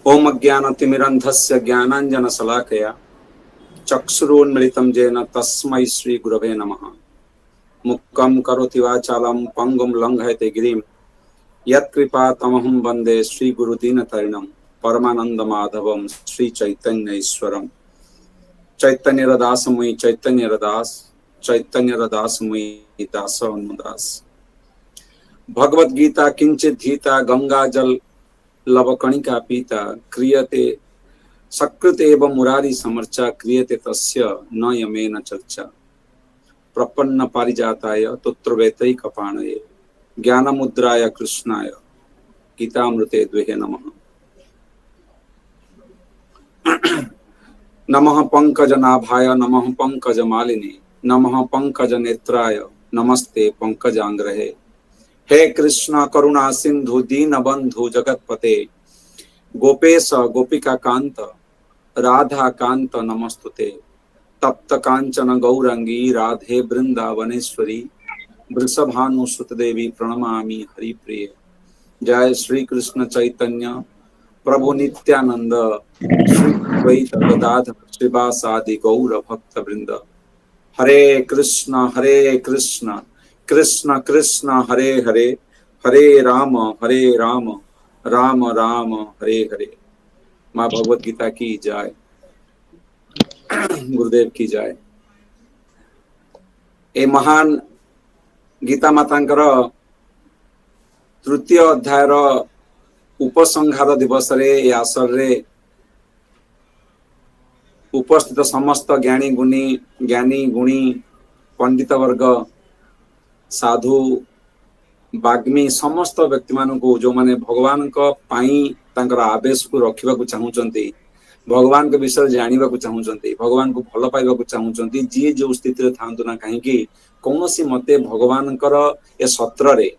ओम अज्ञानतिमिरन्धस्य ज्ञानाञ्जनशलाकया चक्षुरुन्मिलितं येन तस्मै श्रीगुरवे नमः। मुक्कं करोति वाचालं पंगुं लङ्घयते गिरिं यत्कृपातमहं वन्दे श्रीगुरुदीनतरिणं परमानन्दमाधवं श्रीचैतन्यईश्वरं। चैतन्यरदासमुनि चैतन्यरदासमुनि दासोन्मुदास। भगवद्गीता किंचित धीता गंगाजल लवकणिका पीता क्रियते सकृत एवं मुरारी समर्चा क्रियते तस्य न यमेन चर्चा। प्रपन्न पारिजाताय तोत्रवेतैकपाणये ज्ञानमुद्राय कृष्णाय गीतामृते द्विहे नमः। नमः पंकजनाभाय नमः पंकजमालिने नमः पंकजनेत्राय नमस्ते पंकजांग्रहे। हे कृष्ण करुणा सिंधु दीनबंधु जगतपते गोपेश गोपिका कांत राधा कांत नमस्तुते। तप्त कांचन गौरंगी राधे वृंदावनेश्वरी वृषभानुसुत देवी प्रणमामि हरिप्रिय। जय श्री कृष्ण चैतन्य प्रभु नित्यानंद श्री अद्वैत गदाधर श्रीवासादि गौर भक्त वृंद। हरे कृष्ण कृष्ण कृष्ण हरे हरे हरे राम राम राम हरे हरे। माँ भगवत गीता की जय, गुरुदेव की जय। ए महान गीता मातांकर तृतीय अध्यायर उपसंहार दिवस रे ए आसर रे उपस्थित समस्त ज्ञानी गुणी पंडित वर्ग साधु बाग्मी समस्त व्यक्ति मानू जो माने भगवान को पाई तांकर आवेश को रखा चाहूँगी, भगवान के विषय जानवा चाहूँगी, भगवान को भल पाइबा चाहूँगी, जी जो स्थिति था ना कहीं कौन सी मते भगवान ए सत्र रे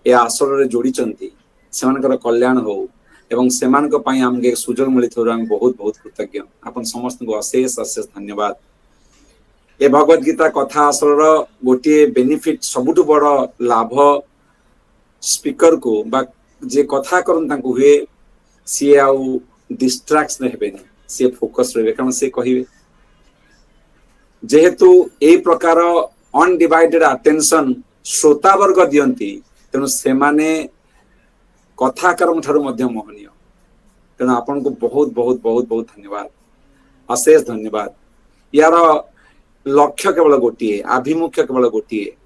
ए आसर रे जोड़ी से कल्याण हो एवं से आमके सुजोग मिली बहुत बहुत कृतज्ञ। आपन समस्त को अशेष अशेष धन्यवाद। ए भगवत गीता कथा आसर गोटे बेनिफिट सबुठु बड़ लाभ स्पीकर को बा जे कथा करन हुए सी आउ डिस्ट्रैक्शन हेबेनी, सी फोकस रहे, कारण से कहिबे जेहेतु ए प्रकार अनडिवाइडेड अटेंशन श्रोता वर्ग दियंती तेणु से माने कथाकार ठारू मध्य मोहनीय। तेणु आपन को बहुत बहुत बहुत बहुत धन्यवाद, अशेष धन्यवाद। यार लक्ष्य केवल गोटे, आभिमुख्य केवल गोटे,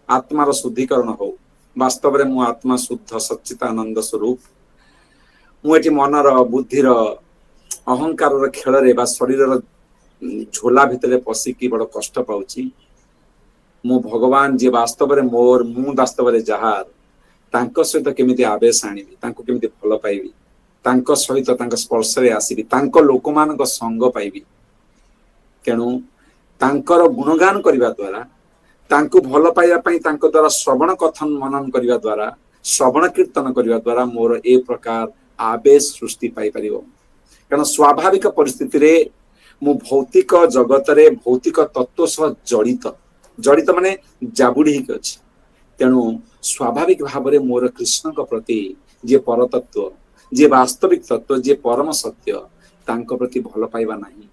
आत्मार शुद्धिकरण हो। वास्तव में मु आत्मा शुद्ध सच्चिदानंद स्वरूप। मुझे मनर बुद्धिर अहंकार खेल बा शरीर झोला भितर पशिकी बड़ कष्ट पाउची। मु भगवान जी वास्तव में मोर मु वास्तव में जार तांको सहित केमिति आवेश आनिबी, तांको केमिति भल पाइबी, तांको सहित तांको स्पर्श रे आसीबी, तांको लोकमानक संग पाइबी। तेणु तांकर गुणगान करिबा द्वारा तांको भल पाइबा पई तांको द्वारा श्रवण कथन मनन करिबा द्वारा श्रवण कीर्तन करिबा द्वारा मोर ए प्रकार आवेश सृष्टि पाई परिबो। कारण स्वाभाविक परिस्थिति रे मु भौतिक जगत रे भौतिक तत्व सह जड़ित माने जाबुड़ी हिक अछि। तेणु स्वाभाविक भाव में मोर कृष्ण को प्रति जे परतत्व, जे वास्तविक तत्व, जे परम सत्य तांको प्रति भल पाइबा नहीं।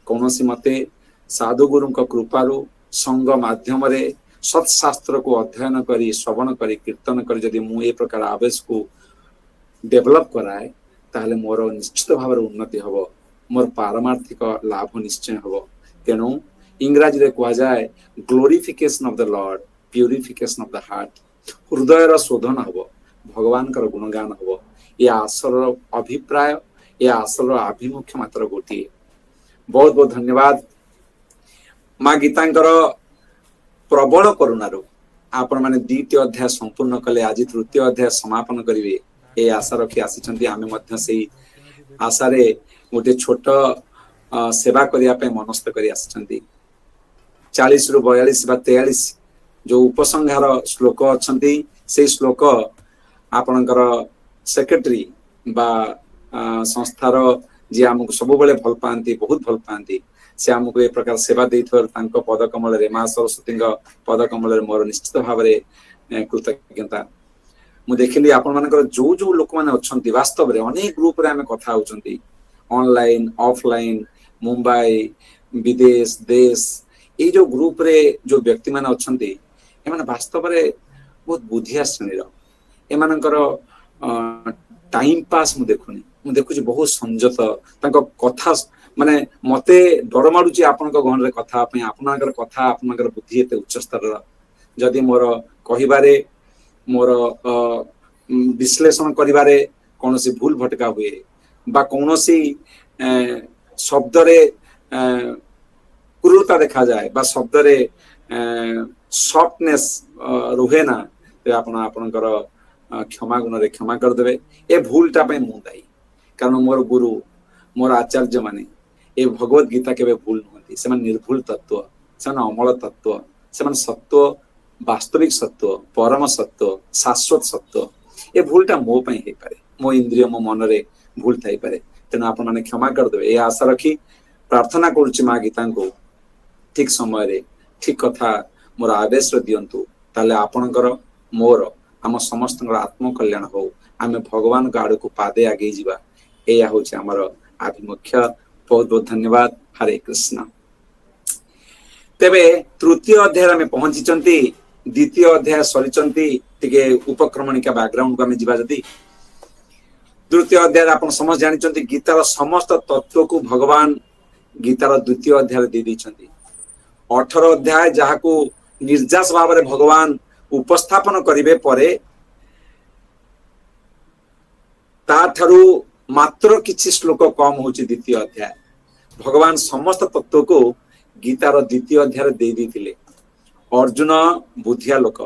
कौनसी मते साधु गुरु कृपारू संग माध्यम रे सत्शास्त्र को अध्ययन करी श्रवण करी कीर्तन करी जदि मु ए प्रकार आवेश को डेवलप कराए ताहले मोर निश्चित भाव उन्नति हबो, मोर पारमार्थिक लाभ निश्चय हबो। तेणु इंग्राजी रे कहा जाए glorification of the Lord, purification of the heart. हृदय शोधन हबो, भगवान कर गुणगान हबो। ये आसर अभिप्राय, ये आसर आभिमुख्य मात्र गोटे। बहुत बहुत धन्यवाद। माँ गीतांकर प्रबल करुणारू आपण माने द्वितीय अध्याय संपूर्ण कले, आज तृतीय अध्याय समापन करिवे ए आशा रखी आसीचंती। आमे मध्य सेही आशा रे गोटे छोट सेवा करिया पे मनस्थ करी आसीचंती। 40 रु 42 बा 43 जो उपसंहार श्लोक अच्छी से श्लोक आपणकर सेक्रेटरी बा संस्थार जी आमको सब बेले भल पाती, बहुत भल पाती, से आमको ए प्रकार सेवा देइथवर पदकमल माँ सरस्वती पदकमल मोर निश्चित भाव में कृतज्ञता। ମୁଁ ଦେଖିଲି ଆପଣ ମାନଙ୍କର ଯୋଉ ଯୋଉ ଲୋକମାନେ ଅଛନ୍ତି ବାସ୍ତବରେ ଅନେକ ଗ୍ରୁପରେ ଆମେ କଥା ହଉଛନ୍ତି ଅନଲାଇନ ଅଫଲାଇନ ମୁମ୍ବାଇ ବିଦେଶ ଦେଶ ଏଇ ଯୋଉ ଗ୍ରୁପରେ ଯୋଉ ବ୍ୟକ୍ତି ମାନେ ଅଛନ୍ତି ଏମାନେ ବାସ୍ତବରେ ବହୁତ ବୁଦ୍ଧିଆ ଶ୍ରେଣୀର ଏମାନଙ୍କର ଟାଇମ ପାସ୍ ମୁଁ ଦେଖୁନି ମୁଁ ଦେଖୁଛି ବହୁତ ସଂଯତ ତାଙ୍କ କଥା ମାନେ ମତେ ଡର ମାଡୁଛି ଆପଣଙ୍କ ଗହଣରେ କଥା ପାଇଁ ଆପଣଙ୍କର କଥା ଆପଣଙ୍କର ବୁଦ୍ଧି ଏତେ ଉଚ୍ଚ ସ୍ତରର ଯଦି ମୋର କହିବାରେ ମୋର ବିଶ୍ଳେଷଣ କରିବାରେ କୌଣସି ଭୁଲ ଭଟକା ହୁଏ ବା କୌଣସି ଶବ୍ଦରେ କ୍ରୁରତା ଦେଖାଯାଏ ବା ଶବ୍ଦରେ ସଫ୍ଟନେସ୍ ରୁହେ ନା ତେବେ ଆପଣ ଆପଣଙ୍କର କ୍ଷମା ଗୁଣରେ କ୍ଷମା କରିଦେବେ ଏ ଭୁଲଟା ପାଇଁ ମୁଁ ଦାୟୀ କାରଣ ମୋର ଗୁରୁ ମୋର ଆଚାର୍ଯ୍ୟ ମାନେ ଏ ଭଗବତ ଗୀତା କେବେ ଭୁଲ ନୁହନ୍ତି ସେମାନେ ନିର୍ଭୁଲ ତତ୍ତ୍ୱ ସେମାନେ ଅମଳ ତତ୍ତ୍ୱ ସେମାନେ ସତ୍ୟ ବାସ୍ତବିକ ସତ୍ୟ ପରମ ସତ୍ୟ ଶାଶ୍ୱତ ସତ୍ୟ ଏ ଭୁଲଟା ମୋ ପାଇଁ ହେଇପାରେ ମୋ ଇନ୍ଦ୍ରିୟ ମୋ ମନରେ ଭୁଲ ଥାଇପାରେ ତେଣୁ ଆପଣ ମାନେ କ୍ଷମା କରିଦେବେ ଏ ଆଶା ରଖି ପ୍ରାର୍ଥନା କରୁଛି ମା ଗୀତାଙ୍କୁ ଠିକ ସମୟରେ ଠିକ କଥା ମୋର ଆଦେଶରେ ଦିଅନ୍ତୁ ତାହେଲେ ଆପଣଙ୍କର ମୋର ଆମ ସମସ୍ତଙ୍କର ଆତ୍ମକଲ୍ୟାଣ ହଉ ଆମେ ଭଗବାନଙ୍କ ଆଡକୁ ପାଦେ ଆଗେଇ ଯିବା ଏଇଆ ହଉଛି ଆମର ଆଭିମୁଖ୍ୟ ବହୁତ ବହୁତ ଧନ୍ୟବାଦ ହରେ କୃଷ୍ଣ ତେବେ ତୃତୀୟ ଅଧ୍ୟାୟରେ ଆମେ ପହଞ୍ଚିଛନ୍ତି ଦ୍ୱିତୀୟ ଅଧ୍ୟାୟ ସରିଛନ୍ତି ଟିକେ ଉପକ୍ରମଣିକା ବ୍ୟାକଗ୍ରାଉଣ୍ଡକୁ ଆମେ ଯିବା ଯଦି ତୃତୀୟ ଅଧ୍ୟାୟରେ ଆପଣ ସମସ୍ତେ ଜାଣିଛନ୍ତି ଗୀତାର ସମସ୍ତ ତତ୍ତ୍ୱକୁ ଭଗବାନ ଗୀତାର ଦ୍ୱିତୀୟ ଅଧ୍ୟାୟରେ ଦେଇ ଦେଇଛନ୍ତି 18 ଅଧ୍ୟାୟ ଯାହାକୁ ନିର୍ଯାସ ଭାବରେ ଭଗବାନ ଉପସ୍ଥାପନ କରିବେ ପରେ ତାଠାରୁ ମାତ୍ର କିଛି ଶ୍ଲୋକ କମ ହଉଛି ଦ୍ୱିତୀୟ ଅଧ୍ୟାୟ ଭଗବାନ ସମସ୍ତ ତତ୍ତ୍ୱକୁ ଗୀତାର ଦ୍ୱିତୀୟ ଅଧ୍ୟାୟରେ ଦେଇ ଦେଇଥିଲେ ଅର୍ଜୁନ ବୁଦ୍ଧିଆ ଲୋକ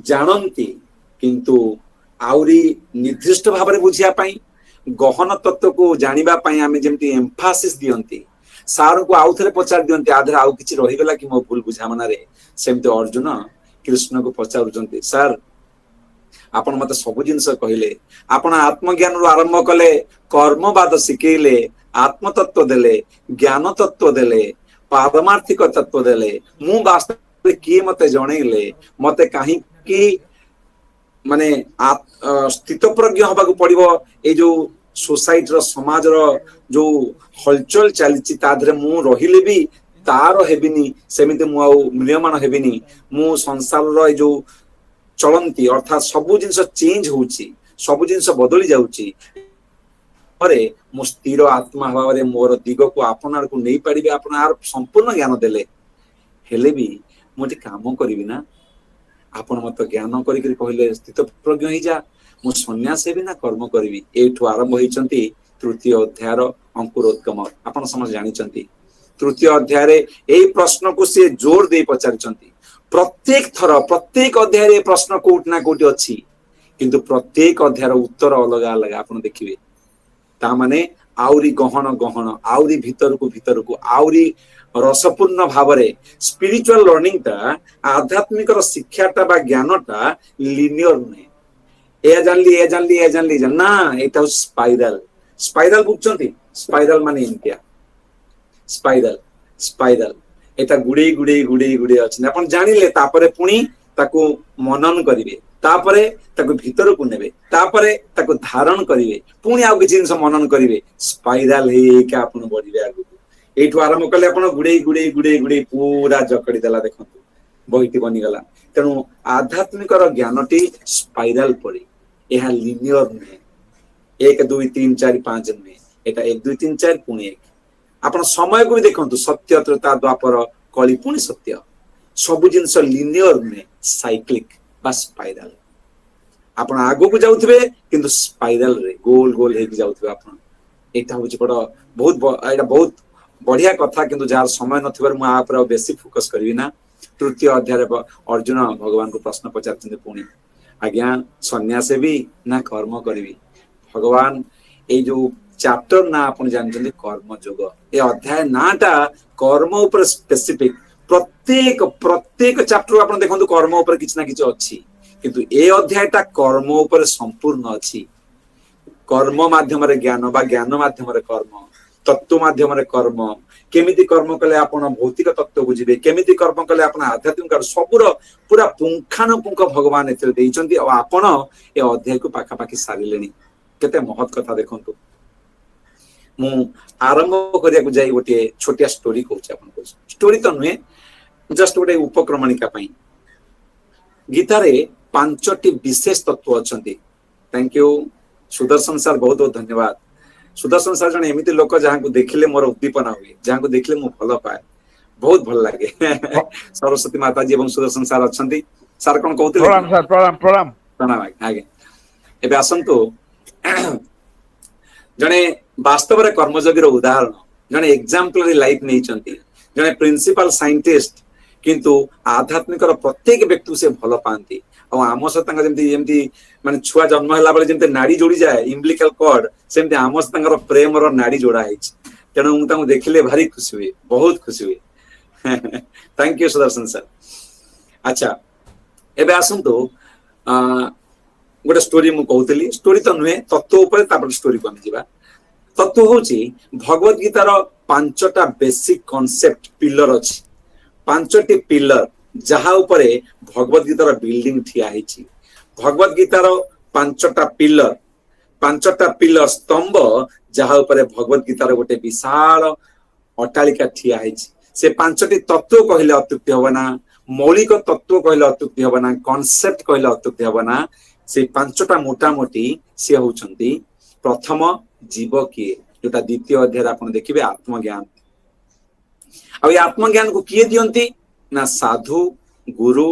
ଜାଣନ୍ତି କିନ୍ତୁ ଆହୁରି ନିର୍ଦ୍ଦିଷ୍ଟ ଭାବରେ ବୁଝିବା ପାଇଁ ଗହନ ତତ୍ତ୍ୱକୁ ଜାଣିବା ପାଇଁ ଆମେ ଯେମିତି ଏମ୍ଫାସିସ୍ ଦିଅନ୍ତି ସାରଙ୍କୁ ଆଉ ଥରେ ପଚାରି ଦିଅନ୍ତି ଆଧରେ ଆଉ କିଛି ରହିଗଲା କି ମୋ ଭୁଲ ବୁଝାମଣାରେ ସେମିତି ଅର୍ଜୁନ କୃଷ୍ଣକୁ ପଚାରୁଛନ୍ତି ସାର୍ ଆପଣ ମତେ ସବୁ ଜିନିଷ କହିଲେ ଆପଣ ଆତ୍ମଜ୍ଞାନରୁ ଆରମ୍ଭ କଲେ କର୍ମବାଦ ଶିଖେଇଲେ ଆତ୍ମତତ୍ତ୍ୱ ଦେଲେ ଜ୍ଞାନ ତତ୍ତ୍ୱ ଦେଲେ ପାରମାର୍ଥିକ ତତ୍ତ୍ୱ ଦେଲେ ମୁଁ ବାସ୍ତବରେ କିଏ ମତେ ଜଣେଇଲେ ମତେ କାହିଁକି ମାନେ ସ୍ଥିତପ୍ରଜ୍ଞ ହବାକୁ ପଡିବ ଏଇ ଯୋଉ ସୋସାଇଟିର ସମାଜର ଯୋଉ ହଲଚଲ ଚାଲିଛି ତା ଦେହରେ ମୁଁ ରହିଲେ ବି ତାର ହେବିନି ସେମିତି ମୁଁ ଆଉ ମ୍ରିୟମାଣ ହେବିନି ମୁଁ ସଂସାରର ଏଇ ଯୋଉ ଚଳନ୍ତି ଅର୍ଥାତ୍ ସବୁ ଜିନିଷ ଚେଞ୍ଜ ହଉଛି ସବୁ ଜିନିଷ ବଦଳି ଯାଉଛି ପରେ ମୁଁ ସ୍ଥିର ଆତ୍ମା ଭାବରେ ମୋର ଦିଗକୁ ଆପଣ ଆଡକୁ ନେଇପାରିବେ ଆପଣ ଆର ସମ୍ପୂର୍ଣ୍ଣ ଜ୍ଞାନ ଦେଲେ ହେଲେ ବି ମୁଁ ଟିକେ କାମ କରିବି ନା ଆପଣ ମତେ ଜ୍ଞାନ କରିକି କହିଲେ ସ୍ଥିତପ୍ରଜ୍ଞ ହେଇଯା ମୁଁ ସନ୍ନ୍ୟାସ ହେବି ନା କର୍ମ କରିବି ଏଇଠୁ ଆରମ୍ଭ ହେଇଛନ୍ତି ତୃତୀୟ ଅଧ୍ୟାୟର ଅଙ୍କୁରୋଦ୍ଗମ ଆପଣ ସମସ୍ତେ ଜାଣିଛନ୍ତି ତୃତୀୟ ଅଧ୍ୟାୟରେ ଏଇ ପ୍ରଶ୍ନକୁ ସେ ଜୋର ଦେଇ ପଚାରିଛନ୍ତି ପ୍ରତ୍ୟେକ ଥର ପ୍ରତ୍ୟେକ ଅଧ୍ୟାୟରେ ଏ ପ୍ରଶ୍ନ କୋଉଠି ନା କୋଉଠି ଅଛି କିନ୍ତୁ ପ୍ରତ୍ୟେକ ଅଧ୍ୟାୟର ଉତ୍ତର ଅଲଗା ଅଲଗା ଆପଣ ଦେଖିବେ ତା ମାନେ ଆହୁରି ଗହନ ଗହନ ଆହୁରି ଭିତରକୁ ଆହୁରି ରସପୂର୍ଣ୍ଣ ଭାବରେ ସ୍ପିରିଚୁଆଲ ଲର୍ଣ୍ଣିଂ ଟା ଆଧ୍ୟାତ୍ମିକର ଶିକ୍ଷାଟା ବା ଜ୍ଞାନଟା ଲିନିୟର ନୁହେଁ ଏହା ଜାଣିଲି ନା ଏଇଟା ହଉଛି ସ୍ପାଇରାଲ ବୁଝୁଛନ୍ତି ସ୍ପାଇରାଲ ମାନେ ଏମିତିଆ ସ୍ପାଇରାଲ ଏଟା ଗୁଡେଇ ଅଛନ୍ତି ଆପଣ ଜାଣିଲେ ତାପରେ ପୁଣି ତାକୁ ମନନ କରିବେ ତାପରେ ତାକୁ ଭିତରକୁ ନେବେ ତାପରେ ତାକୁ ଧାରଣ କରିବେ ପୁଣି ଆଉ କିଛି ଜିନିଷ ମନନ କରିବେ ସ୍ପାଇରାଲ ହେଇକା ଆପଣ ବଢିବେ ଆଗକୁ ଏଇଠୁ ଆରମ୍ଭ କଲେ ଆପଣ ଗୁଡେଇ ପୁରା ଜକଡି ଦେଲା ଦେଖନ୍ତୁ ବହିଟି ବନିଗଲା ତେଣୁ ଆଧ୍ୟାତ୍ମିକର ଜ୍ଞାନଟି ସ୍ପାଇରାଲ ପରି ଏହା ଲିନିୟର ନୁହେଁ 1 2 3 4 5 ନୁହେଁ ଏଟା 1 2 3 4 ପୁଣି 1 ଆପଣ ସମୟକୁ ବି ଦେଖନ୍ତୁ ସତ୍ୟ ତ୍ରେତା ଦ୍ୱାପର କଳି ପୁଣି ସତ୍ୟ ସବୁ ଜିନିଷ ଲିନିୟର ନୁହେଁ ସାଇକ୍ଲିକ ବା ସ୍ପାଇରାଲ ଆପଣ ଆଗକୁ ଯାଉଥିବେ କିନ୍ତୁ ସ୍ପାଇରାଲ ରେ ଗୋଲ ହେଇକି ଯାଉଥିବେ ଆପଣ ଏଇଟା ହଉଛି ଏଇଟା ବହୁତ ବଢିଆ କଥା କିନ୍ତୁ ଯାହାର ସମୟ ନଥିବାରୁ ମୁଁ ଆ ଉପରେ ଆଉ ବେଶୀ ଫୋକସ କରିବି ନା ତୃତୀୟ ଅଧ୍ୟାୟରେ ଅର୍ଜୁନ ଭଗବାନଙ୍କୁ ପ୍ରଶ୍ନ ପଚାରୁଛନ୍ତି ପୁଣି ଆଜ୍ଞା ସନ୍ନ୍ୟାସ ହେବି ନା କର୍ମ କରିବି ଭଗବାନ ଏଇ ଯୋଉ ଚାପ୍ଟର ନା ଆପଣ ଜାଣିଛନ୍ତି କର୍ମଯୋଗ ଏ ଅଧ୍ୟାୟ ନାଟା କର୍ମ ଉପରେ ସ୍ପେସିଫିକ ପ୍ରତ୍ୟେକ ଚାପ୍ଟର ଆପଣ ଦେଖନ୍ତୁ କର୍ମ ଉପରେ କିଛି ନା କିଛି ଅଛି କିନ୍ତୁ ଏ ଅଧ୍ୟାୟଟା କର୍ମ ଉପରେ ସମ୍ପୂର୍ଣ୍ଣ ଅଛି କର୍ମ ମାଧ୍ୟମରେ ଜ୍ଞାନ ବା ଜ୍ଞାନ ମାଧ୍ୟମରେ କର୍ମ तत्व माध्यम कर्म केमिति कर्म कले आपण भौतिक तत्व बुझिबे केमिति कर्म कले आपण आध्यात्मिक सबुर पूरा पुंखानुपुंख भगवान एते देइचंती और आपण ए अध्याय को पाखा पाखी सारिलेनी केते महत् कथा देखंतु मु आरंभ करिया को जाई गोटे छोटिया स्टोरी कहूछ आपण को स्टोरी तो नुहे जस्ट गोटे उपक्रमणिका पई गीता रे पांचटी विशेष तत्व अछंती थैंक यू सुदर्शन सर बहुत बहुत धन्यवाद सुदर्शन सर जन एमिति लोक जहां को देखिले मोर उद्दीपना हुए जहां को देखिले मु भलो पाए बहुत भल लागे सरस्वती माता जी एवं सुदर्शन सर अछंती सर कोन कहउतिले प्रणाम सर प्रणाम प्रणाम प्रणाम आगे एबे आसंतु जने वास्तव रे कर्मयोगी रो उदाहरण जने एग्जांपलरी लाइफ नै चंती जने प्रिंसिपल साइंटिस्ट किंतु आध्यात्मिक प्रत्येक व्यक्ति से भल पाती और आम सहित जमी माने छुआ जन्म है बेले जमी नाड़ी जोड़ी जाए इम्बिलिकल कॉर्ड सेमती आम सहित प्रेम नाड़ी जोड़ा है तेणु मुझे देखिले भारी खुशी हुए बहुत खुशी हुए थैंक यू सुदर्शन सर अच्छा एबे आसंतु गोटे स्टोरी मु कहूली स्टोरी तो नुहे तत्व उपर स्टोरी को आम जा तत्व होची भगवत गीतार पांचटा बेसिक कॉन्सेप्ट पिलर अछि पांचटी पिलर जहा उपरे भगवत गीतार बिल्डिंग ठिया हिची भगवत गीतार पांचटा पिलर स्तंभ जहा उपरे भगवत गीतार गोटे विशाल अट्टालिका ठिया हिची से पांचटी तत्व कहले अत्युक्ति होबना मौलिक तत्व कहले अत्युक्ति होबना कॉन्सेप्ट कहले अत्युक्ति होबना से पांचटा मोटा मोटी से होचंती प्रथम जीव किए जोटा द्वितीय अध्याय आपण देखिबे आत्मज्ञान अब आत्मज्ञान को किए दियंती ना साधु गुरु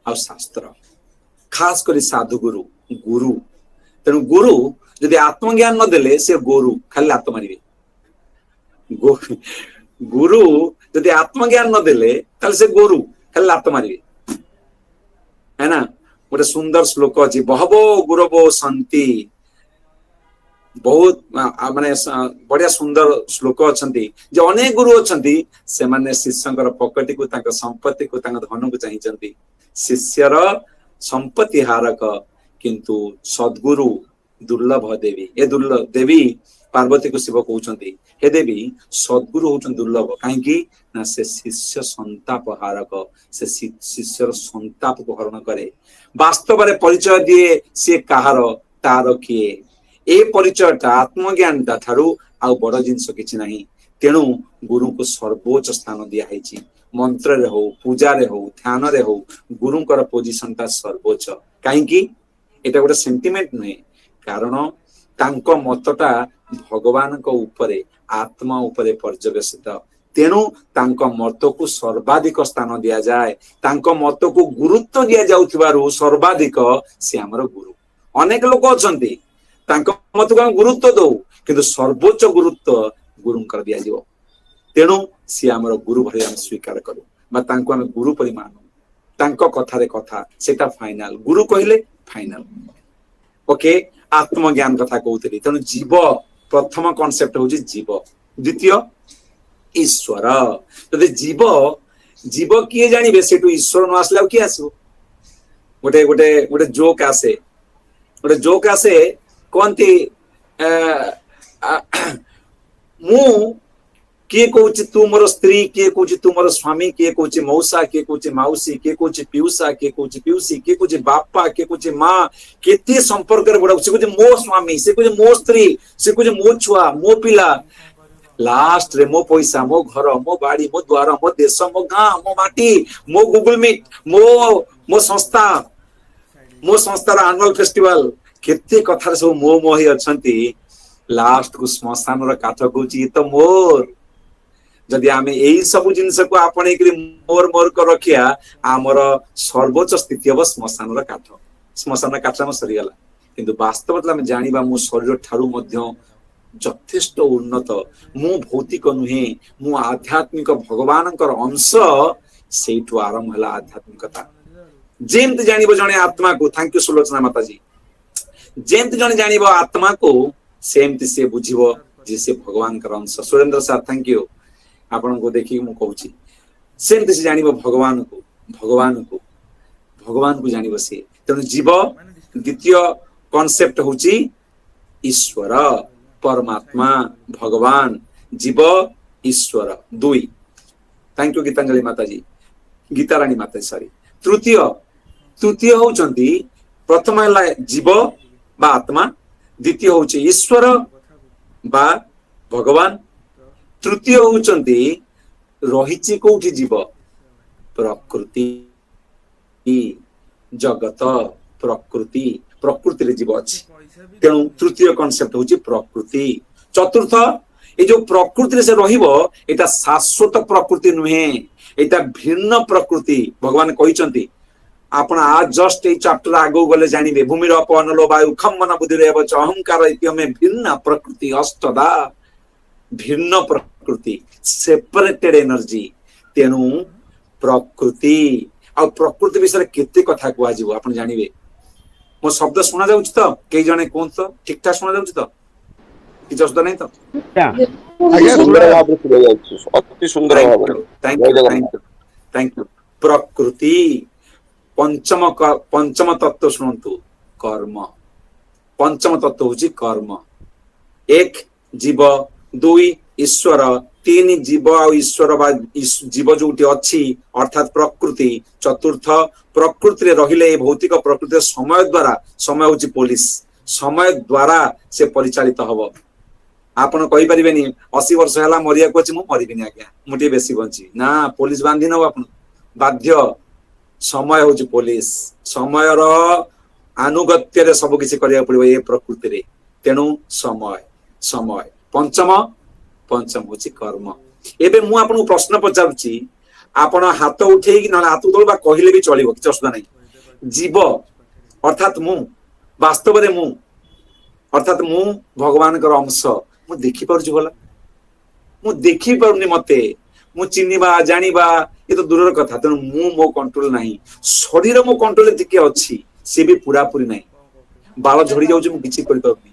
और शास्त्र खास करी साधु गुरु गुरु तेणु गुरु यदि आत्मज्ञान न देले से गुरु खाली लात मारिबे गुरु यदि आत्मज्ञान न देले ताले से गुरु खाली लात मारिबे है ना गोटे सुंदर श्लोक अछि बहवो गुरवो सन्ति बहुत माने बढ़िया सुंदर श्लोक अछंती जे अनेक गुरु अछंती से माने शिष्यंकर पॉकेट को तांका संपत्ति को तांका धन को चाहिचंती शिष्यर संपत्ति हारक किंतु सद्गुरु दुर्लभ देवी ए दुर्लभ देवी पार्वती को शिव कहउचंती हे देवी सद्गुरु होचन दुर्लभ काहेकि ना से शिष्य संताप हारक से शिष्यर संताप को हरण करे वास्तव रे परिचय दिए से कहार तार किए ए परिचयटा आत्मज्ञान ठारू आउ बड़ जिनस किछि नाही तेणु गुरु को सर्वोच्च स्थान दिया हैछि मंत्र रे हो पूजा रे हो ध्यान रे हो गुरुंकर पोजीशन ता सर्वोच्च काहेकि एटा गोटे सेंटिमेंट नहे कारण तांको मतटा भगवान को ऊपरे आत्मा ऊपरे पर्यवेसित तेणु तांको मत को सर्वाधिक स्थान दिया जाए तांको मत को गुरुत्व दिया जाउथिबारु सर्वाधिक से हमर गुरु अनेक लोक अछंती तांको मत को गुरुत्व दो किंतु सर्वोच्च गुरुत्व गुरुंकर दिया जीवो तेणु सी हमर गुरु भरे हम स्वीकार करू बा तांको हम गुरु परि मानु तांको कथा रे कथा सेटा फाइनल गुरु कहिले फाइनल ओके आत्मज्ञान कथा कहउतली तेणु जीव प्रथम कांसेप्ट होची जीव द्वितीय ईश्वर तदे जीव जीव किए जानिबे सेटु ईश्वर न आसला कि आसु गोटे गोटे गोटे जोक आसे कोंती मु किए कहूची तू मोर स्त्री किए कहूची तू मोर स्वामी किए कहूची मौसा किए कहूची माउसी किए कहूची पिउसा किए कहूची पिउसी किए कहूची बापा किए कहूची माँ केते संपर्क रे बडा से कहूची मो स्वामी से कहूची मो स्त्री से कहूची मो छुआ मो पिला लास्ट रे मो पैसा मो घर मो बाड़ी मो द्वार मो देश मो गाँ मो माटी मो गूगल मीट मो संस्थार एनुअल फेस्टिवल केते कथा सब मो मोही अछंती लास्ट को श्मशान र काठ कहूची तो मोर जदि आमे एई सब जिंस को आपणे करी मोर मोर को रखिया आमर सर्वोच्च स्थिति अब श्मशान र काठ में सरी गला किंतु वास्तव में जानिबा मो शरीर ठारू मध्य यथेष्ट उन्नत मु भौतिक नुहे मु आध्यात्मिक भगवानकर अंश सेठु आरंभ हला आध्यात्मिकता जेमति जानिबो जने आत्मा को थैंक यू सुलोचना माता जी जेमति जने जानिबो आत्मा को सेमति से बुझिबो जे से भगवान कर अंश सुरेंद्र सर थैंक यू आपण को देखि मु कहूची सेमति से जानिबो भगवान को जानिबो से तेनु जीव द्वितीय कांसेप्ट होची ईश्वर परमात्मा भगवान जीव ईश्वर दुई थैंक यू गीतांजलि माताजी गीताराणी माताजी सॉरी तृतीय तृतीय होउचंती प्रथम है जीव बा आत्मा द्वितीय होउचे ईश्वर बा भगवान तृतीय होउचंती रहिची कोठी जीव प्रकृति जगत प्रकृति प्रकृति रे जीव अछि तेणु तृतीय कॉन्सेप्ट होउची प्रकृति चतुर्थ ये जो प्रकृति रे से रहिबो एटा शाश्वत प्रकृति नुहे एटा भिन्न प्रकृति भगवान कहिचंती आपण आज जस्ट ए चैप्टर आगो गले जानिबे भूमिर अपनलो वायु खम्मन बुद्धिरे एवच अहंकार इत्यमे भिन्न प्रकृति अष्टदा भिन्न प्रकृति सेपरेटेड एनर्जी तेनु प्रकृति आ प्रकृति विषय केते कथा कुआ जीवो आपण जानिबे मो शब्द सुना जाउछ तो कई जने कोन तो ठीक ठाक सुना जाउछ तो कि जस्ट नहीं तो आज्ञा सुंदर भाव सुना जाउछ अति सुंदर भाव थैंक यू प्रकृति पंचम तत्व शुणु कर्म पंचम तत्व हूँ कर्म एक जीव दुई ईश्वर तीन जीव ईश्वर जीव जो अच्छी अर्थात प्रकृति चतुर्थ प्रकृति रे रहिले भौतिक प्रकृति समय द्वारा समय हूँ पुलिस समय द्वारा से परिचालित हब आपण कहि परिबेनी 80 वर्ष हैला मरिया को अछि मु मरिबिनी आज्ञा मुटे बेसी बंची ना पुलिस बांधी न आपण बाध्य समय हूँ पुलिस समय आनुगत्य रे सब किसी करिया पड़िबो ए प्रकृति रे तेणु समय समय पंचम पंचम हूँ कर्म एबे मु आपन प्रश्न पचारुची आपण हाथ उठे कि न हाथ तोलबा कहिले भी चलिबो कि असुविधा नहीं जीव अर्थात मु वास्तव रे मु अर्थात मु भगवान कर अंश मु देखि पारुछु भला मु देखि पारुनी मते मु चिन्हिबा जानिबा ये तो दूर कथा तेणु मु मो कंट्रोल नहीं शरीर मो कंट्रोल टिके अछि से भी पूरा पूरी नहीं बाल झड़ी जाउछ मु किछि करि पारुनी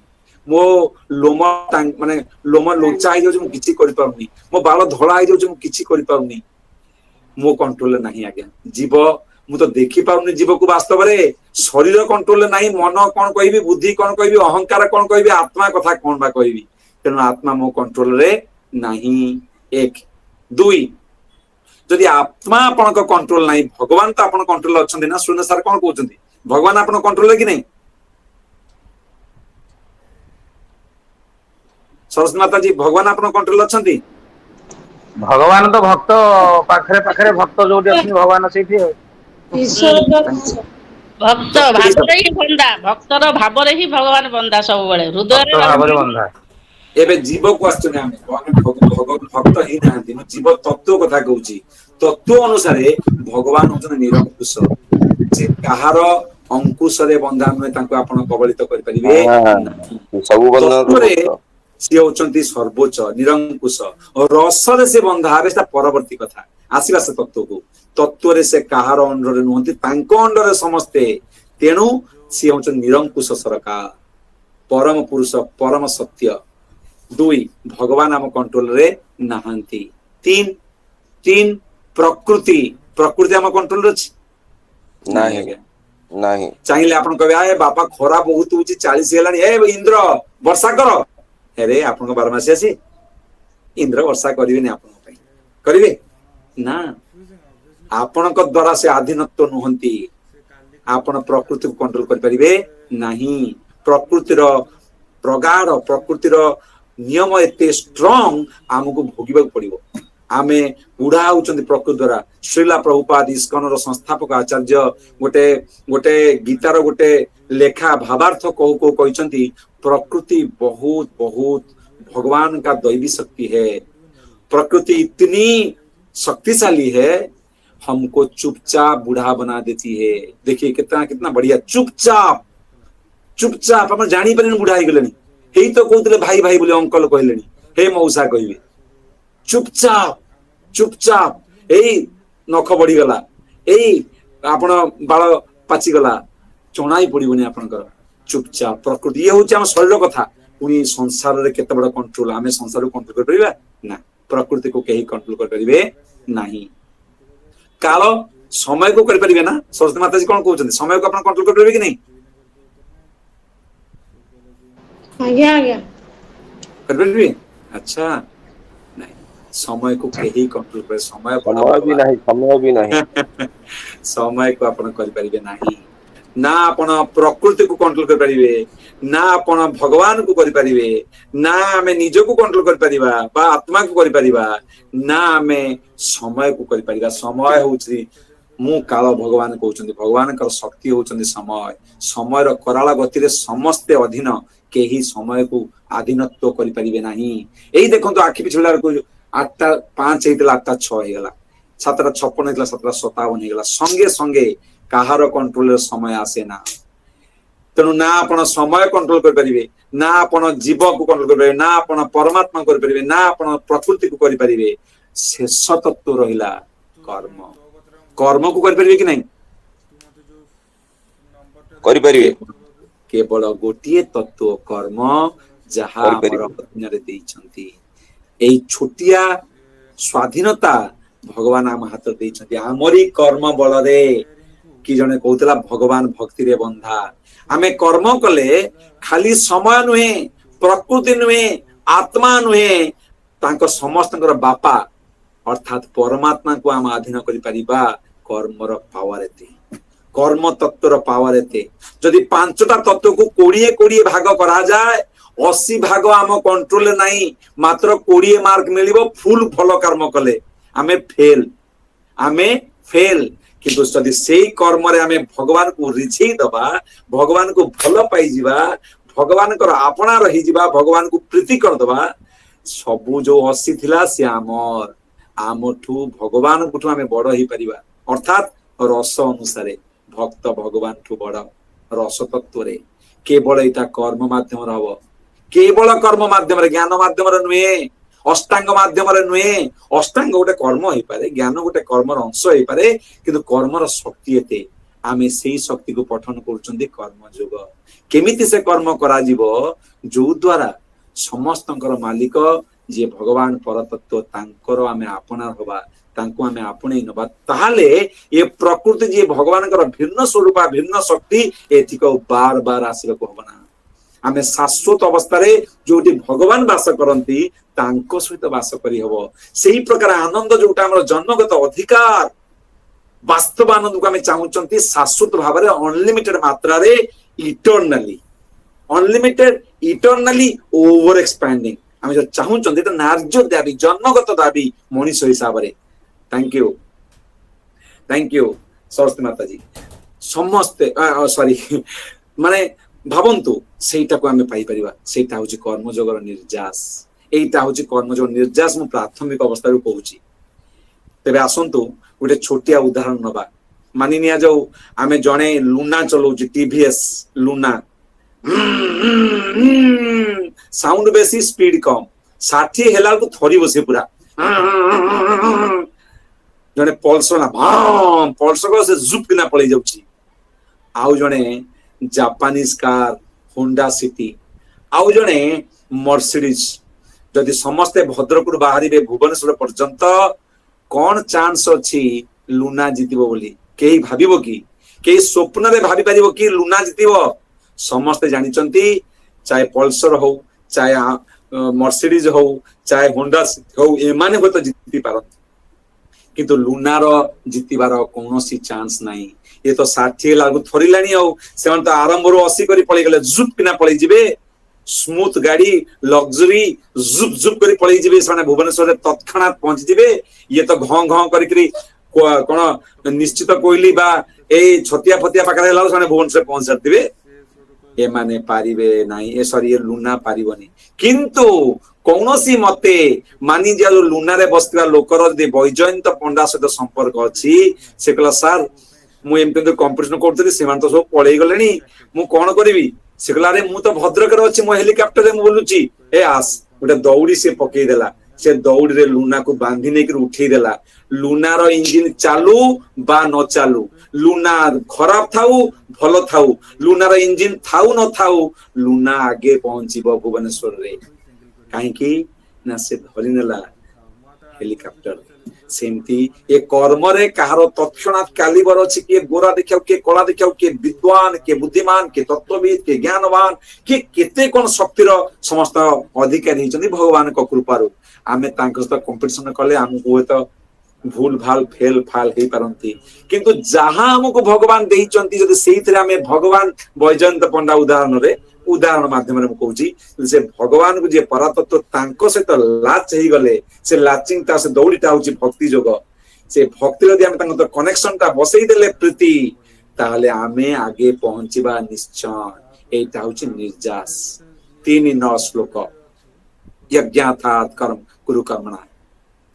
मो लोम माने लोम लोचा हो जाउछ मु किछि करि पारुनी मो बाल धळा हो जाउछ मु किछि करि पारुनी मो कंट्रोल नहीं आज्ञा जीव मु तो देखि पारुनी जीव को वास्तव रे शरीर कंट्रोल नहीं मन कोन कहबी बुद्धि कोन कहबी अहंकार कोन कहबी आत्मा कथा कोन बा कहबी तेणु आत्मा मो कंट्रोल रे नहीं एक दुई जदि आत्मा आपण कंट्रोल नहीं भगवान तो आपण कंट्रोल अच्छा ना शून्य सार कौन कहते भगवान आपण कंट्रोल कि नहीं सरस्वती माता जी भगवान आपण कंट्रोल अच्छा भगवान तो भक्त पाखरे पाखरे भक्त जो भगवान से भक्त भावरे ही बंदा भक्तर भावरे ही भगवान बंदा सब बळे हृदय भावरे बंदा एबे जीव को आछने हम भगवान भक्त ही नांती म जीव तत्व कथा कहूची तत्व अनुसार भगवान होचन निरंकुश जे कहार अंकुश रे बंधा नुहे तांको आपण कबलित करि परिबे सब बंधन से होचंती सर्वोच्च निरंकुश और रस रे से बंधा आबे ता परवर्ती कथा आसीबा से तत्व को तत्व रे से कहार अंडर रे नुहंती तांको अंडर समस्ते तेणु से होचन निरंकुश सरकार परम पुरुष परम सत्य दुई भगवान आम कंट्रोल रे नहांती तीन तीन प्रकृति प्रकृति आम कंट्रोल रे नहीं नहीं चाहिए आपण कहबे आए बापा खरा बहुत होची 40 हेलानी ए इंद्र वर्षा कर हेरे आपण 12 मास आसी इंद्र वर्षा करिवे नि आपण पई करिवे ना आपण को द्वारा से अधीनत्व नुहंती आपण प्रकृति को कंट्रोल कर परिबे नहीं प्रकृति रो प्रगाढ़ प्रकृति रो नियम एते स्ट्रांग आमको भोगिबा पड़िबो आमे बुढ़ा होचंदी प्रकृति द्वारा श्रीला प्रभुपाद इस्कन रो संस्थापक आचार्य गोटे गोटे गीतार गोटे लेखा भावार्थ कहू को कहिसंती प्रकृति बहुत बहुत भगवान का दैवी शक्ति है प्रकृति इतनी शक्तिशाली है हमको चुपचाप बूढ़ा बना देती है देखिए कितना कितना बढ़िया चुपचाप चुपचाप हम जानी पारे बुढ़ा गले हे तो कहते भाई भाई बोले अंकल कहले हे मौसा कहे चुपचाप चुपचाप यही नख बढ़ीगला यही आपण बाल पाचिगला चणा ही पड़ोनी आपंकर चुपचाप प्रकृति ये हूँ शरीर कथा पुणी संसार रे केते बड़ कंट्रोल आमे संसार को कंट्रोल कर परिबा ना प्रकृति को कहीं कंट्रोल कर परिबे नहीं काल समय को कर परिबे ना सरस्वती माता जी कौन कहउछन समय को अपन कंट्रोल कर परिबे कि नहीं आज्ञा आज्ञा कर परिबे अच्छा समय को केही कंट्रोल करे समय समय भी नहीं समय को आपण करि परिबे नाही ना आपण प्रकृति को कंट्रोल कर परिबे ना आपण भगवान को करि परिबे ना हमें निज को कंट्रोल कर परिबा बा आत्मा को करि परिबा ना हमें समय को करि परिबा समय होउछि मु काल भगवान कहउछन्ति भगवान कर शक्ति होउछन्ति समय समय रो कराला गति रे समस्त अधीन केही समय को अधीनत्व करि परिबे नाही एई देखंतु आखि पिछला को 8:05 हेतला 8:06 हेगला 7:56 हेतला 7:57 हेगला संगे संगे काहार कंट्रोल समय आसे ना तेणु ना आपण समय कंट्रोल कर परिबे ना आपण जीव को कंट्रोल कर परिबे ना आपण परमात्मा कर परिबे ना आपण प्रकृति को कर परिबे शेष तत्व रहिला कर्म कर्म को कर परिबे कि नहीं करि परिबे केवल गोटिए तत्व कर्म जहा हमर अज्ञारे देइछंती एई छोटिया स्वाधीनता भगवान आम हाथ देइछंती हमरी कर्म बल रे कि जने कहतला भगवान भक्ति रे बंधा आमे कर्म कले खाली समय नुहे प्रकृति नुहे आत्मा नुहे तांको समस्तकर बापा अर्थात परमात्मा को आम अधीन करि परिबा कर्मर पावर एते कर्म तत्वर पावर एते जदि पांचटा तत्व को 20 भाग करा जाए 80 भाग आम कंट्रोल नहीं मात्र 20 मार्क मिलिबो फुल फल कर्म कले आमे फेल किंतु जदि सेई कर्म रे आमे भगवान को रिझेई दबा भगवान को भल पाई जिबा भगवान कर आपना रही जिबा भगवान को प्रीति कर दबा सबु जो 80 थिला से आमर आमठू भगवान को आमे बड़ ही परिबा अर्थात रस अनुसारे भक्त भगवान ठू बड़ रस तत्व रे केवल एटा कर्म माध्यम रे हबो केवल कर्म माध्यम रे ज्ञान माध्यम रे नुहे अष्टांग माध्यम रे नुहे अष्टांग गोटे कर्म होई पारे ज्ञान गोटे कर्मर अंश होई पारे किंतु कर्मर शक्ति एते आमे सेही शक्ति को पठन करूचंदी कर्म योग केमिति से कर्म करा जीवो जो द्वारा समस्तंकर मालिक जे भगवान परतत्व तांकर आमे आपनार होबा तांको आमे आपणे नबा ताहाले ये प्रकृति जे भगवानकर भिन्न स्वरूप भिन्न शक्ति एथिको बार बार आसीबा को होबना आमे शाश्वत अवस्था रे जोटी भगवान वास करंती तांको सहित वास करी हबो सेही प्रकार आनंद जोटा हमर जन्मगत अधिकार वास्तव आनंद को आमे चाहुचंती शाश्वत भाव रे अनलिमिटेड मात्रा रे eternally unlimited eternally over expanding आमे जो चाहुचंती त नार्य दाबी जन्मगत दाबी मनुष्य हिसाब रे थैंक यू सरस्वती माता जी समस्ते सॉरी माने भावंतु सेटा को आमे पाई परिबा सेटा होची कर्मयोगर निर्जास एटा होची कर्मयोगर निर्जास मु प्राथमिक अवस्था रो कहूची तेबे आसंतु गोटे छोटिया उदाहरण नबा मानि निया जो आमे जणे लुना चलौची टीवीएस लुना साउंड बेसी स्पीड कम 60 हेला को थरी बसे पूरा जणे पल्सर ना भाम पल्सर को से जुप किना पळै जाउची आउ जणे जापानीज कार होंडा सिटी आउ जणे मर्सिडीज जदि समस्ते भद्रपुर बाहरी भुवनेश्वर पर्यंत कौन चांस अच्छी लुना जीतिबो बोली केही भाबिबो कि केही स्वप्न रे भाबी परिबो कि लुना जीतिबो समस्ते जानिचंती चाहे पल्सर हो चाहे मर्सिडीज हो चाहे होंडा हो एमाने हो तो जीति पारत किंतु लुनार जीतिबार कोनोसी चांस नाही ये तो 60 लागू थरिलानी आउ सेवन तो आरंभ रो 80 करी पळी गेले जुप किना पळी जिबे स्मूथ गाड़ी लग्जरी जुप जुप करी पळी जिबे सने भुवनेश्वर तत्क्षणात पहुंच जिबे ये तो घं घं करी कोन निश्चित कोइली बा ए छतिया फतिया पाकरे लाउ सने भुवनेश्वर पहुंच दिबे ए माने पारिबे नाही ए सॉरी ये लुना पारिबनी किंतु कौनसी मते मानी जे लुना रे बसतिबा लोकर जे वैजयंत पंडा सहित संपर्क अछि से कहला सर मु एमते तो कंपटीशन करतली सेमान तो सब पळै गलेनी मु कोन करबी से कहला रे मु तो भद्रक रे अछि मु हेलिकॉप्टर रे मु बोलुची ए आस गोटे दौड़ी से पकई देला से दौड़ी रे लुना को बांधी नै के उठै देला लुना रो इंजन चालू बा न चालू लुना खराब थाउ भलो थाउ लुना रो इंजन थाउ न थाउ लुना आगे पहुंचीबो भुवनेश्वर रे काहे कि ना से धरि नेला हेलिकॉप्टर सेमती ए कर्म रे कहारो तत्क्षणात कालीबर अछि के गोरा देखियो के कला देखियो के विद्वान के बुद्धिमान के तत्वविद के ज्ञानवान के केते कोन शक्तिर समस्त अधिकारी हिचंदी भगवान को कृपारु आमे तांक सहित कंपटीशन कले हमको तो भूल भाल फेल फाल हे पारंती किंतु जहां हमको भगवान देइचंती जदि सेइथरे आमे भगवान वैजयंत पंडा उदाहरण माध्यम रे कहूची से भगवान को जे परातत्व तांको सहित लाच हे गले से लाचिंग ता से दौड़ीटा होची भक्ति जोग से भक्ति यदि आमे तांको कनेक्शन ता बसई देले प्रीति ताहले आमे आगे पहुंचीबा निश्चय एटा होची निर्जास 3 श्लोक यज्ञार्थात् कर्म कुरु कर्मणा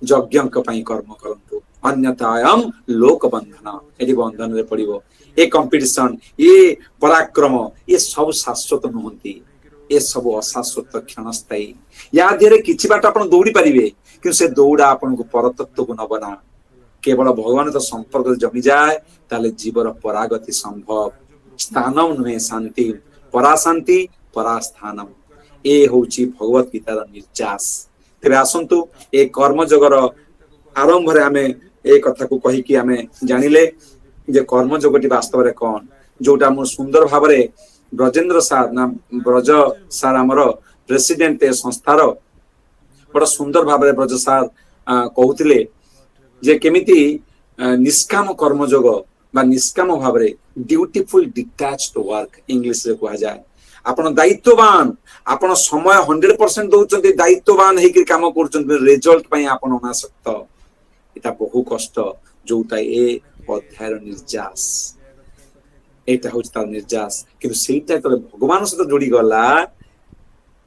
यज्ञ कर्म करंतु अन्यथायम लोक बंधन एटी बंधन रे पड़िबो ए कंपटीशन ये पराक्रम ये सब शाश्वत नहंती ए सब अशाश्वत क्षणस्थायी या देरे किछि बाट आपण दौड़ी परिबे कि से दौड़ा आपण को परतत्व को न बना केवल भगवान तो संपर्क जमी जाए ताले जीवर परागति संभव स्थानम नुहे शांति पराशांति परास्थानम ए होची भगवत गीतार निर्जास तेरे आसंतु ए कर्म जगर आरंभ रे आमे ए कथा को कहि कि आमे जानिले जे कर्म जगटी वास्तव रे कोन जोटा हम सुंदर भाव रे ब्रजेंद्र सार ना ब्रज सार हमर प्रेसिडेंट ए संस्थार बड़ा सुंदर भाव रे ब्रज सार कहउतिले जे केमिति निष्काम कर्म जग बा निष्काम भाव रे ड्यूटीफुल डिटैच्ड वर्क इंग्लिश रे कहा जाय आपण दायित्ववान आपण समय 100% दउचंती दायित्ववान हे कि काम करचंती रिजल्ट पई आपण अनासक्त एटा बहु कष्ट जोटा ए अध्याय निर्जास एटा होच तार निर्जास किंतु सेटा तले भगवान सहित जोड़ी गला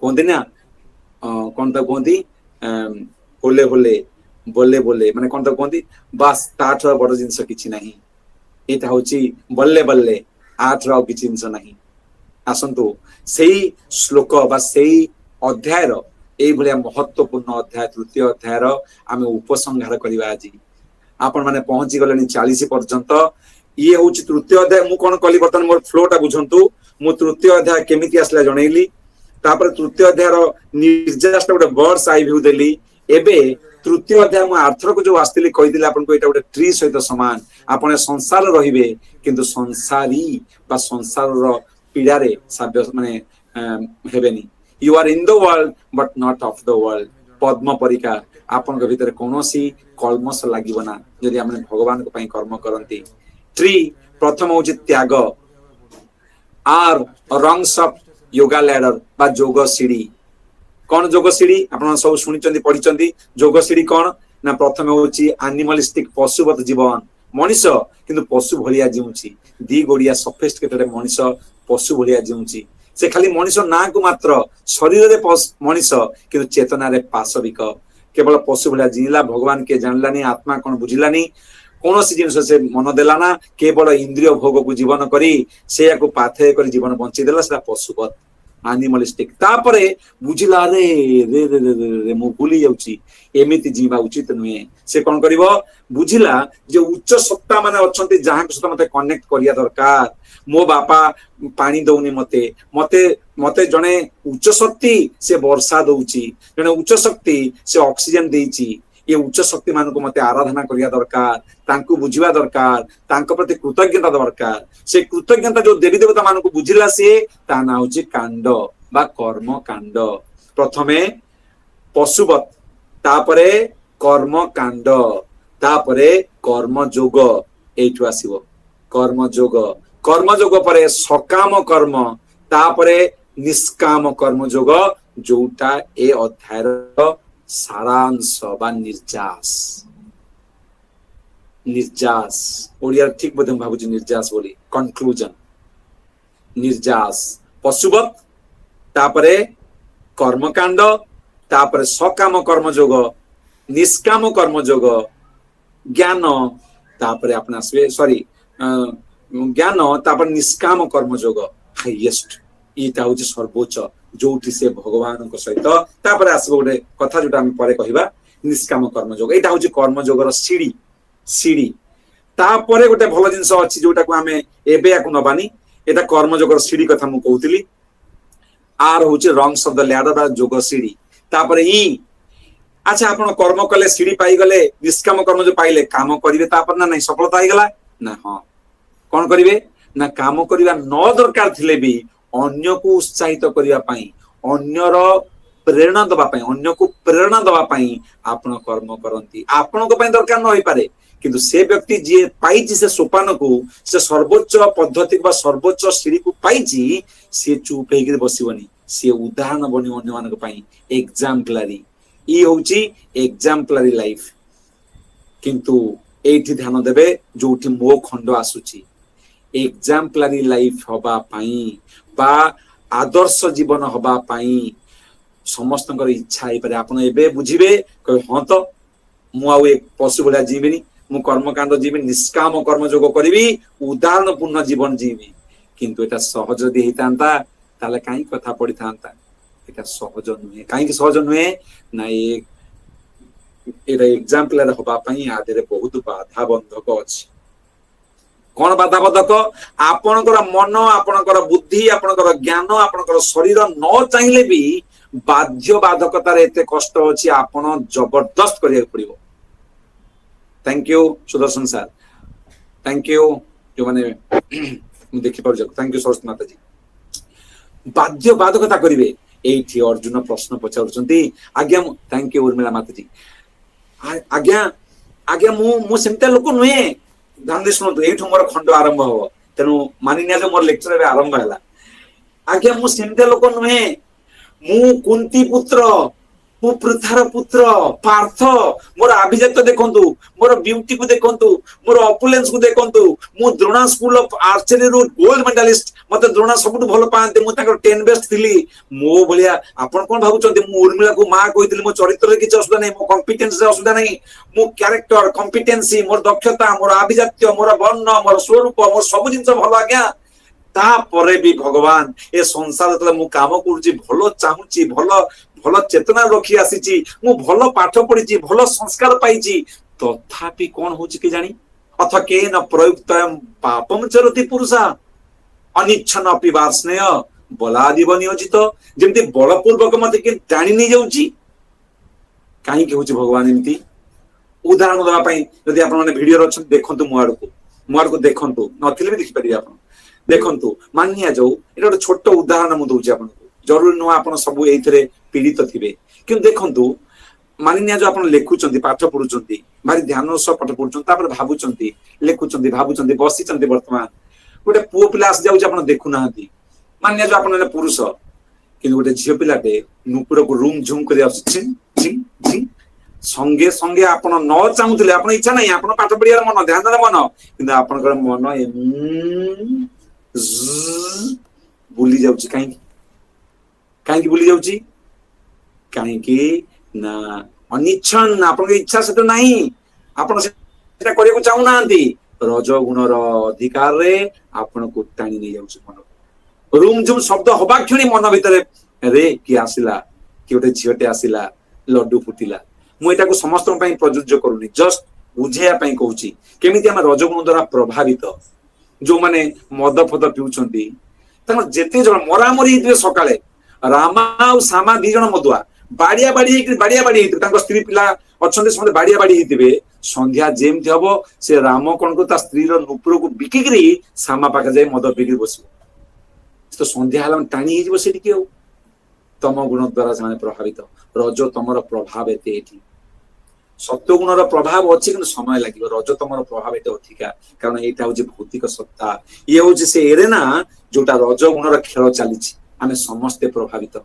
कोन दिना कोन त कोंदी होले होले बोले बोले माने कोन त कोंदी बस ताठ बड़ जिंस किछि नाही एटा होची बल्ले बल्ले आठ राव किछि जिंस नाही आसंतु सेही श्लोक बा सेही अध्याय रो एई भलिया महत्वपूर्ण अध्याय तृतीय अध्याय रो आमे उपसंहार करिवा आज आपण माने पहुंची गलेनी 40 पर्यंत ये होची तृतीय अध्याय मु कोन कली बर्तन मोर फ्लोटा बुझंतु मु तृतीय अध्याय केमिति आसला जणैली तापर तृतीय अध्याय रो निर्जास्ट गोटे वर्ड्स आई व्यू देली एबे तृतीय अध्याय मु आर्थर को जो आस्तिली कहि दिले आपन को एटा गोटे ट्री सहित समान आपण संसार रहिबे किंतु संसारी बा संसार रो पीड़ा रे साब्य माने हेबेनी you are in the world but not of the world पद्म परिका आपन के भीतर कोनोसी कलमस लागिबो ना यदि हमने भगवान को पई कर्म करंती ट्री प्रथम होची त्याग are rungs of yoga ladder बा जोग सीढ़ी कोन जोग सीढ़ी आपन सब सुनिचंदी पढिचंदी जोग सीढ़ी कोन ना प्रथम होची एनिमलिस्टिक पशुवत जीवन मनुष्य किंतु पशु भलिया जीउची दी गोड़िया सोफिस्टिकेटेड मनुष्य पशु भलिया जीउची से खाली मनुष्य ना को मात्र शरीर रे मनुष्य किंतु चेतना रे पाशविक केवल पशु भलिया जीला भगवान के जानलानी आत्मा कोन बुझिलानी कोनोसी जिंस से मन देलाना केवल इंद्रिय भोग को जीवन करी से को पाथे करी जीवन बंची देला से पशुवत एनिमलिस्टिक तापरे बुझिला रे रे रे रे रे मु भूली जाउची एमिति जीवा उचित नुहे से कोन करिवो बुझिला जे उच्च सत्ता माने अछंती जहां सहित मते कनेक्ट करिया दरकार मो बापा पानी दउनी मते मते मते जने उच्च शक्ति से वर्षा दउची जने उच्च शक्ति से ऑक्सीजन देइची ये उच्च शक्ति मान को मते आराधना करिया दरकार तांको बुझिबा दरकार तांको प्रति कृतज्ञता दरकार से कृतज्ञता जो देवी देवता मान को बुझिला से ता ना होची कांड बा कर्म कांड प्रथमे पशुवत तापरे कर्म कांड तापरे कर्म जोग एठु आसीबो कर्म जोग परे सकाम कर्म तापरे निष्काम कर्म जोग जोटा ए अध्यायर सारांश बा निर्जास निर्जास ओडिया ठीक बोधम भाबुची निर्जास बोली कंक्लूजन निर्जास पशुवत तापरे कर्मकांड तापरे सकाम कर्म जोग निष्काम कर्म जोग ज्ञान तापरे अपना सॉरी ज्ञान तापर निष्काम कर्म जोग हाईएस्ट इटा होची सर्वोच्च जोठी से भगवान को सहित तापर आसबो गोटे कथा जोटा हम परे कहिबा निष्काम कर्म जोग एटा होची कर्म जोगर सीढ़ी सीढ़ी तापरे गोटे भलो जिंस अछि जोटा को हमें एबे याकु नबानी एटा कर्म जोगर सीढ़ी कथा मु कहउतिली आर होची रंग्स ऑफ द लैडर बा जोग सीढ़ी तापरे ई अच्छा आपण कर्म कले सीढ़ी पाई गले निष्काम कर्म जो पाइले काम करिवे तापर ना नहीं सफलता हो गला ना हाँ कौन करिवे ना काम करिवा न दरकार थिले भी अन्य को उत्साहित करिवा पई अन्यर प्रेरणा दबा पई अन्य को प्रेरणा दबा पई आपण कर्म करंती आपण को पई दरकार न होई पारे किंतु से व्यक्ति जे पाइछि से सोपान को से सर्वोच्च पद्धति बा सर्वोच्च सीढ़ी को पाइछि से चुप हेकि बसिबनी से उदाहरण बनि अन्य मान को पई एग्जाम्पलरी ई होची एग्जाम्पलरी लाइफ किंतु एठी ध्यान देबे जोठी मो खंड आसुची एग्जाम्पलरी लाइफ हबा पई बा आदर्श जीवन हबा पई समस्त इच्छा हो पारे आपण एबे बुझिबे कहे हाँ तो मु आउ एक पशु भलिया जीविनी मु कर्मकांड जीवी निष्काम कर्म जोग करी उदाहरण पूर्ण जीवन जीवी किंतु एटा सहज जदि हेतांता ताले काई कथा पड़ी थांता एटा सहज नुहे काई सहज नुहे ना एटा एग्जाम्पल हबा पई आदरे बहुत बाधा बंधक अछि कौन बाधा बंधक आपणकर मन आपणकर बुद्धि आपणकर ज्ञान आपणकर शरीर न चाहिए भी बाध्य बाधकतार एते कष्ट अछि आपण जबरदस्त करिया पड़िबो thank you Sudarshan sir thank you जो माने देखि पर जाऊ थैंक यू सरस्वती माता जी बाध्य बाधकता करिवे एठी अर्जुन प्रश्न पचारुचंती आज्ञा थैंक यू उर्मिला माता जी आज्ञा आज्ञा मु सेमते लोक नुहे ध्यान दे सुनतु एठु मोर खंड आरंभ हो तेनु मानिनिया जो मोर लेक्चर एबे आरंभ हैला आज्ञा मु सेमते लोक नुहे मु कुंती पुत्र मु पृथार पुत्र पार्थ मोर अभिजात देखंतु मोर ब्यूटी को देखंतु मोर ऑपुलेंस को देखंतु मु द्रोणा स्कूल ऑफ आर्चरी रो गोल्ड मेडलिस्ट मते द्रोणा सबटु भलो पांते मु ताकर 10 बेस्ट थिली मो भलिया आपण कोन भाबुचंती मु उर्मिला को मा कहितली मो चरित्र रे किछ असुदा नै मो कॉम्पिटेंस रे असुदा नै मो कैरेक्टर कॉम्पिटेंसी मोर दक्षता मोर अभिजात्य मोर वर्ण मोर स्वरूप मोर सब जिंस भलो आज्ञा ता परे भी भगवान ए संसार तले मु काम करूची भलो चाहूची भलो भलो चेतना रखी आसीची मु भलो पाठ पढिची भलो संस्कार पाइची तथापि कोन होची के जानी अथ केन प्रयुक्तयम पापम चरति पुरुषा अनिच्छन अपि वार्ष्णेय बलादिव नियोजित जेमति बलपूर्वक मते के टाणी नै जाउची काहे के होची भगवान एमती उदाहरण दवा पई यदि आपण माने वीडियो रछ देखंतु मुआड को देखंतु नथिले भी देखि परिबे आपण देखंतु मानिया जाऊ एटा एक छोट उदाहरण मु दउची आपण जरूरी नुआ आपण सब एइथरे पीड़ित थिबे कि देखंतु मानिनिया जो आपण लेखुचंती पाठ पढुचंती भारी ध्यान सह पाठ पढुचंती तापर भाबुचंती लेखुचंती भाबुचंती बसिचंती वर्तमान गोटे पुओ पिला आस जाउची आपण देखु नाहंती मानिनिया जो आपण ने पुरुष कि गोटे झियो पिलाटे नुपुर को रूम झूम करि आसी झिं झिं संगे संगे आपण न चाहुथिले आपण इच्छा नै आपण पाठ पढियार मन ध्यान देना मन किंतु आपनकर मन बुली जाउची काहे बुली जाउची काहे ना अनिच्छन आपन इच्छा से तो नहीं आपन सेटा करिया को चाहू नांती रज गुणर अधिकार रे आपन को टाणी नै जाउची मन रूम जुम शब्द हबा क्षणी मन भितरे रे की आसिला कि ओटे झियोटे आसिला लड्डू फुटिला मु एटा को समस्त पई प्रयोज्य करूनी जस्ट बुझेया पई कहूची केमिति हम रज गुण द्वारा प्रभावित जो माने मद फद पिउचंती तन जेते जण मरामरी हितबे सकाळे रामा और सामा दी जण मदुआ बाड़िया बाड़ी स्त्री पिला अच्छे समझे बाड़िया बाड़ी हितबे संध्या जेमती हबो से राम कौन को ता स्त्री रो नुपुर को बिकिकरी सामा पाके जाय मद बिक्री बसिबो तो संध्या हला टाणी हिजबो सेठी के तम गुण द्वारा से प्रभावित रज तमर प्रभाव एते एठी सत्य गुणर प्रभाव अच्छी कि समय लगे रज तमर प्रभाव एटे अधिका कारण एटा होची भौतिक सत्ता ये होची से एरेना जोटा रज गुणर खेल चली आमे समस्ते प्रभावित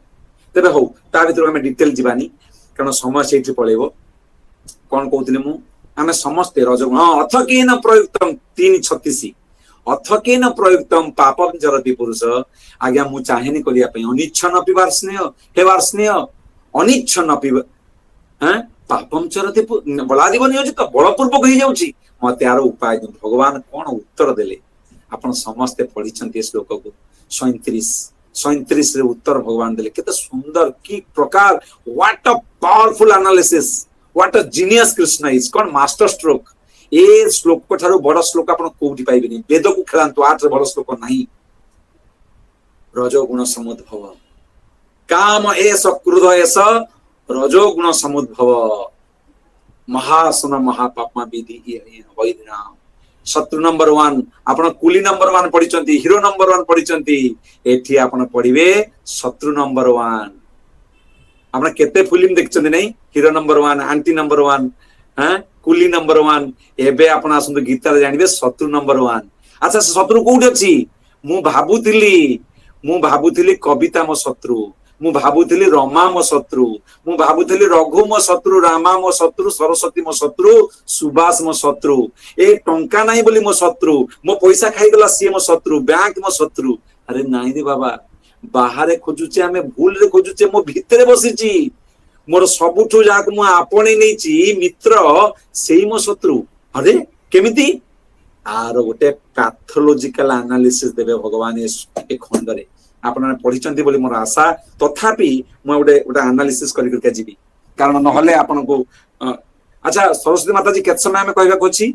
तेरे हो ता भीतर आमे डिटेल जीवानी कारण समय सेठी पळेबो कोन कहउतले मु आमे समस्ते रजगुण अथ केन प्रयुक्तम 3:36 अथ केन प्रयुक्तम पापम जरति पुरुष आज्ञा मु चाहेनी करिया पई अनिच्छन अपि वार्ष्णेय हे वार्ष्णेय अनिच्छन अपि हैं पापम चरति बलादिव नियोजित बलपूर्वक हो जाउची मते यार उपाय भगवान कोन उत्तर देले आपण समस्ते पढिचंती श्लोक को 37 रे उत्तर भगवान देले केते सुंदर की प्रकार what a powerful analysis what a genius Krishna is कोन मास्टर स्ट्रोक ए श्लोक को थारो बड़ श्लोक आपण कोउठी पाइबेनी वेद को खेलांतु आठ रे बड़ श्लोक नाही रज गुण समुद्भव काम एस क्रोध एस रजोगुण समुद्भव महासन महापापमा विधि वैदिनाम शत्रु नंबर 1 आपण कुली नंबर 1 पढिचंती हीरो नंबर 1 पढिचंती एठी आपण पढिबे शत्रु नंबर 1 आपण केते फिल्म देखचंती नै हीरो नंबर 1 आंटी नंबर 1 हां कुली नंबर 1 एबे आपण आसंत गीता जानिबे शत्रु नंबर 1 अच्छा शत्रु कोउठी अछि मु भाबुतिली कविता मो शत्रु मु भाबुतिली रमा मो शत्रु मु भाबुतिली रघु मो शत्रु रामा मो शत्रु सरस्वती मो शत्रु सुभाष मो शत्रु ए टंका नाही बोली मो शत्रु मो पैसा खाई गला सी मो शत्रु बैंक मो शत्रु अरे नाही रे बाबा बाहर खोजुचे आमे भूल रे खोजुचे मो भीतरे बसिची मोर सबुठु जाक मु आपणे नैची मित्र सेही मो शत्रु अरे केमिति आर गोटे पैथोलॉजिकल एनालिसिस देबे भगवान ए खंडरे आपण पढिचंती बोली मोर आशा तथापि मु गोटे एनालिसिस करि के जीवी कारण नहले आपण को अच्छा सरस्वती माता जी केत समय हमें कहबा कोछि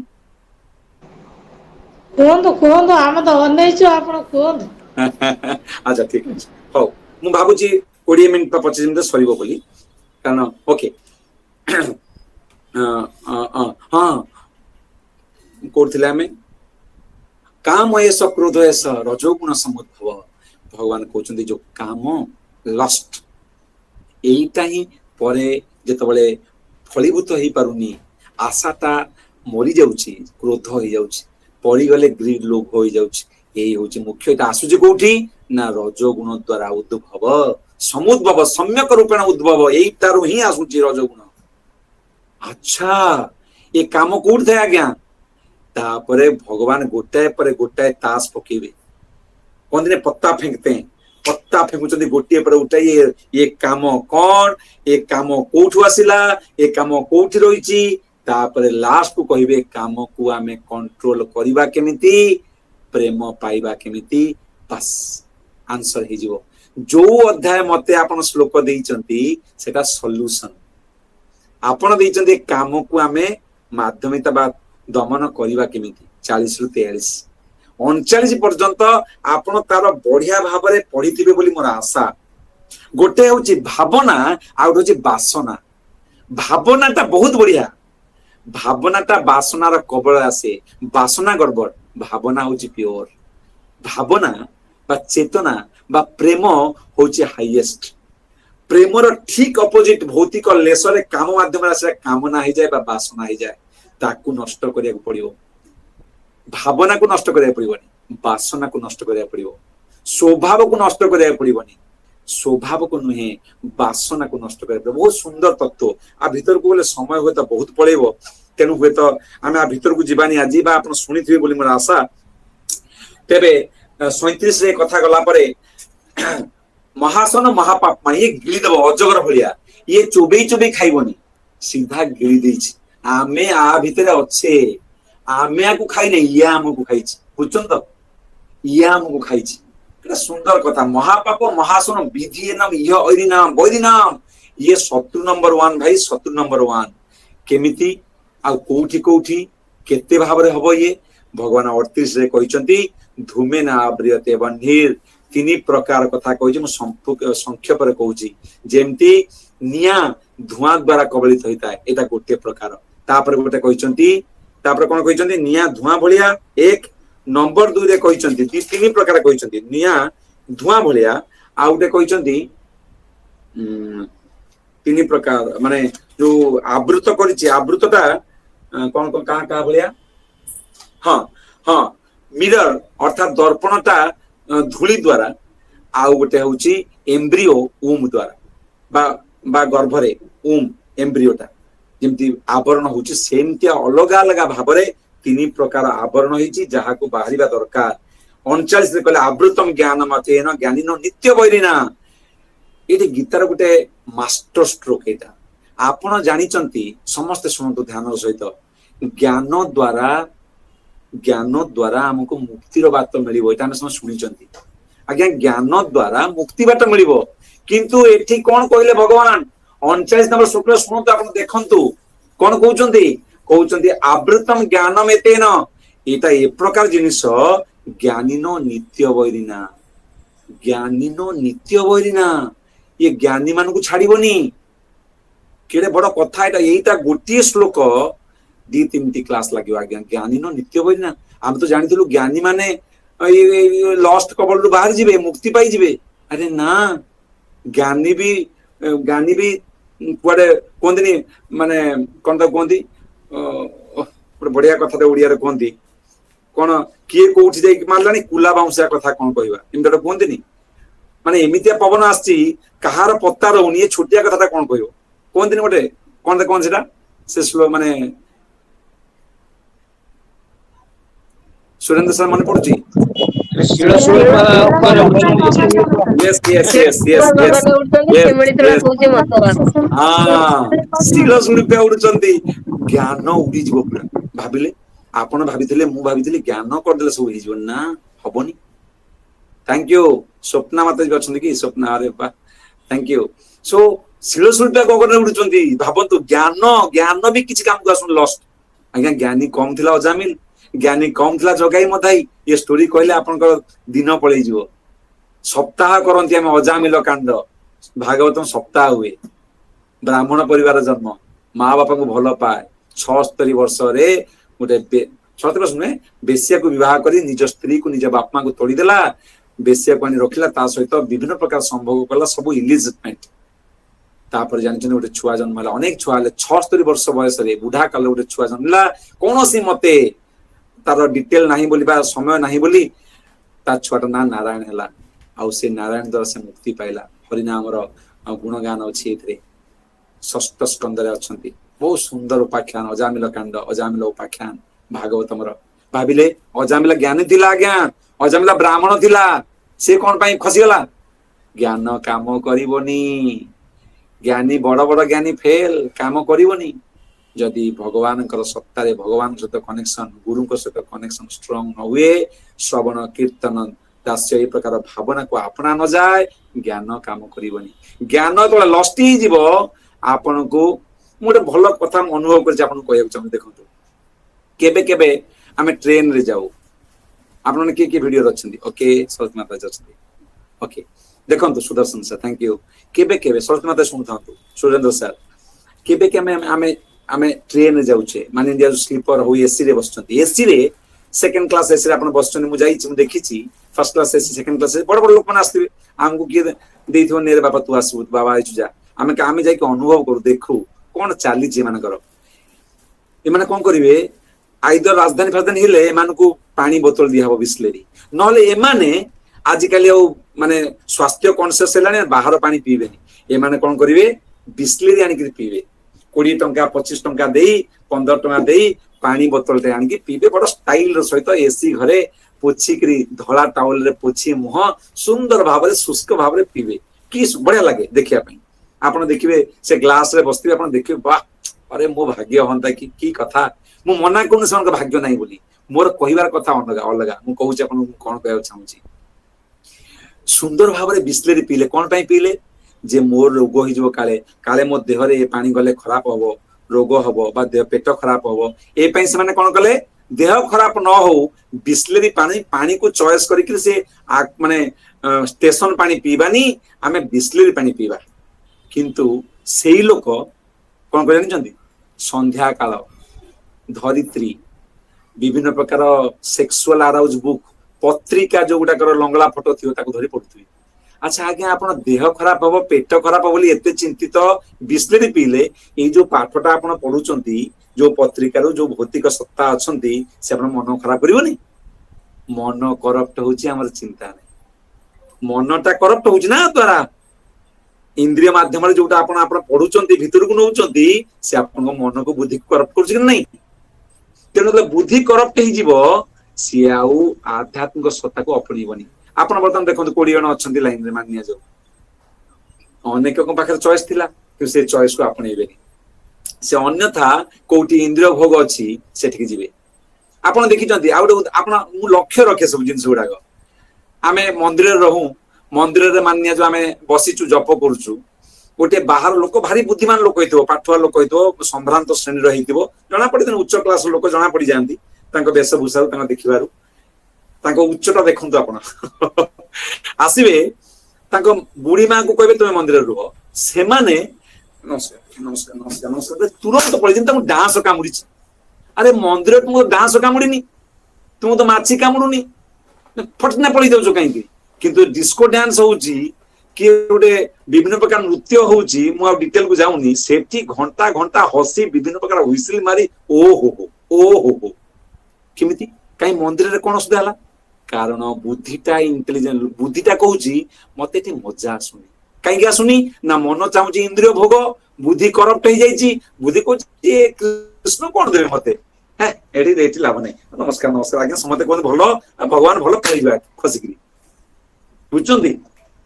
कोन हम तो अनैछु आपण कोन अच्छा ठीक अछि हो मु भाबुची 20 मिनिट 25 मिनिट सरीबो बोली कारण ओके हां कोथिले हमें काम एस क्रोध एस रजोगुण समुद्भव भगवान कहते जो काम लस्ट एटा ही परे जेतबले फलीभूत हो पारुनी आशाटा मरी जाउची क्रोध हो जाउची पड़ी गले ग्रीड लोभ हो जाउची एई होची मुख्य एटा आसुची कोठी ना रजोगुण द्वारा उद्भव समुद्भव सम्यक रूपेण उद्भव एटारु ही आसुची रजोगुण अच्छा ए काम कोठ थे आज्ञा तापरे भगवान गोटाए पर गोटाए ताश पकेबे कोंदिने पत्ता फेंकते हैं पत्ता फेंकुचंदी गोटिए पर उठाई ये काम कौन ये काम कोठु आसिला ये काम कोठी रहिची तापरे लास्ट को कहिबे काम को आमे कंट्रोल करिबा केमिति प्रेम पाइबा केमिति बस आंसर हे जिवो जो अध्याय मते आपण श्लोक देइचंती सेटा सॉल्यूशन आपण देइचंती काम को आमे माध्यमिकता बा दमन करिबा केमिति 40 रु 43 39 पर्यंत आपण तार बढ़िया भाव में पढ़ी बोली मोर आशा गोटे हूँ भावना आ गोटे हूँ बासना भावनाटा बहुत बढ़िया भावनाटा बासनार कबल आसे बासना गड़बड़ भावना हूँ प्योर भावना बा चेतना बा प्रेम हूँ हाईएस्ट प्रेमर ठीक अपोजिट भौतिक लेसरे काम माध्यम कामना हो जाए बासना हो जाए ताकू नष्ट करिया पड़ियो भावना को नष्ट करिया पड़िबनी बासना को नष्ट करिया पड़िबो स्वभाव को नष्ट करिया पड़िबनी स्वभाव को नुहे बासना को नष्ट करिया बहुत सुंदर तत्व आ भीतर को बोले समय होता बहुत पड़ेबो तेनु हुए तो आमे आ भीतर को जीवानी आजी बा आपण सुनिथिबे बोली मोर आशा तेबे 37 रे कथा गला परे महासन महापाप मा ये गिली दबो अजगर भलिया ये चोबई खाइबनी सीधा गिली देछि आमे आ भीतर अच्छे आमे को खाई नहीं या हमको खाई बुझछन तो या हमको खाई सुंदर कथा महापाप महासन विधि नाम वैधि नाम ये शत्रु नंबर 1 भाई शत्रु नंबर 1 केमिति आ कोठी कोठी केते भाव रे हबो ये भगवान 38 रे कहिसंती धूमे ना आव्रियते बन्हीर तीन प्रकार कथा कहि म संक्षेप रे कहूची जेमती निया धुआं द्वारा कबलित होता है एटा गोटे प्रकार तापर गोटे कहिसंती तापर कोन कहिसंती निया धुआं भलिया एक नंबर 2 रे कहिसंती तीन प्रकार कहिसंती निया धुआं भलिया आ गोटे कहिसंती तीन प्रकार माने जो आवृत करिछि आवृतटा कोन कोन का भलिया हां हां मिरर अर्थात दर्पणटा धूली द्वारा आ गोटे होछि एम्ब्रियो ऊम द्वारा बा गर्भरे ऊम एम्ब्रियोटा जेमती आवरण होछि सेमती अलग अलग भाव में तीन प्रकार आवरण होइछि जहा को बाहरिबा दरकार 39 रे कहले आवृतम ज्ञान मतेन ज्ञानिनो नित्य वैरिना एटी गीतार गोटे मास्टर स्ट्रोक एटा आपण जानिचंती समस्त सुनतो ध्यान सहित ज्ञान द्वारा हमको मुक्तिर बात मिलिबो एटा हम सुनिचंती आज्ञा ज्ञान द्वारा मुक्ति बाट मिलिबो किंतु एठी कोन कहले भगवान 39 नंबर शुक्ल सुनतो आपण देखंतु कोन कहउचंती आवृतम ज्ञानम एतेन एटा ए प्रकार जिनिस ज्ञानिनो नित्य वैरिना ये ज्ञानी मान को छाड़ीबनी केड़े बड़ कथा एटा गोटे श्लोक 2-3 क्लास लगे आज्ञा ज्ञानी न नित्य बई ना आम तो जानी ज्ञानी माने लस्ट कबल रु बाहर जीवे मुक्ति पाई जीवे अरे ना ज्ञानी भी कुआडे कहते माने कौन तो कहती बढ़िया कथा ओडिया रे कहती कौन किए कोठी जाई मारलानी कुला बाउंसिया कथा कौन कहवा एमती कहती माने एमितिया पवन आसी कहार पत्ता रहुनी ये छोटिया कथा कौन कहयो कहती गोटे कौन सेटा से श्लोक माने सुरेंद्र सर मन पड़ुची ज्ञान उड़ी जीव पूरा भाविले आपण भाविथिले मु भाविथिले ज्ञान करदेले सब हो ना हबनी थैंक यू स्वप्ना माता जी अच्छी कि स्वप्ना अरे बा थैंक यू सो शिलशुल्पा गगन उड़ुचंती भावंतु ज्ञान भी किसी काम को आसुन लस्ट आज्ञा ज्ञानी कम थिला अजामिल ज्ञानी कम थिला जगाई मधाई ये स्टोरी कहले आपन दिन पळै जीवो सप्ताह करंती हम अजामिल कांड भागवतम सप्ताह हुए ब्राह्मण परिवार जन्म माँ बापा को भल पाए 76 वर्ष रे गोटे 76 वर्ष में बेसिया को विवाह करी निज स्त्री को निज बापमा को तोड़ीदेला बेसिया को रखिला ता सहित विभिन्न प्रकार संभोग कला सब इलिजिटमेंट तापर जानछन गोटे छुआ जन्म होला अनेक छुआ 76 वर्ष बयस रे बुढ़ा काल गोटे छुआ जन्मला कोनोसी मते तार डिटेल नाही बोलिबा समय नाही बोली ता छुआटा ना नारायण हैला आउ से नारायण द्वारा से मुक्ति पाइला हरिनाम रो गुणगान अछि एथरे षष्ठ स्कंद रे अछंती बहुत सुंदर उपाख्यान अजामिल कांड अजामिल उपाख्यान भागवतम रो भाबिले अजामिल ज्ञानी थिला आज्ञा अजामिल ब्राह्मण थिला से कोन पई खसी गला ज्ञान काम करिवनी ज्ञानी बड़ बड़ ज्ञानी फेल काम करिवनी जदि भगवान सत्ता भगवान सहित कनेक्शन गुरु सहित कनेक्शन स्ट्रांग न हुए श्रवण कीर्तन दास्य ये प्रकार भावना को अपना न जाए ज्ञान काम करिवनी ज्ञान तो लस्टी जीव आपण को मोटे भल कथा अनुभव कर कहूँ चाहूँ देखो केबे केबे आमे ट्रेन रे जाऊ आपन के वीडियो रछंदी ओके सरस्वती माता जछंदी ओके देखंतु सुदर्शन सर थैंक यू केबे केबे सरस्वती माता सुनथांतु सुरेंद्र सर केबे के आमे आमे ट्रेन रे जाउछे माने इंडिया स्लीपर हो एसी रे बसचंती एसी रे सेकंड क्लास एसी रे आपन बसचंदी मु जाईछि मु देखिछि first class AC second class बड़ बड़ लोक मन आस्थिबे हमकु के देइथो नेरे बाबा तू आसु बाबा आइछु जा आमे जाई के अनुभव करू देखू कोन चाली जे मानकर ए माने कोन करिवे आइदर राजधानी फाजधानी हिले एमान को पानी बोतल दिया हबो बिस्लेरी नले एमाने आजिकाली माने स्वास्थ्य कॉन्शियस हेलाने बाहर पानी पीबेनी एमाने कोन करिवे बिस्लेरी आनी के पीबे 20 टंका 25 टंका देई 15 टंका देई पानी बोतल टे आनी के पीबे बड़ स्टाइल सहित एसी घरे पोछी करी धला टावल रे पोछी मुह सुंदर भाबरे शुष्क भाबरे पीबे की बढ़िया लागे देखिया पई आपण देखिबे से ग्लास रे बस्तिबे आपण देखिबे वाह अरे मो भाग्य हंता की कथा मु मना कोन से भाग्य नाही बोली मोर कहिबार कथा अलगा मु कहूची आपण कोन कहय चाहूची सुंदर भाबरे बिस्लेरी पीले कोन पई पीले जे मोर रोग हो जबो काले काले मो देह रे पानी गले खराब होबो रोग होबो बा देह पेट खराब होबो ए पई से माने कोन कले देह खराब न हो बिस्लेरी पानी को चॉइस करिक से माने स्टेशन पानी पीबानी आमे बिस्लेरी पानी पीबा किंतु सेही लोक कोन कर जानछंती संध्या काल धरित्री विभिन्न प्रकार सेक्सुअल अराउज बुक पत्रिका जो गुडा कर लंगला फोटो थियो ताको धरि पढुथि अच्छा आज्ञा आपण देह खराब हो पेट खराब हो बोली एते चिंतित बिस्लेरी पीले ए जो पाठटा आपण पढुचंती जो पत्रिका रो जो भौतिक सत्ता अछंती से आपण मन खराब करिवनी मन करप्ट होची हमर चिंता नै मनटा करप्ट होची ना द्वारा इंद्रिय माध्यम जोटा आपण आपण पढुचंती भितर को नउचंती से आपण मन को बुद्धि करप्ट करछ कि नै तेनो बुद्धि करप्ट ही जीवो सी आउ आध्यात्मिक सत्ता को अपनीबनी आपण बर्तमान देखंतु 20 जण अछंती लाइन रे मानिया जो अनेक को पाखर चॉइस थिला कि से चॉइस को अपनेबेनी से अन्यथा कोठी इंद्रिय भोग अछि सेठी जिवे आपण देखिचंती आउ आपण मु लक्ष्य रखे सब जिंस गुडा आमे मंदिर रे रहू मंदिर रे मानिया जो आमे बसिचु जप करूचु गोटे बाहर लोक भारी बुद्धिमान लोक होइतो पाठुआ लोक होइतो संभ्रांत श्रेणी रे होइतो जणा पड़ी उच्च क्लास लोक जणा पड़ी जानती तांको वेशभूषा तांको देखिबारु तांको उच्चता देखंतु आपण आसीबे तांको बुढ़ी मां को कहबे तुमे मंदिर रुह से माने ନମସ୍କାର ନମସ୍କାର ନମସ୍କାର ନମସ୍କାର ତୁରନ୍ତ ପଳେଇ ଯେମିତି ତାଙ୍କୁ ଡାଁସ କାମୁଡିଛି। ଆରେ ମନ୍ଦିର ତୁମକୁ ଡାଁସ କାମୁଡିନି, ତୁମକୁ ତ ମାଛି କାମୁଡୁନି, ଫଟନା ପଳେଇ ଯାଉଛ କାହିଁକି? କିନ୍ତୁ ଡିସ୍କୋ ଡ୍ୟାନ୍ସ ହଉଛି କି ଗୋଟେ ବିଭିନ୍ନ ପ୍ରକାର ନୃତ୍ୟ ହଉଛି, ମୁଁ ଆଉ ଡିଟେଲ କୁ ଯାଉନି, ସେଠି ଘଣ୍ଟା ଘଣ୍ଟା ହସି ବିଭିନ୍ନ ପ୍ରକାର ହୁଇସିଲ ମାରି ଓ ହୋ ହୋ କେମିତି କାହିଁ ମନ୍ଦିରରେ କଣ ଅସୁବିଧା ହେଲା? କାରଣ ବୁଦ୍ଧିଟା ଇଣ୍ଟେଲିଜେଣ୍ଟ, ବୁଦ୍ଧିଟା କହୁଛି ମତେ ଏଠି ମଜା ଆସୁନି। କାହିଁକି ଆସୁନି? ନା ମନ ଚାହୁଁଛି ଇନ୍ଦ୍ରିୟ ଭୋଗ, ବୁଦ୍ଧି କରପ୍ଟ ହେଇଯାଇଛି, ବୁଦ୍ଧି କହୁଛି କୃଷ୍ଣ କଣ ଦେବେ ମତେ, ଏଠି ଲାଭ ନାହିଁ। ନମସ୍କାର ନମସ୍କାର ଆଜ୍ଞା, ସମସ୍ତେ କୁହନ୍ତି ଭଲ, ଭଗବାନ ଭଲ ଖାଇବା ଖସିକିରି, ବୁଝୁଛନ୍ତି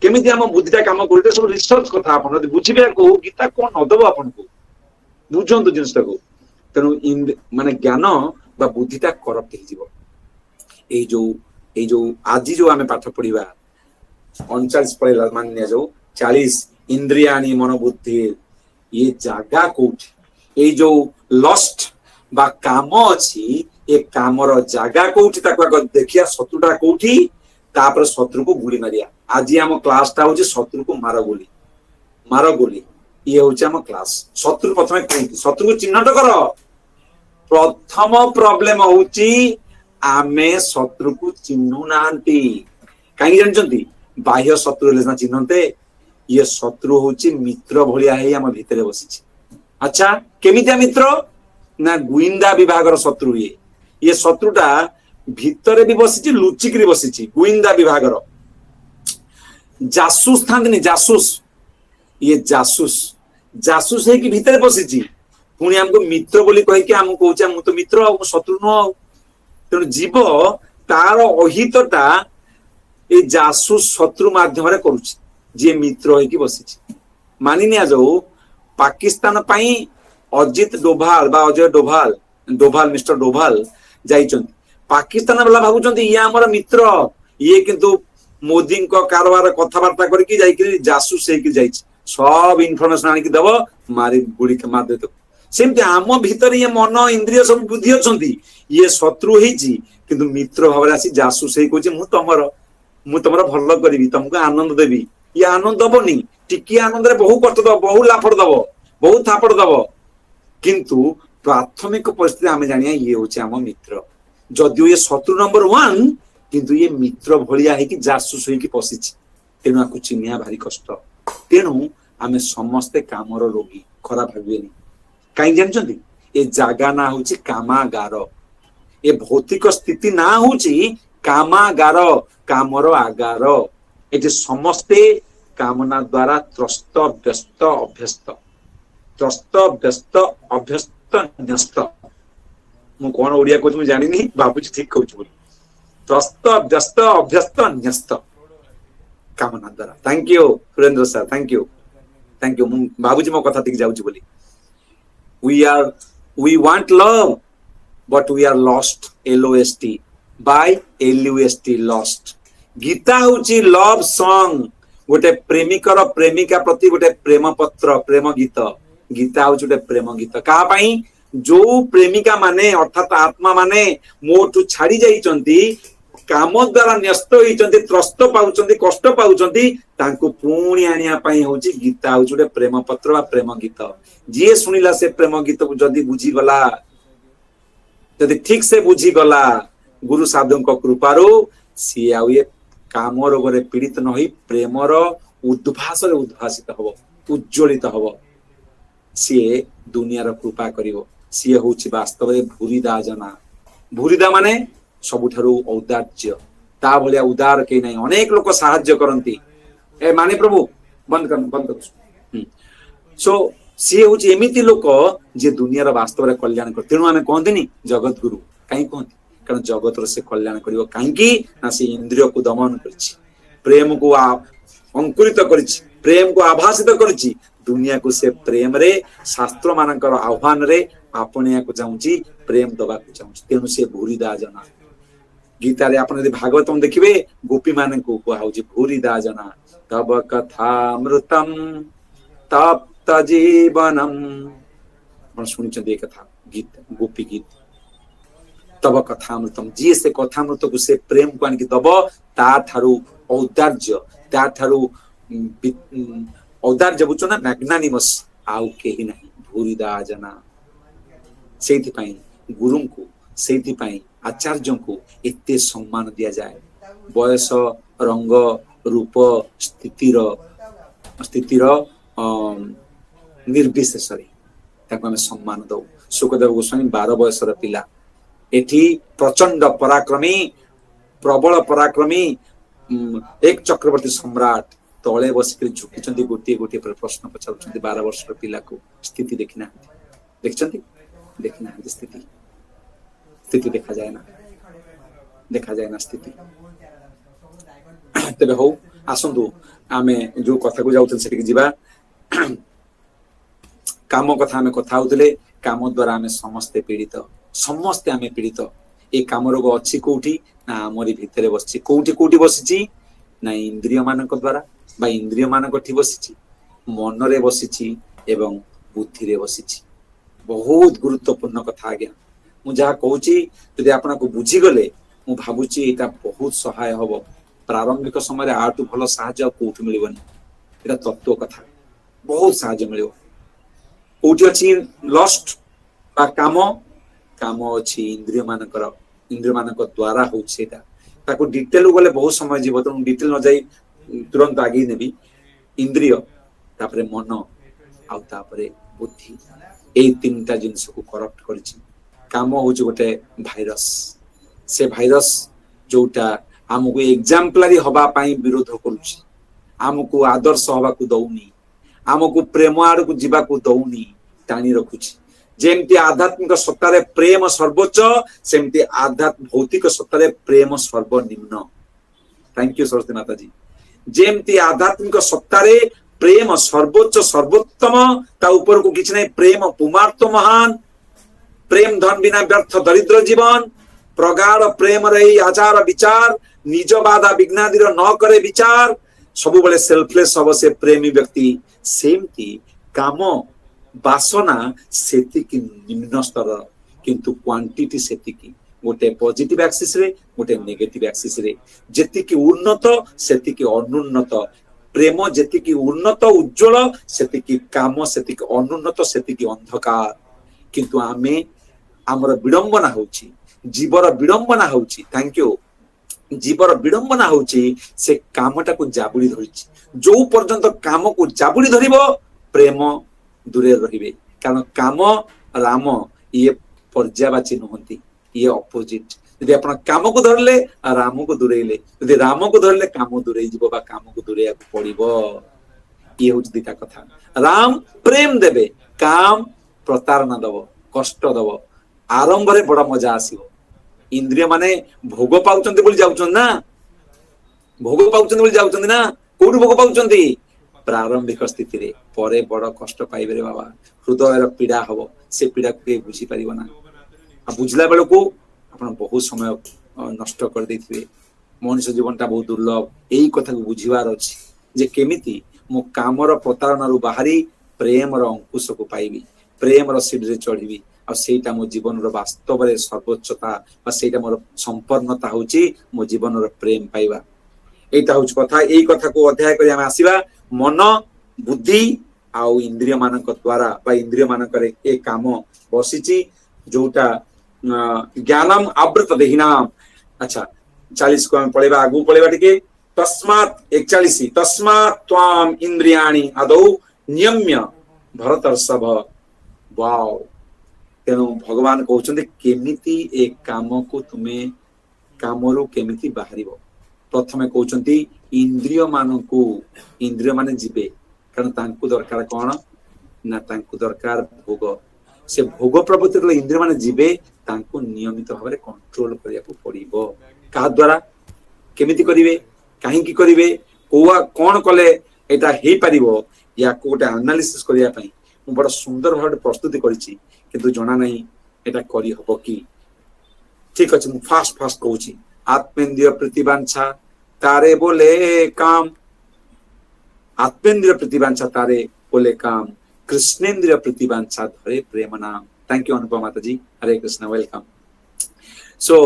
କେମିତି ଆମ ବୁଦ୍ଧିଟା କାମ କରୁଛି? ସବୁ ରିସର୍ଚ୍ଚ କଥା, ଆପଣ ଯଦି ବୁଝିବେ କହୁ ଗୀତା କଣ ନଦବ ଆପଣଙ୍କୁ, ବୁଝନ୍ତୁ ଜିନିଷଟାକୁ। ତେଣୁ ମାନେ ଜ୍ଞାନ ବା ବୁଦ୍ଧିଟା କରପ୍ଟ ହେଇଯିବ। ଏଇ ଯୋଉ ଆଜି ଯୋଉ ଆମେ ପାଠ ପଢିବା 39 ପଳେଇଲା, ମାନେ ନିଆଯାଉ 40 ଇନ୍ଦ୍ରିୟାଣି ମନୋବୁଦ୍ଧି, ଇଏ ଜାଗା କୋଉଠି? ଏଇ ଯୋଉ ଲଷ୍ଟ ବା କାମ ଅଛି, ଏ କାମର ଜାଗା କୋଉଠି ତାକୁ ଆଗ ଦେଖିବା, ଶତ୍ରୁଟା କୋଉଠି, ତାପରେ ଶତ୍ରୁକୁ ଗୁଳି ମାରିବା। ଆଜି ଆମ କ୍ଲାସଟା ହଉଛି ଶତ୍ରୁକୁ ମାର ଗୁଳି, ମାର ଗୁଳି, ଇଏ ହଉଛି ଆମ କ୍ଲାସ। ଶତ୍ରୁ ପ୍ରଥମେ କୋଉଠି, ଶତ୍ରୁକୁ ଚିହ୍ନଟ କର। ପ୍ରଥମ ପ୍ରୋବ୍ଲେମ ହଉଛି ଆମେ ଶତ୍ରୁକୁ ଚିହ୍ନୁ ନାହାନ୍ତି। କାହିଁକି ଜାଣିଛନ୍ତି? ବାହ୍ୟ ଶତ୍ରୁ ହେଲେ ନା ଚିହ୍ନନ୍ତେ, ଇଏ ଶତ୍ରୁ ହଉଛି ମିତ୍ର ଭଳିଆ ହେଇ ଆମ ଭିତରେ ବସିଛି। ଆଚ୍ଛା କେମିତିଆ ମିତ୍ର? ନା ଗୁଇନ୍ଦା ବିଭାଗର ଶତ୍ରୁ। ଇଏ ଶତ୍ରୁଟା ଭିତରେ ବି ବସିଛି, ଲୁଚିକିରି ବସିଛି। ଗୁଇନ୍ଦା ବିଭାଗର ଜାସୁସ ଥାନ୍ତିନି, ଜାସୁସ, ଇଏ ଜାସୁସ ଜାସୁସ ହେଇକି ଭିତରେ ବସିଛି, ପୁଣି ଆମକୁ ମିତ୍ର ବୋଲି କହିକି ଆମକୁ କହୁଛି ମୁଁ ତ ମିତ୍ର ଆଉ, ମୁଁ ଶତ୍ରୁ ନୁହଁ ଆଉ। ତେଣୁ ଜୀବ ତାର ଅହିତଟା ଏଇ ଜାସୁସ ଶତ୍ରୁ ମାଧ୍ୟମରେ କରୁଛି, ଯିଏ ମିତ୍ର ହେଇକି ବସିଛି। ମାନି ନିଆଯାଉ ପାକିସ୍ତାନ ପାଇଁ ଅଜିତ ଡୋଭାଲ ବା ଅଜୟ ଡୋଭାଲ ମିଷ୍ଟର ଡୋଭାଲ ଯାଇଛନ୍ତି। ପାକିସ୍ତାନ ବାଲା ଭାବୁଛନ୍ତି ଇଏ ଆମର ମିତ୍ର, ଇଏ କିନ୍ତୁ ମୋଦିଙ୍କ କାରବାର କଥାବାର୍ତ୍ତା କରିକି ଯାଇକି ଜାସୁସ ହେଇକି ଯାଇଛି, ସବ ଇନଫରମେସନ ଆଣିକି ଦବ, ମାରି ଗୁଳି ମାରିଦେବ। ସେମିତି ଆମ ଭିତରେ ଇଏ ମନ ଇନ୍ଦ୍ରିୟ ସବୁ ବୁଦ୍ଧି ଅଛନ୍ତି, ଇଏ ଶତ୍ରୁ ହେଇଛି କିନ୍ତୁ ମିତ୍ର ଭାବରେ ଆସି ଜାସୁସ ହେଇ କହୁଛି ମୁଁ ତମର ଭଲ କରିବି, ତମକୁ ଆନନ୍ଦ ଦେବି। ଇଏ ଆନନ୍ଦ ଦବନି, ଟିକିଏ ଆନନ୍ଦରେ ବହୁ କଷ୍ଟ ଦବ, ବହୁ ଲାଫଡ ଦବ, ବହୁତ ଥାପଡ ଦବ। କିନ୍ତୁ ପ୍ରାଥମିକ ପରିସ୍ଥିତି ଆମେ ଜାଣିବା ଇଏ ହଉଛି ଆମ ମିତ୍ର। ଯଦିଓ ଇଏ ଶତ୍ରୁ ନମ୍ବର 1, କିନ୍ତୁ ଇଏ ମିତ୍ର ଭଳିଆ ହେଇକି ଜାସୁସ ହେଇକି ପଶିଛି। ତେଣୁ ଆକୁ ଚିହ୍ନିବା ଭାରି କଷ୍ଟ। ତେଣୁ ଆମେ ସମସ୍ତେ କାମର ରୋଗୀ, ଖରାପ ଭାବିବେନି। କାହିଁକି ଜାଣିଛନ୍ତି? ଏ ଜାଗା ନାଁ ହଉଛି କାମାଗାର, ଏ ଭୌତିକ ସ୍ଥିତି ନାଁ ହଉଛି କାମାଗାର, କାମର ଆଗାର। ଏଠି ସମସ୍ତେ କାମନା ଦ୍ଵାରା ତ୍ରସ୍ତ ବ୍ୟସ୍ତ ଅଭ୍ୟସ୍ତ, ତ୍ରସ୍ତ ବ୍ୟସ୍ତ ଅଭ୍ୟସ୍ତ ନ୍ୟସ୍ତ। ମୁଁ କଣ ଓଡିଆ କହୁଛି ମୁଁ ଜାଣିନି, ଭାବୁଛି ଠିକ କହୁଛି ବୋଲି। ତ୍ରସ୍ତ ବ୍ୟସ୍ତ ଅଭ୍ୟସ୍ତ ନ୍ୟସ୍ତ କାମନା ଦ୍ଵାରା। Thank you Surendra sir, thank you. ମୁଁ ଭାବୁଛି ମୋ କଥା ଠିକ ଯାଉଛି ବୋଲି। we want love but we are lost, LOST by LUST, lost। Gita ହଉଛି ଲଭ ସଙ୍ଗ, ଗୋଟେ ପ୍ରେମିକର ପ୍ରେମିକା ପ୍ରତି ଗୋଟେ ପ୍ରେମ ପତ୍ର, ପ୍ରେମ ଗୀତ। ଗୀତା ହଉଛି ଗୋଟେ ପ୍ରେମ ଗୀତ। କାହା ପାଇଁ? ଯୋଉ ପ୍ରେମିକା ମାନେ ଅର୍ଥାତ ଆତ୍ମା ମାନେ ମୋଠୁ ଛାଡି ଯାଇଛନ୍ତି, କାମ ଦ୍ଵାରା ନ୍ୟସ୍ତ ହେଇଛନ୍ତି, ତ୍ରସ୍ତ ପାଉଛନ୍ତି, କଷ୍ଟ ପାଉଛନ୍ତି, ତାଙ୍କୁ ପୁଣି ଆଣିବା ପାଇଁ ହଉଛି ଗୀତା ହଉଛି ଗୋଟେ ପ୍ରେମ ପତ୍ର ବା ପ୍ରେମ ଗୀତ। ଯିଏ ଶୁଣିଲା ସେ ପ୍ରେମ ଗୀତକୁ ଯଦି ବୁଝିଗଲା, ଯଦି ଠିକ ସେ ବୁଝିଗଲା ଗୁରୁ ସାଧୁଙ୍କ କୃପାରୁ, ସିଏ ଆଉ ଏ କାମ ରୋଗରେ ପୀଡିତ ନ ହୋଇ ପ୍ରେମର ଉଦ୍ଭାସରେ ଉଦ୍ଭାସିତ ହବ, ଉଜ୍ଜ୍ୱଳିତ ହବ। ସିଏ ଦୁନିଆର କୃପା କରିବ। ସିଏ ହଉଛି ବାସ୍ତବରେ ଭୁରିଦା ଜନା। ଭୁରିଦା ମାନେ ସବୁଠାରୁ ଔଦାର୍ଯ୍ୟ, ତା ଭଳିଆ ଉଦାର କେହି ନାହିଁ। ଅନେକ ଲୋକ ସାହାଯ୍ୟ କରନ୍ତି। ଏ ମାନେ ପ୍ରଭୁ ବନ୍ଦ କର। ସୋ ସିଏ ହଉଛି ଏମିତି ଲୋକ ଯିଏ ଦୁନିଆର ବାସ୍ତବରେ କଲ୍ୟାଣ କରେ। ତେଣୁ ଆମେ କହନ୍ତିନି ଜଗତ ଗୁରୁ, କାହିଁକି କହନ୍ତି? କାରଣ ଜଗତର ସେ କଲ୍ୟାଣ କରିବ। କାହିଁକି? ନା ସେ ଇନ୍ଦ୍ରିୟକୁ ଦମନ କରିଛି, ପ୍ରେମକୁ ଅଙ୍କୁରିତ କରିଛି, ପ୍ରେମକୁ ଆଭାସିତ କରିଛି। ଦୁନିଆକୁ ସେ ପ୍ରେମରେ, ଶାସ୍ତ୍ର ମାନଙ୍କର ଆହ୍ୱାନରେ ଆପଣେଇବାକୁ ଚାହୁଁଛି, ପ୍ରେମ ଦବାକୁ ଚାହୁଁଛି। ତେଣୁ ସେ ଭୁରିଦା ଜନା। ଗୀତାରେ ଆପଣ ଯଦି ଭାଗବତମ ଦେଖିବେ, ଗୋପୀ ମାନଙ୍କୁ କୁହାହଉଛି ଭୁରିଦା ଜନା। ତବ କଥାମୃତମ ତପ୍ତ ଜୀବନମ୍। ଆପଣ ଶୁଣିଛନ୍ତି ଏ କଥା, ଗୀତ ଗୋପୀ ଗୀତ। ତବ କଥାମୃତମ, ଯିଏ ସେ କଥାମୃତକୁ, ସେ ପ୍ରେମକୁ ଆଣିକି ଦବ, ତାଠାରୁ ଔଦାର୍ଯ୍ୟ, ତାଠାରୁ ଔଦାର୍ଯ୍ୟ ବୁଝୁଛ ନା, ମ୍ୟାଗ୍ନାନିମସ୍, आउ केही नाही भूरिदा जना सेइथिपाई गुरुंकु सेइथिपाई आचार्यंकु एते सम्मान दिया जाए बयस रंग रूप स्थितिर निर्विशेषरे ताको आमे सम्मान दौ सुखदेव गोस्वामी 12 बयसर पिला एठी प्रचंड पराक्रमी प्रबल पराक्रमी एक चक्रवर्ती सम्राट तले बसिक झुकी गोटे गोटे प्रश्न पचार 12 वर्षर पिला को स्थिति देखना देखना स्थिति स्थिति देखा जाए ना स्थिति तेरे हो आसंतु आमे जो कथा को जाउतन सेठी जिबा काम कथा आमे कथा होतले काम द्वारा आमे समस्त आमे पीड़ित ए काम रोग अछि कोठी ना हमरी भितरे बसछि कोठी बसिछि ना इंद्रिय मानक द्वारा बा इंद्रिय मानक ठी बसिछि मन रे बसिछि एवं बुद्धि रे बसिछि बहुत गुरुत्वपूर्ण कथा आज्ञा मु जहा कहूची यदि आपन को बुझी गले मु भाबुची एटा बहुत सहाय हबो प्रारंभिक समय रे आटु भलो सहाय्य कोठी मिलिबनी एटा तत्व कथा बहुत सहाय्य मिलिबो कोठी अछि लस्ट बा काम अछि इंद्रिय मानक द्वारा होछि एटा ताको डिटेल गले बहुत समय जीव त डिटेल न जाई तुरंत आगे नेबी इंद्रिय तापरे मन आउ तापरे बुद्धि ए तीनटा जिंस को करप्ट करछि काम होछि गोटे भाइरस से भाइरस जोटा हमको एग्जाम्पलरी हवा पाई विरोध करुछि हमको आदर्श हवा को दउनी हमको प्रेम आड़ को जीवा को दउनी टाणी रखुछि जेमती आध्यात्मिक सत्तारे प्रेम सर्वोच्च सेमती आध्यात्म भौतिक सत्तारे प्रेम सर्वनिम्न थैंक यू सरस्वती माता जी जेमती आध्यात्मिक सत्तारे प्रेम सर्वोच्च सर्वोत्तम ता ऊपर को किछ नै प्रेम पुमार्थ महान प्रेम धन बिना व्यर्थ दरिद्र जीवन प्रगाढ़ प्रेम रही आचार विचार निज बाधा विघ्नादिर न करे विचार सब बळे सेल्फलेस हबो से प्रेमी व्यक्ति सेमती काम बासना सेति की निम्न स्तर किंतु क्वांटिटी सेति की गोटे पॉजिटिव एक्सिस रे गोटे नेगेटिव एक्सिस रे जेति की उन्नत सेति की अनुन्नत प्रेम जेति की उन्नत उज्जवल सेति की काम सेति की अनुन्नत सेति की अंधकार किंतु आमे हमर विडंबना होची जीवर विडंबना होची थैंक यू जीवर विडंबना होची से कामटा को जाबुड़ी धरिची जो पर्यंत काम को जाबुड़ी धरिबो प्रेम दूरे रहिबे कारण काम राम ये पर्यायवाची नहंती ये अपोजिट यदि आपण काम को धरले राम को दूरेले यदि राम को धरले काम दूरे जीवो बा काम को दूरे पड़िबो ये होची दिटा कथा राम प्रेम देबे काम प्रतारणा दबो कष्ट दबो आरंभ रे बड़ा मजा आसीबो इंद्रिय माने भोग पाउचंती बोली जाउचन ना भोग पाउचंती बोली जाउचंती ना कोडु भोग पाउचंती प्रारंभिक स्थिति रे परे बड़ कष्ट पाइबे रे बाबा हृदय रो पीड़ा हबो से पीड़ा को बुझी परिबो ना आ बुझला बेल को आपण बहुत समय नष्ट कर देथिबे मनुष्य जीवनटा बहुत दुर्लभ एही कथा को बुझिवार अछि जे केमिति मो कामर प्रतारणा रु बाहरी प्रेम रो अंकुश को पाइबी प्रेम रो सीढ़ी रे चढ़ीबी आ सेटा मो जीवन रो वास्तव रे सर्वोच्चता आ सेटा मोर संपूर्णता होची मो जीवन रो प्रेम पाइबा एटा होच कथा एई कथा को अध्याय करी हम आसीबा मन बुद्धि आउ इंद्रिय मानक द्वारा बा इंद्रिय मानक रे ए काम बसिची जोटा ज्ञानम आवृत देहिनाम अच्छा 40 को हम पढेबा आगु पढेबा टिके तस्मात् 41 तस्मात् त्वाम इंद्रियाणि आदौ नियम्य भरतर्षभ वाओ तेनु भगवान कहउछन्ते केमिति ए काम को तुमे कामरो केमिति बाहरिबो प्रथमे कहउछन्ती इंद्रिय मानकु इंद्रिय माने जीवे कारण तांकु दरकार कोन ना तांकु दरकार भोग से भोग प्रवृत्ति इंद्रिय माने जीवे तांकु नियमित भाबरे कंट्रोल करिया को पड़िबो का द्वारा केमिति करिवे काहे की करिवे कोआ कोन कले एटा हेई परिबो या कोटा एनालिसिस करिया पई मु बड़ सुंदर भाबरे प्रस्तुति करिछि किंतु जना नहीं एटा करी हबो की ठीक अछि मु फास्ट कहूछि आत्मेन्द्रिय प्रतिवांछा तारे बोले काम आत्मेन्द्रिय प्रतिवांछा तारे बोले काम कृष्णेन्द्रिय प्रतिवांछा धरे प्रेम नाम थैंक यू अनुपमा माता जी हरे कृष्ण वेलकम सो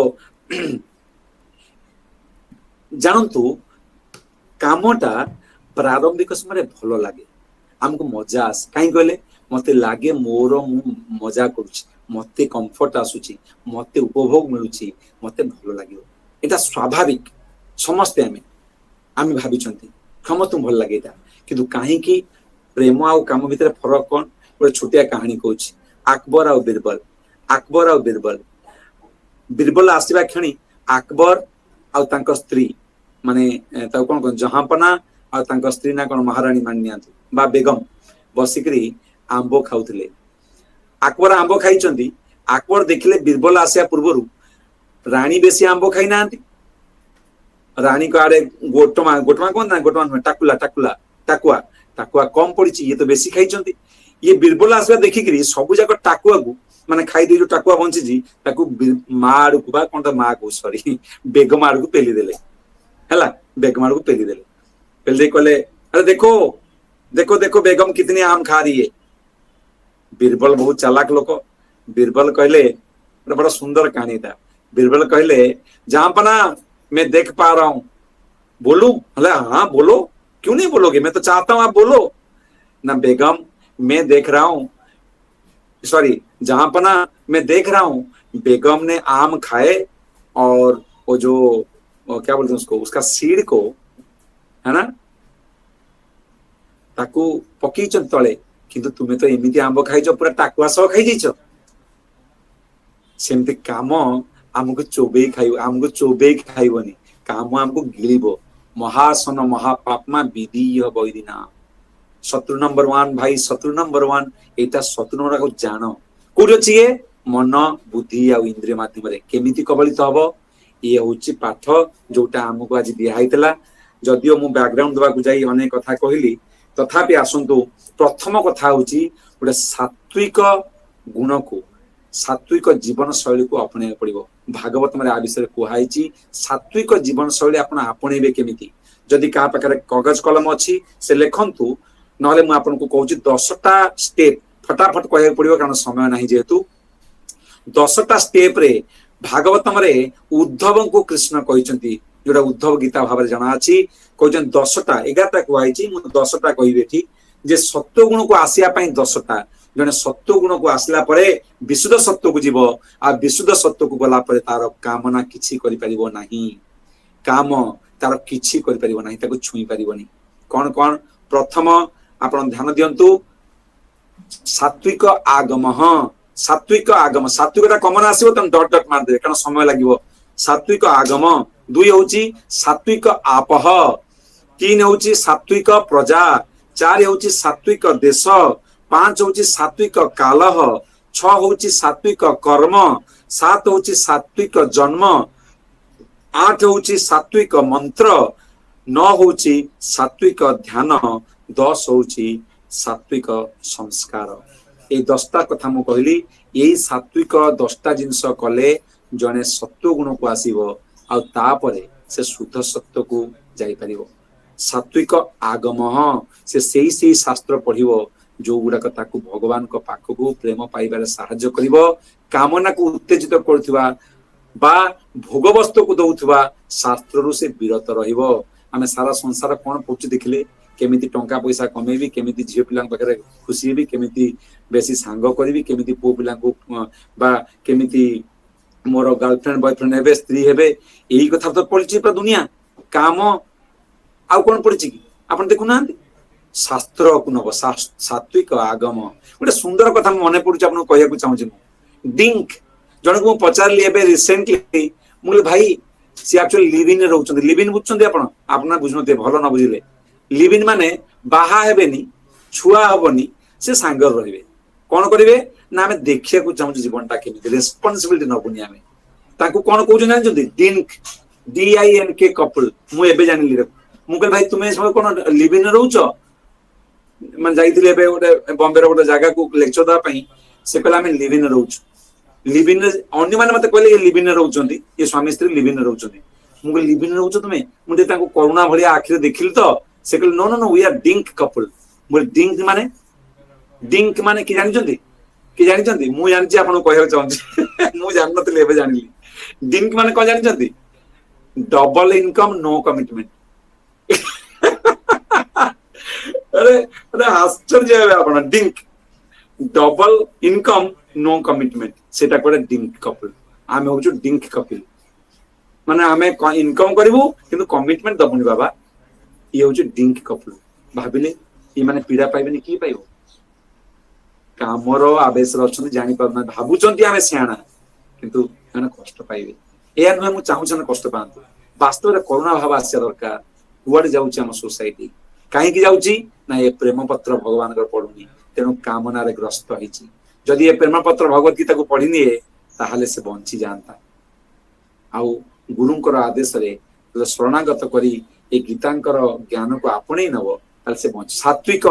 जानतु कामटा प्रारंभिक समय भलो लागे हमको मजा आस काई कहले मते लागे मोर मु मजा करूची मते कंफर्ट आसुची मते उपभोग मिलुची मते भलो लागियो एटा स्वाभाविक समस्ते आमे भाबिचंती समस्त भल लागे एटा किंतु काहे कि प्रेम आ काम भितर फरक कोन गोटे छोटिया कहानी कहूँ अकबर आ बीरबल बीरबल आसवा क्षणी अकबर आ स्त्री माने कौन जहांपना आ स्त्री ना कौन महाराणी मानिया बा बेगम बसिकरी आंब खाऊले अकबर आंब खाई अकबर देखिले बीरबल आसिया पूर्व राणी बेसी आंब खाई ना राणी को आड़े गोटमा गोटमा कौन ना गोटमा नुहे टाकुला टाकुला टाकुआ टाकुआ कम पड़ी ये तो बेसी खाई ये बीरबल आसवा देखिकी सब जाक टाकुआ को माने खाई दे जो टाकुआ बंची माँ आड़ को कौन माँ को सॉरी बेगम आड़ को पेली देले है बेगम आड़ को पेली देले पेली दे कहले अरे देखो देखो देखो बेगम कितनी आम खा रही है बीरबल बहुत चालाक लोक बीरबल कहले बड़ा सुंदर कहानी था बीरबल कहले जहांपना मैं देख पा रहा हूं बोलू हाँ बोलो क्यों नहीं बोलोगे मैं तो चाहता हूं आप बोलो ना बेगम मैं देख रहा हूं सॉरी जहांपना मैं देख रहा हूं बेगम ने आम खाए और वो जो क्या बोलते हैं उसको उसका सीड को है ना ताकू पकी तले किंतु तुम्हें तो एमती आंब खाई पूरा टाकुआ सह खाई जाइछ सेमती काम आमको चोबे खाइबनी काम आमको गिलिबो महासन महापापमा विधीय बैदिना शत्रु नंबर 1 भाई शत्रु नंबर 1 एटा शत्रु नंबर को जान कोड अछि ये मन बुद्धि आ इंद्रिय माध्यम रे केमिति कबलित हबो ये होछि पाठ जोटा हमको आज दिया हैतला जदियो मु बैकग्राउंड दवा को जाई अनेक कथा कहली तथापि आसंतु प्रथम कथा होछि गोटे सात्विक गुण को सात्विक जीवन शैली को अपने पड़िबो भागवत में आ विषय कुहाई सात्विक जीवन शैली आपण आपणेबे केमिति जदि का पाखरे कागज कलम अछि से लेखंतु नहले मु आपन को कहूची 10टा स्टेप फटाफट कहय पड़िबो कारण समय नाही जेतु 10टा स्टेप रे भागवतम रे उद्धव को कृष्ण कहिसंती जोटा उद्धव गीता भाव जना अछि कहजन 10टा 11टा कुहाई मु 10टा कहिबे थी जे सत्व गुण को आसिया पई 10टा जने सत्व गुण को आसला परे विशुद्ध सत्व को जीव आ विशुद्ध सत्व को गला परे तार कामना किछि करि परिबो नाही काम तार किछि करि परिबो नाही ताको छुई परिबोनी कोन कोन प्रथम आपण ध्यान दियंतु सात्विक आगम सात्विक ता कमन आसीबो तन डॉट डॉट मार दे कारण समय लागिवो सात्विक आगम 2 होची सात्विक आपह 3 होची सात्विक प्रजा 4 होची सात्विक देश 5 होची सात्विक कालह 6 होची सात्विक कर्म 7 होची सात्विक जन्म 8 होची सात्विक मंत्र 9 होची सात्विक ध्यान 10 होची सात्विक संस्कार ए 10टा कथा मु कहली यही सात्विक 10टा जिंस कले जने सत्व गुण को आसीबो आ तापरे से शुद्ध सत्व को जाई परिबो सात्विक आगम से सही शास्त्र पढ़िबो जो गुड़ाक ताकू भगवान को पाखकू प्रेम पाइबार साहाय्य करिबो कामना को उत्तेजित करथुवा बा भोग वस्तु को दउथुवा शास्त्र रु से विरत रहिबो आमे सारा संसार कोन पहुंची देखले केमिति टंका पैसा कमेबी केमिति झियो पिलां पाखरे खुशी हेबी केमिति बेसी सांग करबी केमिति पो पिलां को बा केमिति मोर गर्लफ्रेंड बॉयफ्रेंड हेबे स्त्री हेबे एही कथा तो पड़छि पूरा दुनिया काम आउ कोन पड़छि कि आपण देखु नांती शास्त्र को नब सात्विक आगम गोटे सुंदर कथा मन पड़ुछि आपन कहया को चाहू छी डिंक जण को पचारली एबे रिसेंटली मुले भाई सी एक्चुअली लिव इन रहउछन लिव इन बुझछन आपण आपना बुझनते भलो न बुझिले लिव इन माने बाहा हेबेनी छुआ हबनी से सांगर रहिबे कोन करिवे ना हमें देखिया को चाहू जीवनटा केमिति रिस्पांसिबिलिटी नबुनी हमें ताकू कोन कहू जन जदी डिंक DINK कपल मु एबे जानिली रे मु कहल भाई तुमे सब कोन लिव इन रहउछो मन जाइथिले एबे ओटे बॉम्बे रो ओटे जागा को लेक्चर दा पई से कहला हमें लिव इन रहउछ लिव इन अन्य माने मते कहले लिव इन रहउछंती ये स्वामी स्त्री लिव इन रहउछंती मु कहल लिव इन रहउछो तुमे मु दे ताको करुणा भलिया आखिर देखिल तो से कहल no no no we are DINK couple मु डिंक माने कि जानिचंती मु जानछि आपन कहय चाहछि मु जान नतले एबे जानिली डिंक माने को जानिचंती डबल इनकम नो कमिटमेंट अरे अरे आश्चर्य है आपन DINK double income no commitment सेटा कोडे डिंक कपल आमे होचु डिंक कपल माने आमे इनकम करिवु किंतु कमिटमेंट दबुनी बाबा ये होचु डिंक कपल भाबिले ये माने पीड़ा पाइबेनी की पाइबो कामर आवेश रछन जानि परना भाबुचंती आमे सियाना किंतु माने कष्ट पाइबे एया नुहे मु चाहू छन कष्ट पांतु वास्तव रे करुणा भाव आस्य दरकार कुआड जाउची हम सोसाइटी काहे की जाउची ना ये प्रेम पत्र भगवान कर पढुनी तेणु कामना रे ग्रस्त होईची जदि ये प्रेम पत्र भगवत गीता को पढ़ी निए ताहले से बंची जानता आउ गुरुंकर आदेश रे शरणागत करी ए गीतांकर ज्ञान को आपणे नब ताले से बंच सात्विक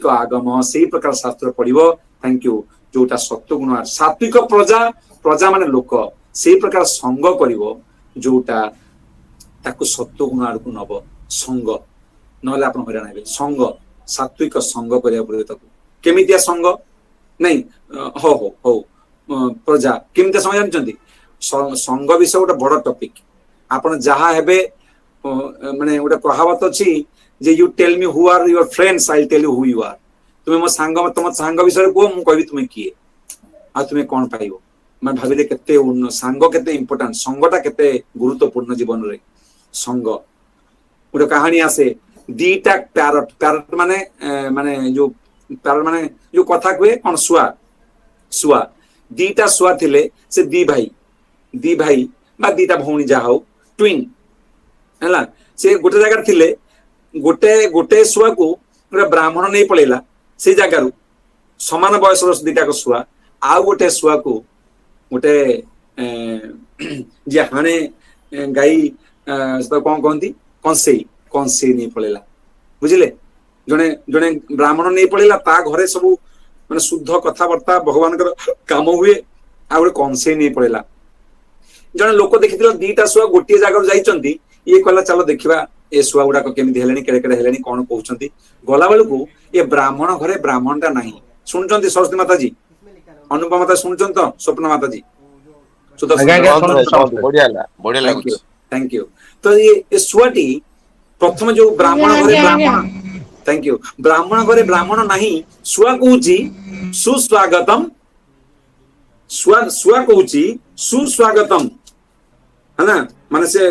आगम सेही प्रकार शास्त्र पढ़िबो थैंक यू जोटा सत्व गुण सात्विक प्रजा प्रजा माने लोक सेही प्रकार संग करिवो जोटा ताको सत्व गुण आड़ को नब संग नहले आपण हरान हेबे संग सात्विक संग करिया पड़े ताको केमितिया संग नहीं हो हो हो प्रजा केमितिया संग जानचंती संग विषय गोटे बड़ टॉपिक आपण जहा हेबे माने गोटे कहावत अछि जे you tell me who are your friends I tell you who you are तुमे मो संग तुम संग विषय को मु कहबी तुमे किए आ तुमे कोन पाइबो मैं भाबिले केते संग केते इंपोर्टेंट संगटा केते गुरुत्वपूर्ण जीवन रे संग गोटे कहानी आसे दीटा पैरट पैरट माने माने जो पैरट माने जो कथा कहे कौन सुआ सुआ दीटा सुआ थिले से दी भाई बा दीटा भौणी जा हो ट्विन हैला से गोटे जगह थिले गोटे गोटे सुआ को गोटे ब्राह्मण नहीं पळेला से जगह समान बयस दीटा को सुआ आ गोटे सुआ को गोटे जे हाने गाई कौन कहती कंसेई कंसेई नहीं पळेला बुझिले जने जने ब्राह्मण नहीं पळेला ता घरे सब माने शुद्ध कथावार्ता भगवान काम हुए आ गोटे कंसेई नहीं पळेला जने लोक देखिथिला दीटा सुआ गोटे जगह जाइचंती ये कहला चलो देखिबा ए सुआ गुडा केमिति हेलेनी केड़े केड़े हेलेनी कोन कहउचंती गला बेलकू ये ब्राह्मण घरे ब्राह्मणटा नाही सुनचंती सरस्वती माता जी अनुपमा माता सुनचंत स्वप्न माता जी बढ़िया लागुଛି थैंक यू तो ये सुआटी प्रथम जो ब्राह्मण घरे ब्राह्मण थैंक यू ब्राह्मण घरे ब्राह्मण नहीं सुआ कहूची सुस्वागतम सुआ कहूची सुस्वागतम है ना माने से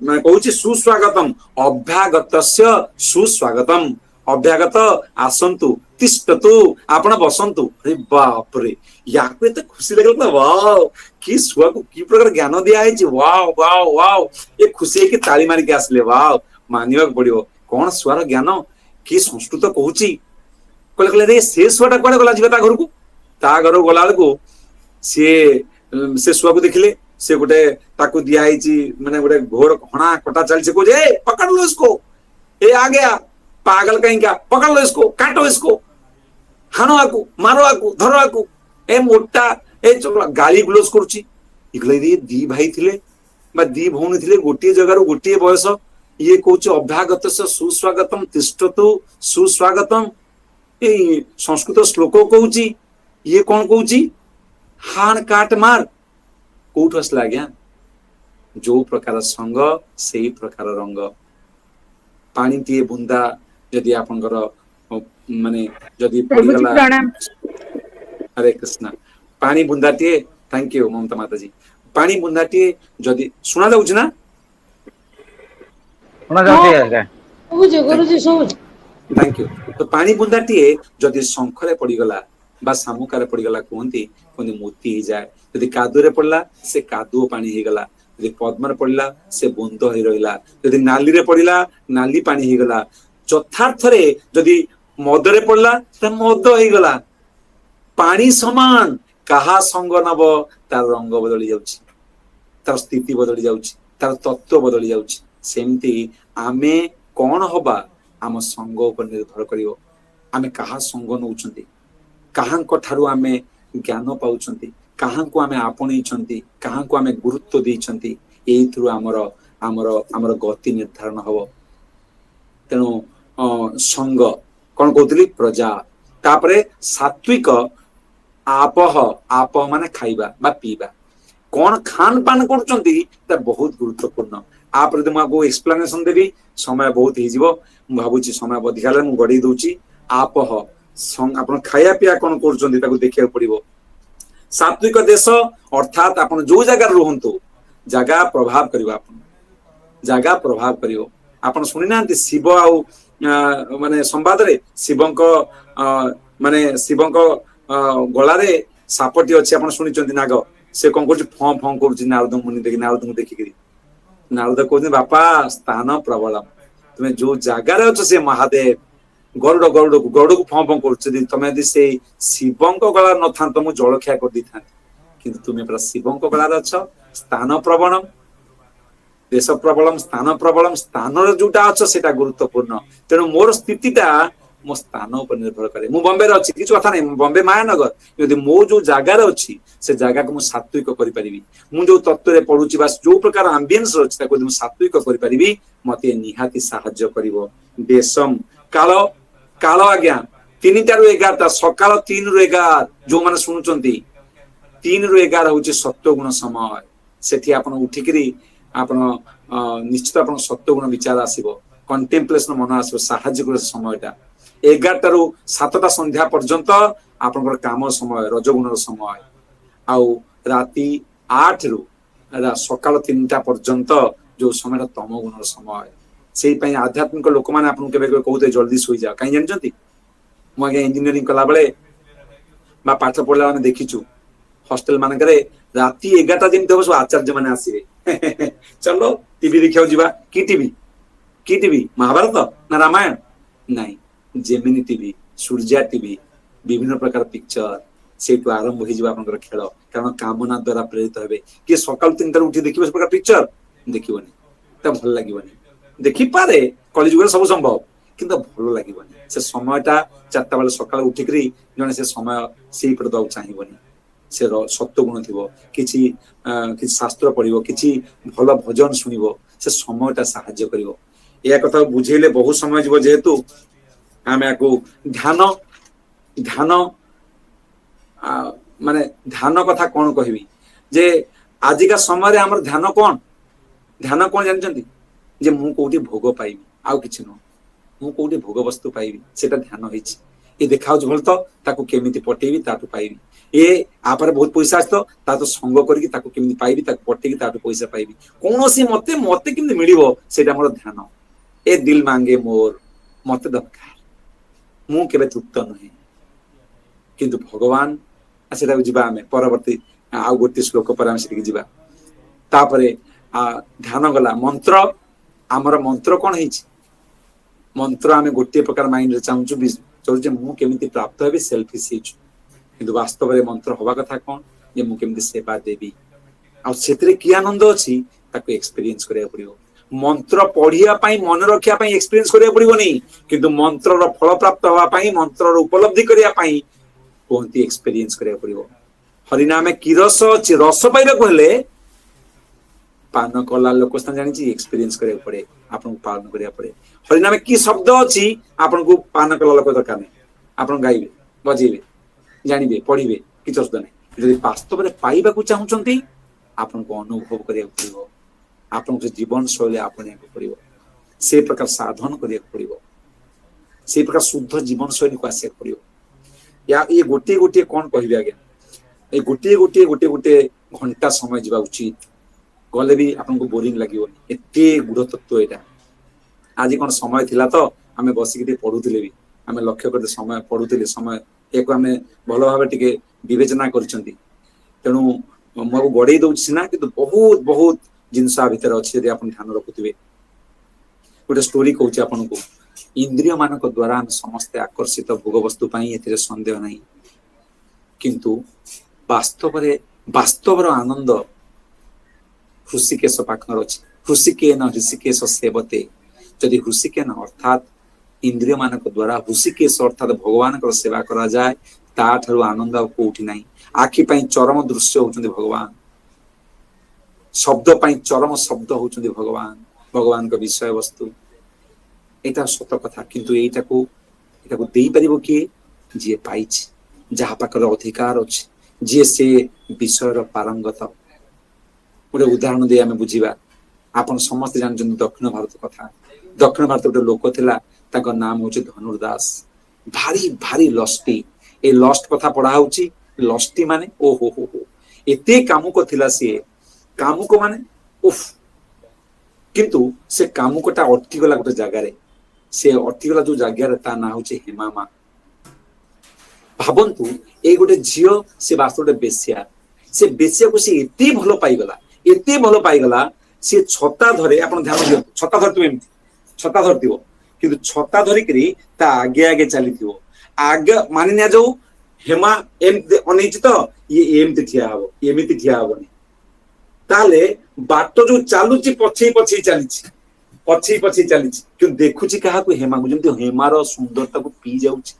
माने कहूची सुस्वागतम अभ्यागतस्य सुस्वागतम अभ्यागत आसंतु तिष्ठतु आपण बसंतु अरे बाप रे याको तो खुशी लगल वाओ कि सुआ को की प्रकार ज्ञान दिया है वाओ वाओ वाओ ये खुशी के ताली मारी के आसले वाओ मानिबा पड़ियो कौन सुआर ज्ञान कि संस्कृत कहूची कहले रे से सुआटा कोडे गला जिबा ता घर को ता घर गला को से सुआ को देखिले से गोटे ताकू दिया है माने गोटे घोर हणा कटा चल से को जे पकड़ लो इसको ए आ गया पागल कहीं का पकड़ लो इसको काटो इसको हानो आकू मारो आकू धरो आकू ए मोटा ए गाली ग्लोज करूची इगले दी भाई थिले बा दी भौणी थिले गोटे जगह गोटे बयस ये कहूच अभ्यागत सुस्वागतम तिष्ठतु सुस्वागतम ए संस्कृत श्लोक कहूची ये कौन कहूची हाण काट मार कोठ असला आज्ञा जो प्रकार संग से प्रकार रंग पानी टीए बुंदा जदि आपनकर माने जदि पड़ीगला हरे कृष्ण पानी बुंदा टीए थैंक यू ममता माता जी पानी बुंदा टीए जदि सुना जाउछ ना सुना जाउछ गुरुजी सब थैंक यू तो पानी बुंदा टीए जदि शंखरे पड़ीगला बा सामुकारे पड़ीगला कहंती कोनी मोती ही जाए यदि कादुरे पड़ला से कादुओ पानी ही गला यदि पद्मरे पड़ला से बुंद ही रहिला यदि नाली रे पड़ीला नाली पानी ही गला चतुर्थ रे यदि मदरे पड़ला त मद ही गला पानी समान कहा संग नब तार रंग बदली जाउची तार स्थिति बदली जाउची तार तत्व बदली जाउची सेमती आमे कोन होबा आम संग पर निर्भर करियो आमे कहा संग नउचंती कहां को ठारू आमे ज्ञान पाउचंती कहां को आमे आपणैचंती कहां को आमे गुरुत्व देइचंती एई थ्रू हमर गति निर्धारण हबो तेनु संग कोन कहतली प्रजा तापरे सात्विक आप माने खाइबा बा पीबा कौन खान पान करचंती त बहुत गुरुत्वपूर्ण आप रे मको एक्सप्लेनेशन देबी समय बहुत ही जीवो भाबुची समय अधिकाले मु गडी दोची आप ଆପଣ ଖାଇବା ପିଇବା କଣ କରୁଛନ୍ତି ତାକୁ ଦେଖିବାକୁ ପଡିବ। ସାତ୍विକ ଦେଶ ଅର୍ଥାତ୍ ଆପଣ ଯୋଉ ଜାଗାରେ ରୁହନ୍ତୁ ଜାଗା ପ୍ରଭାବ କରିବ, ଆପଣ ଜାଗା ପ୍ରଭାବ କରିବ। ଆପଣ ଶୁଣିନାହାନ୍ତି ଶିବ ଆଉ ମାନେ ସମ୍ବାଦରେ ଶିବଙ୍କ ମାନେ ଶିବଙ୍କ ଗଳାରେ ସାପଟି ଅଛି, ଆପଣ ଶୁଣିଛନ୍ତି ନାଗ। ସେ କଣ କରୁଛି, ଫଁ ଫଁ କରୁଛି ନାରଦ ମୁନି ଦେଖି, ନାରଦଙ୍କୁ ଦେଖିକିରି। ନାରଦ କହୁଛନ୍ତି ବାପା ସ୍ଥାନ ପ୍ରବଳ, ତୁମେ ଯୋଉ ଜାଗାରେ ଅଛ ସେ ମହାଦେବ। ଗରୁଡକୁ ଫଁ ଫଁ କରୁଛନ୍ତି, ତମେ ଯଦି ସେଇ ଶିବଙ୍କ ଗଳାରେ ନଥାନ୍ତ ମୁଁ ଜଳଖିଆ କରିଦେଇଥାନ୍ତି, କିନ୍ତୁ ତୁମେ ପୁରା ଶିବଙ୍କ ଗଳାରେ ଅଛ। ସ୍ଥାନ ପ୍ରବଣମ୍ ଦେଶ ପ୍ରବଳମ୍ ସ୍ଥାନ ପ୍ରବଳମ୍, ସ୍ଥାନରେ ଯୋଉଟା ଅଛ ସେଇଟା ଗୁରୁତ୍ୱପୂର୍ଣ୍ଣ। ତେଣୁ ମୋର ସ୍ଥିତିଟା ମୋ ସ୍ଥାନ ଉପରେ ନିର୍ଭର କରେ। ମୁଁ ବମ୍ବେରେ ଅଛି, କିଛି କଥା ନାହିଁ, ବମ୍ବେ ମାୟାନଗର, ଯଦି ମୋ ଯୋଉ ଜାଗାରେ ଅଛି ସେ ଜାଗାକୁ ମୁଁ ସାତ୍विକ କରିପାରିବି। ମୁଁ ଯୋଉ ତତ୍ତ୍ୱରେ ପଢୁଛି ବା ଯୋଉ ପ୍ରକାର ଆମ୍ବିଏନ୍ସ ଅଛି ତାକୁ ଯଦି ମୁଁ ସାତ୍ବିକ କରିପାରିବି ମତେ ନିହାତି ସାହାଯ୍ୟ କରିବ। ଦେଶମ୍ କାଳ, କାଳ ଆଜ୍ଞା 3ଟାରୁ 11ଟା, ସକାଳ 3ରୁ 11, ଯୋଉମାନେ ଶୁଣୁଛନ୍ତି 3ରୁ 11 ହଉଛି ସତ୍ୱଗୁଣ ସମୟ। ସେଠି ଆପଣ ଉଠିକିରି ଆପଣ ନିଶ୍ଚିତ ଆପଣ ସତ୍ୱଗୁଣ ବିଚାର ଆସିବ, କଣ୍ଟେମ୍ପଲେସନ ମନ ଆସିବ, ସାହାଯ୍ୟ କରିବ ସମୟଟା। 11ଟାରୁ 7ଟା ସନ୍ଧ୍ୟା ପର୍ଯ୍ୟନ୍ତ ଆପଣଙ୍କର କାମ ସମୟ, ରଜଗୁଣର ସମୟ। ଆଉ ରାତି 8ରୁ ସକାଳ 3ଟା ପର୍ଯ୍ୟନ୍ତ ଯୋଉ ସମୟଟା ତମ ଗୁଣର ସମୟ। ସେଇପାଇଁ ଆଧ୍ୟାତ୍ମିକ ଲୋକମାନେ ଆପଣଙ୍କୁ କେବେ କେବେ କହୁଥିବେ ଜଲ୍ଦି ଶୋଇଯାଅ, କାହିଁ ଜାଣିଛନ୍ତି? ମୁଁ ଆଜ୍ଞା ଇଞ୍ଜିନିୟରିଂ କଲାବେଳେ ବା ପାଠ ପଢିଲା ଆମେ ଦେଖିଛୁ ହଷ୍ଟେଲ ମାନଙ୍କରେ ରାତି 11ଟା ଯେମିତି ହବ ସବୁ ଆଚାର୍ଯ୍ୟ ମାନେ ଆସିବେ, ଚାଲ ଟିଭି ଦେଖିବାକୁ ଯିବା। କି ଟିଭି ମହାଭାରତ ନା ରାମାୟଣ? ନାଇଁ, ଜେମିନି ଟିଭି, ସୂର୍ଯ୍ୟା ଟିଭି, ବିଭିନ୍ନ ପ୍ରକାର ପିକ୍ଚର। ସେଇଠୁ ଆରମ୍ଭ ହେଇଯିବ ଆପଣଙ୍କର ଖେଳ, କାରଣ କାମନା ଦ୍ଵାରା ପ୍ରେରିତ ହେବେ। କିଏ ସକାଳୁ 3ଟାରୁ ଉଠି ଦେଖିବ ସେ ପ୍ରକାର ପିକ୍ଚର? ଦେଖିବନି, ତା ଭଲ ଲାଗିବନି। ଦେଖିପାରେ, କଳିଯୁଗରେ ସବୁ ସମ୍ଭବ, କିନ୍ତୁ ଭଲ ଲାଗିବନି। ସେ ସମୟଟା 4ଟା ବେଳେ ସକାଳୁ ଉଠିକିରି ଜଣେ ସେ ସମୟ ସେଇପଟେ ଦବାକୁ ଚାହିଁବନି। ସେ ସତ୍ୱଗୁଣ ଥିବ, କିଛି ଶାସ୍ତ୍ର ପଢିବ, କିଛି ଭଲ ଭଜନ ଶୁଣିବ, ସେ ସମୟଟା ସାହାଯ୍ୟ କରିବ। ଏହା କଥା ବୁଝେଇଲେ ବହୁତ ସମୟ ଯିବ, ଯେହେତୁ ଆମେ ଆକୁ ଧ୍ୟାନ ମାନେ ଧ୍ୟାନ କଥା କଣ କହିବି, ଯେ ଆଜିକା ସମୟରେ ଆମର ଧ୍ୟାନ କଣ ଜାଣିଛନ୍ତି? ଯେ ମୁଁ କୋଉଠି ଭୋଗ ପାଇବି, ଆଉ କିଛି ନୁହଁ। ମୁଁ କୋଉଠି ଭୋଗ ବସ୍ତୁ ପାଇବି ସେଇଟା ଧ୍ୟାନ ହେଇଛି। ଏ ଦେଖାଯାଉଛି ଭଲ ତ ତାକୁ କେମିତି ପଟେଇବି, ତାଠୁ ପାଇବି। ଏ ଆପରେ ବହୁତ ପଇସା ଆସିତ ତା ତ ସଙ୍ଗ କରିକି ତାକୁ କେମିତି ପାଇବି, ତାକୁ ପଟେଇକି ତାଠୁ ପଇସା ପାଇବି। କୌଣସି ମତେ କେମିତି ମିଳିବ ସେଇଟା ମୋର ଧ୍ୟାନ। ଏ ଦିଲ ମାଙ୍ଗେ ମୋର, ମତେ ଦରକାର, ମୁଁ କେବେ ତୃପ୍ତ ନୁହେଁ। କିନ୍ତୁ ଭଗବାନ, ସେଟାକୁ ଯିବା ଆମେ ପରବର୍ତ୍ତୀ ଆଉ ଗୋଟେ ଶ୍ଲୋକ ପରେ ଆମେ ସେଠିକି ଯିବା। ତାପରେ ଧ୍ୟାନ ଗଲା। ମନ୍ତ୍ର, ଆମର ମନ୍ତ୍ର କଣ ହେଇଛି? ମନ୍ତ୍ର ଆମେ ଗୋଟିଏ ପ୍ରକାର ମାଇଣ୍ଡରେ ଚାହୁଁଛୁ ଯେ ମୁଁ କେମିତି ପ୍ରାପ୍ତ ହେବି, ସେଲଫିଶ ହେଇଛୁ। କିନ୍ତୁ ବାସ୍ତବରେ ମନ୍ତ୍ର ହବା କଥା କଣ, ଯେ ମୁଁ କେମିତି ସେବା ଦେବି। ଆଉ ସେଥିରେ କି ଆନନ୍ଦ ଅଛି ତାକୁ ଏକ୍ସପିରିଏନ୍ସ କରିବାକୁ ପଡିବ। ମନ୍ତ୍ର ପଢିବା ପାଇଁ, ମନେ ରଖିବା ପାଇଁ ଏକ୍ସପିରିଏନ୍ସ କରିବାକୁ ପଡିବନି, କିନ୍ତୁ ମନ୍ତ୍ରର ଫଳ ପ୍ରାପ୍ତ ହବା ପାଇଁ, ମନ୍ତ୍ରର ଉପଲବ୍ଧି କରିବା ପାଇଁ କୁହନ୍ତି ଏକ୍ସପିରିଏନ୍ସ କରିବାକୁ ପଡିବ। ହରିନାମେ କି ରସ ଅଛି, ରସ ପାଇବାକୁ ହେଲେ ପାନ କଲା ଲୋକ ସ୍ଥାନ ଜାଣିଛି, ଏକ୍ସପିରିଏନ୍ସ କରିବାକୁ ପଡେ, ଆପଣଙ୍କୁ ପାଳନ କରିବାକୁ ପଡେ। ହରିନାମେ କି ଶବ୍ଦ ଅଛି, ଆପଣଙ୍କୁ ପାନ କଲା ଲୋକ ଦରକାର ନାହିଁ, ଆପଣ ଗାଇବେ, ବଜେଇବେ, ଜାଣିବେ, ପଢିବେ, କିଛି ଅସୁବିଧା ନାହିଁ। ଯଦି ବାସ୍ତବରେ ପାଇବାକୁ ଚାହୁଁଛନ୍ତି ଆପଣଙ୍କୁ ଅନୁଭବ କରିବାକୁ ପଡିବ, ଆପଣଙ୍କୁ ଜୀବନ ଶୈଳୀ ଆପଣେଇବାକୁ ପଡିବ, ସେ ପ୍ରକାର ସାଧନ କରିବାକୁ ପଡିବ, ସେ ପ୍ରକାର ଶୁଦ୍ଧ ଜୀବନ ଶୈଳୀକୁ ଆସିବାକୁ ପଡିବ। ଇଏ ଗୋଟିଏ କଣ କହିବି ଆଜ୍ଞା, ଏଇ ଗୋଟିଏ ଘଣ୍ଟା ସମୟ ଯିବା ଉଚିତ। ଗଲେ ବି ଆପଣଙ୍କୁ ବୋରିଂ ଲାଗିବନି, ଏତେ ଗୁଢ ତତ୍ତ୍ୱ ଏଇଟା। ଆଜି କଣ ସମୟ ଥିଲା ତ ଆମେ ବସିକି ଟିକେ ପଢୁଥିଲେ ବି, ଆମେ ଲକ୍ଷ୍ୟ କରି ସମୟ ପଢୁଥିଲେ, ସମୟ ଏହାକୁ ଆମେ ଭଲ ଭାବେ ଟିକେ ବିବେଚନା କରିଛନ୍ତି। ତେଣୁ ମୁଁ ଆକୁ ଗଡେଇ ଦଉଛି ସିନା, କିନ୍ତୁ ବହୁତ ଜିନିଷ ଆ ଭିତରେ ଅଛି ଯଦି ଆପଣ ଧ୍ୟାନ ରଖୁଥିବେ। ଗୋଟେ ଷ୍ଟୋରି କହୁଛି ଆପଣଙ୍କୁ। ଇନ୍ଦ୍ରିୟ ମାନଙ୍କ ଦ୍ଵାରା ଆମେ ସମସ୍ତେ ଆକର୍ଷିତ ଭୋଗ ବସ୍ତୁ ପାଇଁ, ଏଥିରେ ସନ୍ଦେହ ନାହିଁ। କିନ୍ତୁ ବାସ୍ତବର ଆନନ୍ଦ ହୃଷିକେଶ ପାଖରେ ଅଛି। ହୃଷିକେନ ହୃଷିକେଶ ସେବତେ। ଯଦି ହୃଷିକେନ ଅର୍ଥାତ୍ ଇନ୍ଦ୍ରିୟ ମାନଙ୍କ ଦ୍ଵାରା ହୃଷିକେଶ ଅର୍ଥାତ୍ ଭଗବାନଙ୍କର ସେବା କରାଯାଏ, ତାଠାରୁ ଆନନ୍ଦ ଆଉ କୋଉଠି ନାହିଁ। ଆଖି ପାଇଁ ଚରମ ଦୃଶ୍ୟ ହଉଛନ୍ତି ଭଗବାନ, ଶବ୍ଦ ପାଇଁ ଚରମ ଶବ୍ଦ ହଉଛନ୍ତି ଭଗବାନଙ୍କ ବିଷୟ ବସ୍ତୁ। ଏଇଟା ସତ କଥା, କିନ୍ତୁ ଏଇଟାକୁ ଦେଇପାରିବ କିଏ? ଯିଏ ପାଇଛି, ଯାହା ପାଖରେ ଅଧିକାର ଅଛି, ଯିଏ ସେ ବିଷୟର ପାରଙ୍ଗତ। ଗୋଟେ ଉଦାହରଣ ଦେଇ ଆମେ ବୁଝିବା। ଆପଣ ସମସ୍ତେ ଜାଣିଛନ୍ତି ଦକ୍ଷିଣ ଭାରତ କଥା। ଦକ୍ଷିଣ ଭାରତ ଗୋଟେ ଲୋକ ଥିଲା, ତାଙ୍କ ନାମ ହଉଛି ଧନୁର୍ଦାସ। ଭାରି ଭାରି ଲଷ୍ଟି। ଏ ଲଷ୍ଟ କଥା ପଢା ହଉଛି। ଲଷ୍ଟି ମାନେ ଓହୋ ହୋ ହୋ, ଏତେ କାମୁକ ଥିଲା ସିଏ, କାମୁକ ମାନେ ଉଫ। କିନ୍ତୁ ସେ କାମୁକଟା ଅଟକିଗଲା ଗୋଟେ ଜାଗାରେ। ସେ ଅଟକିଗଲା ଯୋଉ ଜାଗାରେ, ତା ନାଁ ହଉଛି ହେମା ମା। ଭାବନ୍ତୁ, ଏଇ ଗୋଟେ ଝିଅ, ସେ ବାସ ଗୋଟେ ବେଶ୍ୟା। ସେ ବେଶ୍ୟାକୁ ସେ ଏତେ ଭଲ ପାଇଗଲା, ଏତେ ଭଲ ପାଇଗଲା, ସେ ଛତା ଧରେ। ଆପଣ ଧ୍ୟାନ ଦିଅନ୍ତୁ, ଛତା ଧରିଥିବ, ଏମିତି ଛତା ଧରିଥିବ, କିନ୍ତୁ ଛତା ଧରିକିରି ତା ଆଗେ ଆଗେ ଚାଲିଥିବ। ଆଗେ ମାନି ନିଆଯାଉ ହେମା ଏମିତି ଅନେଇଛି ତ, ଇଏ ଏମିତି ଠିଆ ହବ, ଏମିତି ଠିଆ ହବନି। ତାହେଲେ ବାଟ ଯୋଉ ଚାଲୁଛି, ପଛେଇ ପଛେଇ ଚାଲିଛି, ପଛେଇ ପଛେଇ ଚାଲିଛି, କିନ୍ତୁ ଦେଖୁଛି କାହାକୁ? ହେମାକୁ। ଯେମିତି ହେମାର ସୁନ୍ଦରତାକୁ ପିଇ ଯାଉଛି।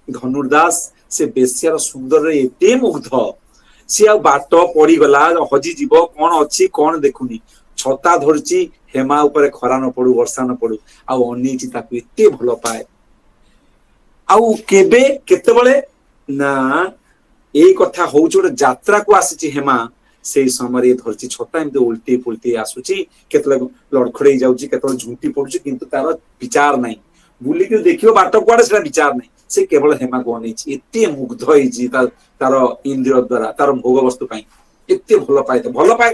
ଧନୁର୍ଦାସ ସେ ବେଶ୍ୟାର ସୁନ୍ଦରରେ ଏତେ ମୁଗ୍ଧ, ସିଏ ଆଉ ବାଟ ପଡିଗଲା, ହଜିଯିବ, କଣ ଅଛି କଣ ଦେଖୁନି। ଛତା ଧରିଛି, ହେମା ଉପରେ ଖରା ନ ପଡୁ, ବର୍ଷା ନ ପଡୁ, ଆଉ ଅନେଇଛି ତାକୁ, ଏତେ ଭଲ ପାଏ। ଆଉ କେବେ କେତେବେଳେ ନା, ଏଇ କଥା ହଉଛି ଗୋଟେ ଯାତ୍ରାକୁ ଆସିଛି ହେମା। ସେଇ ସମୟରେ ଧରିଛି ଛତା, ଏମିତି ଓଲଟି ପୋଲଟି ଆସୁଛି, କେତେବେଳେ ଲଡଖଡେଇ ଯାଉଛି, କେତେବେଳେ ଝୁଣ୍ଟି ପଡୁଛି, କିନ୍ତୁ ତାର ବିଚାର ନାହିଁ। ବୁଲିକି ଦେଖିବ ବାଟ କୁଆଡେ, ସେଟା ବିଚାର ନାହିଁ। ସେ କେବଳ ହେମାକୁ ଅନେଇଛି, ଏତେ ମୁଗ୍ଧ ହେଇଛି ତାର ଇନ୍ଦ୍ରିୟ ଦ୍ଵାରା, ତାର ଭୋଗ ବସ୍ତୁ ପାଇଁ ଏତେ ଭଲ ପାଏ। ଭଲ ପାଏ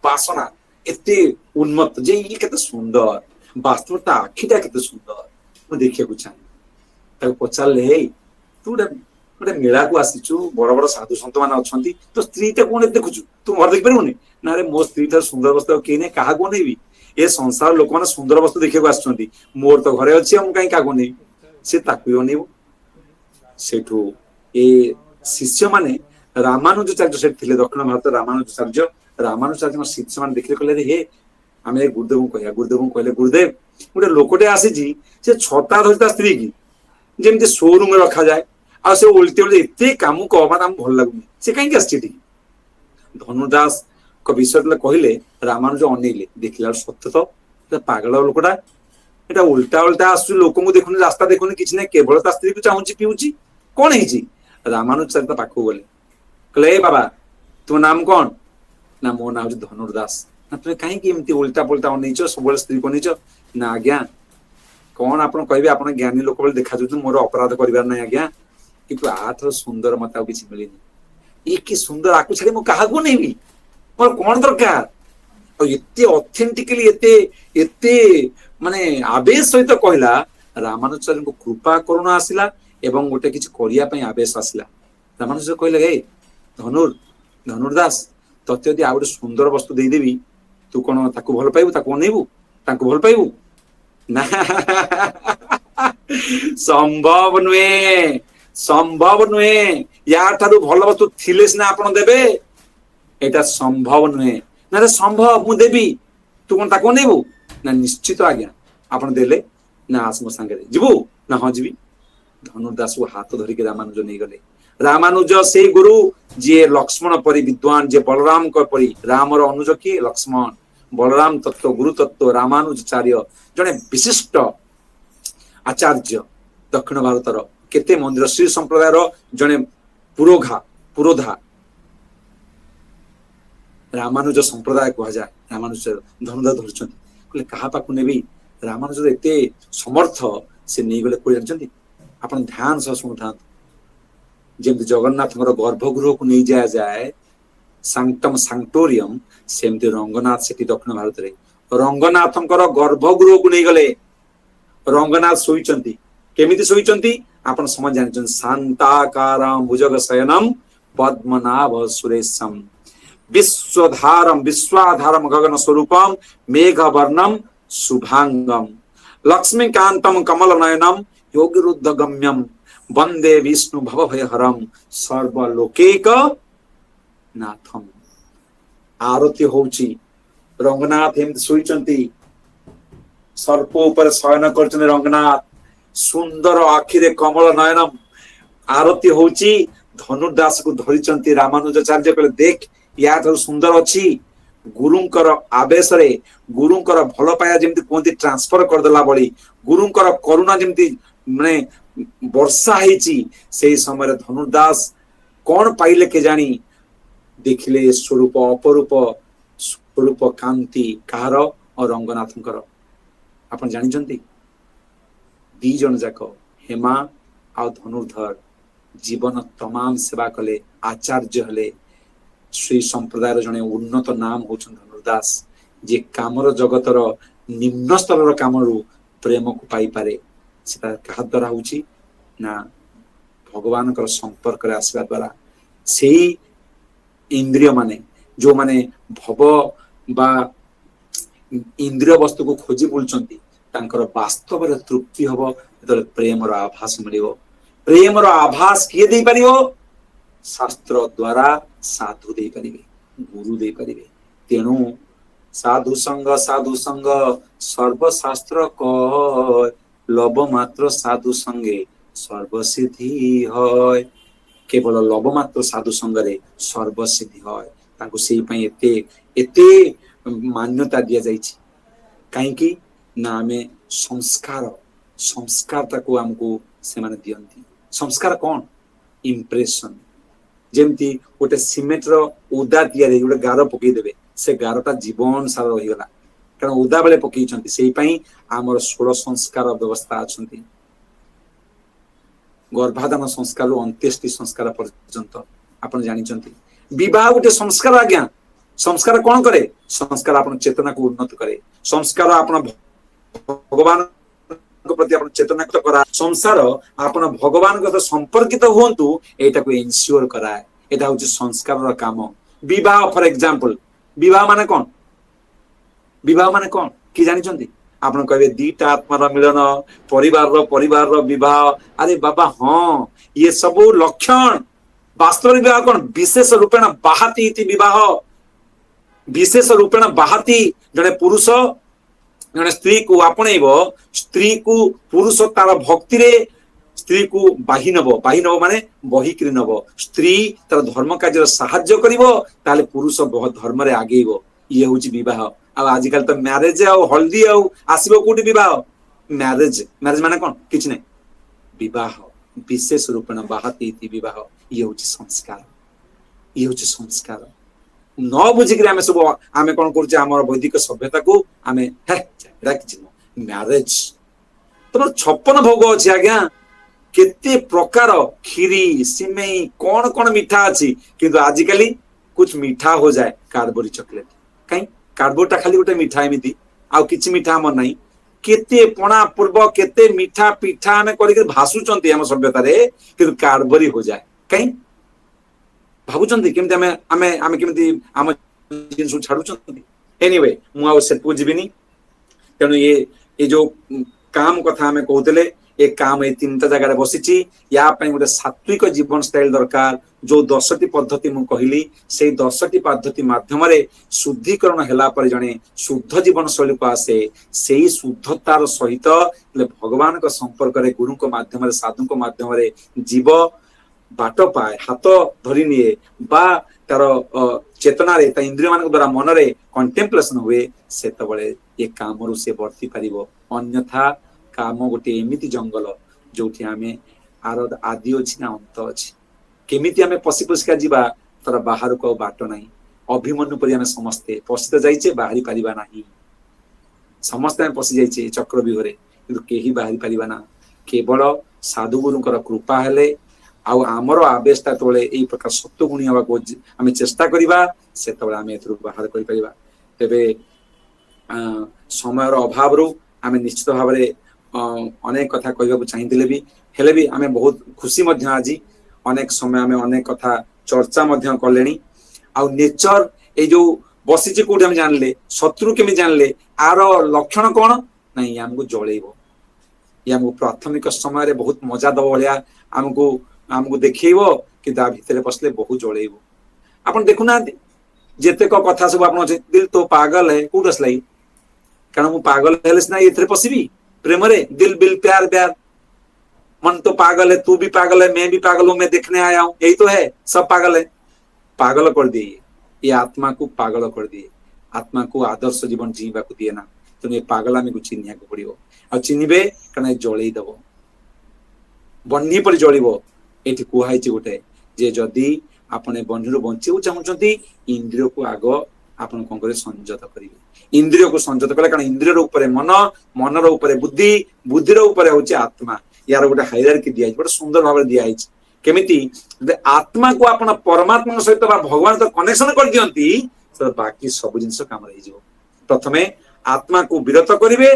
ବାସନା ଏତେ ଉନ୍ମତ୍ତ ଯେ ଇଏ କେତେ ସୁନ୍ଦର, ବାସ୍ତବ ତା ଆଖିଟା କେତେ ସୁନ୍ଦର, ମୁଁ ଦେଖିବାକୁ ଚାହେଁ। ତାକୁ ପଚାରିଲେ, ହେଇ ତୁ ଗୋଟେ ମେଳାକୁ ଆସିଛୁ, ବଡ ବଡ ସାଧୁ ସନ୍ଥ ମାନେ ଅଛନ୍ତି, ତ ସ୍ତ୍ରୀ ଟା କଣ ଦେଖୁଛୁ? ତୁ ଘରେ ଦେଖିପାରିବୁନି? ନା ରେ, ମୋ ସ୍ତ୍ରୀ ଠାରୁ ସୁନ୍ଦର ବସ୍ତୁ ଆଉ କେହି ନାହିଁ, କାହାକୁ ଅନେଇବି? ଏ ସଂସାର ଲୋକମାନେ ସୁନ୍ଦର ବସ୍ତୁ ଦେଖିବାକୁ ଆସୁଛନ୍ତି, ମୋର ତ ଘରେ ଅଛି, ଆଉ ମୁଁ କାହିଁ କାହାକୁ ଅନେଇବି? ସେ ତାକୁ ବି ଅନେଇବ। ସେଠୁ ଏ ଶିଷ୍ୟମାନେ, ରାମାନୁଜାଚାର୍ଯ୍ୟ ସେଠି ଥିଲେ, ଦକ୍ଷିଣ ଭାରତ ରାମାନୁଜାଚାର୍ଯ୍ୟ। ରାମାନୁଜାଚାର୍ଯ୍ୟଙ୍କ ଶିଷ୍ୟମାନେ ଦେଖିଲେ, କହିଲେ, ହେ, ଆମେ ଗୁରୁଦେବଙ୍କୁ କହିବା। ଗୁରୁଦେବଙ୍କୁ କହିଲେ, ଗୁରୁଦେବ, ଗୋଟେ ଲୋକଟେ ଆସିଛି, ସେ ଛତା ଧରି ତା ସ୍ତ୍ରୀ କି ଯେମିତି ସୋରୁମରେ ରଖାଯାଏ, ଆଉ ସେ ଓଲଟି ଓଲଟି ଏତେ କାମୁକ, ମାନେ ଆମକୁ ଭଲ ଲାଗୁନି, ସେ କାହିଁକି ଆସିଛି ଏଠିକି? ଧନୁଦାସଙ୍କ ବିଷୟରେ କହିଲେ, ରାମାନୁଜ ଅନେଇଲେ, ଦେଖିଲା ସତ୍ୟ ତ, ପାଗଳ ଲୋକଟା, ଏଟା ଓଲଟା ଓଲଟା ଆସୁଛି, ଲୋକଙ୍କୁ ଦେଖୁନି, ରାସ୍ତା ଦେଖୁନି, କିଛି ନାହିଁ, କେବଳ ତା ସ୍ତ୍ରୀକୁ ଚାହୁଁଛି, ପିଉଛି, କଣ ହେଇଛି? ରାମାନୁଜାଚାର୍ଯ୍ୟ ତା ପାଖକୁ ଗଲେ, କହିଲେ, ଏ ବାବା, ତୁମ ନାମ କଣ? ନା ମୋ ନାଁ ହଉଛି ଧନୁର୍ଦାସ। ନା ତୁମେ କାହିଁକି ଏମିତି ଓଲଟା ପୋଲଟା ଅନେଇଛ, ସବୁବେଳେ ସ୍ତ୍ରୀକୁ ଅନେଇଛ? ନା ଆଜ୍ଞା, କଣ ଆପଣ କହିବେ, ଆପଣ ଜ୍ଞାନୀ ଲୋକ ବୋଲି ଦେଖାଯାଉଛନ୍ତି, ମୋର ଅପରାଧ କରିବାର ନାହିଁ ଆଜ୍ଞା, କିନ୍ତୁ ଆଠାରୁ ସୁନ୍ଦର ମତେ ଆଉ କିଛି ମିଳିନି। ଇଏ କି ସୁନ୍ଦର, ଆକୁ ଛାଡି ମୁଁ କାହାକୁ ନେବି? ମୋର କଣ ଦରକାର? ଆଉ ଏତେ ଅଥେଣ୍ଟିକାଲି, ଏତେ ଏତେ ମାନେ ଆବେଶ ସହିତ କହିଲା। ରାମାନୁଜାଚାର୍ଯ୍ୟଙ୍କୁ କୃପା କରୁଣା ଆସିଲା, ଏବଂ ଗୋଟେ କିଛି କରିବା ପାଇଁ ଆବେଶ ଆସିଲା। ରାମାନୁଜାଚାର୍ଯ୍ୟ କହିଲେ, ହେ ଧନୁର୍ଦାସ, ତତେ ଯଦି ଆଉ ଗୋଟେ ସୁନ୍ଦର ବସ୍ତୁ ଦେଇଦେବି, ତୁ କଣ ତାକୁ ଭଲ ପାଇବୁ, ତାକୁ ଅନେଇବୁ, ତାଙ୍କୁ ଭଲ ପାଇବୁ? ନା, ସମ୍ଭବ ନୁହେଁ, ସମ୍ଭବ ନୁହେଁ। ୟା ଠାରୁ ଭଲ ବସ୍ତୁ ଥିଲେ ସିନା ଆପଣ ଦେବେ, ଏଇଟା ସମ୍ଭବ ନୁହେଁ। ନା ସମ୍ଭବ, ମୁଁ ଦେବି, ତୁ କଣ ତାକୁ ଅନେଇବୁ? ନା ନିଶ୍ଚିତ ଆଜ୍ଞା, ଆପଣ ଦେଲେ, ନା ଆସ ମୋ ସାଙ୍ଗରେ, ଯିବୁ? ନା ହଁ ଯିବି। ଧନୁର୍ଦାସକୁ ହାତ ଧରିକି ରାମାନୁଜ ନେଇଗଲେ। ରାମାନୁଜ ସେଇ ଗୁରୁ, ଯିଏ ଲକ୍ଷ୍ମଣ ପରି ବିଦ୍ୱାନ, ଯିଏ ବଳରାମଙ୍କ ପରି। ରାମର ଅନୁଜ କିଏ? ଲକ୍ଷ୍ମଣ। ବଳରାମ ତତ୍ଵ, ଗୁରୁ ତତ୍ଵ, ରାମାନୁଜାଚାର୍ଯ୍ୟ ଜଣେ ବିଶିଷ୍ଟ ଆଚାର୍ଯ୍ୟ, ଦକ୍ଷିଣ ଭାରତର କେତେ ମନ୍ଦିର, ଶ୍ରୀ ସମ୍ପ୍ରଦାୟର ଜଣେ ପୁରୋଧା। ରାମାନୁଜ ସମ୍ପ୍ରଦାୟ କୁହାଯାଏ। ରାମାନୁଜ ଧନୁର୍ଦାସ ଧରିଛନ୍ତି, କହିଲେ କାହା ପାଖକୁ ନେବି? ରାମାନୁଜର ଏତେ ସମର୍ଥ, ସେ ନେଇଗଲେ କୋଉ ଜାଣିଛନ୍ତି? ଆପଣ ଧ୍ୟାନ ସହ ଶୁଣୁଥାନ୍ତୁ। ଯେମିତି ଜଗନ୍ନାଥଙ୍କର ଗର୍ଭଗୃହକୁ ନେଇ ଯାଏ ସାଙ୍କଟମ୍ ସାଙ୍କଟୋରିୟମ, ସେମିତି ରଙ୍ଗନାଥ ସେଠି ଦକ୍ଷିଣ ଭାରତରେ ରଙ୍ଗନାଥଙ୍କର ଗର୍ଭଗୃହକୁ ନେଇଗଲେ। ରଙ୍ଗନାଥ ଶୋଇଛନ୍ତି, କେମିତି ଶୋଇଛନ୍ତି ଆପଣ ସମସ୍ତେ ଜାଣିଛନ୍ତି? ଶାନ୍ତାକାରମ୍ ଭୁଜଗ ଶୟନମ୍ ପଦ୍ମନାଭ ସୁରେଶମ୍ ବିଶ୍ୱାଧାରମ ଗଗନ ସ୍ୱରୂପମ୍ ମେଘ ବର୍ଣ୍ଣମ ଶୁଭାଙ୍ଗମ୍ ଲକ୍ଷ୍ମୀକାନ୍ତମ କମଲ ନୟନମ୍ योगिरुद्ध गम्यम वंदे विष्णु भव भय हरम सर्वलोकेक नाथम। आरती होउची, रंगनाथ एमती शोइचंती, सर्प ऊपर शयन करचंती रंगनाथ, सुंदर आखिरे कमल नयनम। आरती होउची, धनुर्दास को धरिचंती। रामानुजाचार्य कहले, देख या सुंदर अच्छी। गुरुंकर आवेश रे, गुरुंकर भल पाया जेमती कहते ट्रांसफर करदेला बड़ी, गुरुंकर करुणा जेमती माने वर्षा ହେଇଛି। ସେଇ ସମୟରେ ଧନୁର୍ଦାସ କଣ ପାଇଲେ କେଜାଣି, ଦେଖିଲେ ସ୍ୱରୂପ ଅପରୂପ, ସ୍ୱରୂପ କାନ୍ତି କାହାର? ରଙ୍ଗନାଥଙ୍କର। ଆପଣ ଜାଣିଛନ୍ତି, ଦି ଜଣ ଯାକ ହେମା ଆଉ ଧନୁର୍ଧର ଜୀବନ तमाम सेवा कले आचार्य हेले श्री संप्रदायर जने उन्नत नाम होचन धनुर्दास जे कामर जगतर निम्न स्तर काम प्रेम को पाई पारे सेटा कहा द्वारा होची ना भगवान संपर्क आसवा द्वारा से इंद्रिय माने जो माने भव बा इंद्रिय वस्तु को खोजी बुलचंती तांकर वास्तव रे तृप्ति हबो जतले प्रेमर आभास मिलिबो प्रेमर आभास किए दे परिबो शास्त्र द्वारा साधु दे परिबे गुरु दे परिबे तेणु साधु संग सर्वशास्त्र कह लव मात्र साधु संगे सर्वसिद्धि होय केवल लव मात्र साधु संगरे सर्वसिद्धि होय तांको सेई पई एते एते मान्यता दिया जाइछि काहे कि ना आमे संस्कार ताको हमको से माने दियंती संस्कार कौन इंप्रेशन जेमती गोटे सीमेंट रो उदा दिया रे गोटे गार पकई देबे से गारटा जीवन सारा रही गला कारण उदा बेले पकई छंती सेई पई हमर 16 संस्कार व्यवस्था अछंती गर्भाधान संस्कार रो अंत्येष्टि संस्कार पर्यंत आपण जानि छंती विवाह गोटे संस्कार आज्ञा संस्कार कौन करे संस्कार अपन चेतना को उन्नत करे संस्कार अपन भगवान प्रति अपन चेतना को करा संसार अपन भगवान को संपर्कित होंतु एटा को इंश्योर कराए एटा होची संस्कार रो काम विवाह फॉर एग्जांपल विवाह माने कौन कि जानि छंती आपण कहबे दीटा आत्मार मिलन परिवार रो विवाह अरे बाबा हां ये सब लक्षण वास्तव विवाह कौन विशेष रूपेण बाहाती इति विवाह विशेष रूपेण बाहाती जने पुरुष जने स्त्री को आपणेब स्त्री को पुरुष तार भक्ति रे स्त्री को बाही नब माने बहिक्री नब स्त्री तार धर्म कार्य साहाय्य करिवो ताले पुरुष बहुत धर्म रे आगेइबो ये होची विवाह आ आजिकल तो मैरिज आ हल्दी आ आसीबो कोठी विवाह मैरिज माने कोन किछ नै विवाह विशेष रूपेण बाहाती इति विवाह ये होची संस्कार न बुझिक आम सब आम कौन कर वैदिक सभ्यता को आम मैरेज तुम 56 भोग अच्छे आज्ञा केते प्रकार खीरी सिमेई कौन कौन मीठा अच्छी किंतु आजिकली कुछ मीठा हो जाए कार्डबोरी चॉकलेट कहीं कार्डबोर्डटा खाली गोटे मीठा एमती आउ किछि मीठा हमर नाही केते पणा पूर्व केते मीठा पीठा आम कर भासुचंती आम सभ्यता रे किंतु कार्डबोरी हो जाए कहीं भाबुचंती केमती आमे केमती आम जिनसु छाडुचंती एनीवे मु आ सेटु जीविनी तेणु ये जो काम कथा आमे कहूतले ए काम ए तीनटा जगह बसिची या पई गोटे सात्विक जीवन स्टाइल दरकार जो 10टी पद्धति मु कहिली से 10टी पद्धति माध्यम रे शुद्धिकरण हेला पर जने शुद्ध जीवन शैली को आसे सेही शुद्धतार सहित भगवान को संपर्क रे गुरु को माध्यम रे साधु को माध्यम रे जीव बाट पाए हाथ धरी निए बा तार चेतना रे इंद्रिय मान द्वारा मन रे कंटेम्पलेशन हुए से तबले ये काम से वर्ती पारिबो अन्यथा काम गोटे एमिति जंगल जोठी आमे आर आदि अछि ना अंत अछि केमिति आमे पसी पसिका जीवा तर बाहर को बाट नाही अभिमन्यु परि आमे समस्ते पसित जाइछे बाहरी पारिबा नाही समस्त आमे पसी जाइछे चक्र बिहरे किंतु केही बाहरी पारिबा ना केवल साधु गुरुकर कृपा हेले आउ आमर आवेशता तोले एई प्रकार सत्य गुणी हवा को आमे चेष्टा करिबा से तोले आमे एथरु बाहर करि परिबा तेबे समयर अभाव रो आमे निश्चित भाव रे अनेक कथा कहबा चाहिथिले भी हेले भी आमे बहुत खुशी मध्य आज अनेक समय आमे अनेक कथा चर्चा मध्य कलेनी आ नेचर ए जो बसिचे कोठी हम जानले शत्रु केमि जानले आर लक्षण कोन नहीं हमको जळेबो या हमको प्राथमिक समय रे बहुत मजा दबो भलिया हमको देखैबो कि दा भितरे बसले बहुत जळेबो आपण देखु ना जेते को कथा सब आपण दिल तो पागल है कोडसलाई कारण मु पागल हेलेस ना एथरे पसिबी प्रेम रे दिल बिल प्यार प्यार मन तो पागल है तू भी पागल है मैं भी पागल हूं मैं देखने आया हूं यही तो है सब पागल है पागल कर दिए ये आत्मा को पागल कर दिए आत्मा को आदर्श जीवन जीवा को दिए ना तो ये पागल आमे को चिन्हिया को पड़िबो आ चिन्हिबे कारण जळेई दबो बन्ही पर जळिबो एठी कुहाई छि गोटे जे जदी आपने बन्हीरो बंचिबो चाहुचंती इंद्रिय को आगो आपण कोन करे संयत करिवे इंद्रिय को संयत कले कारण इंद्रिय रो ऊपर मन मन रो ऊपर बुद्धि बुद्धि रो ऊपर होची आत्मा यार गोटे हायरार्की दिया गोटे सुंदर भाव दिखाई केमिति आत्मा को आपण परमात्मा सहित भगवान तो कनेक्शन कर दियंती तो बाकी सब जिनस काम रही जीवो प्रथमे आत्मा को विरत करिवे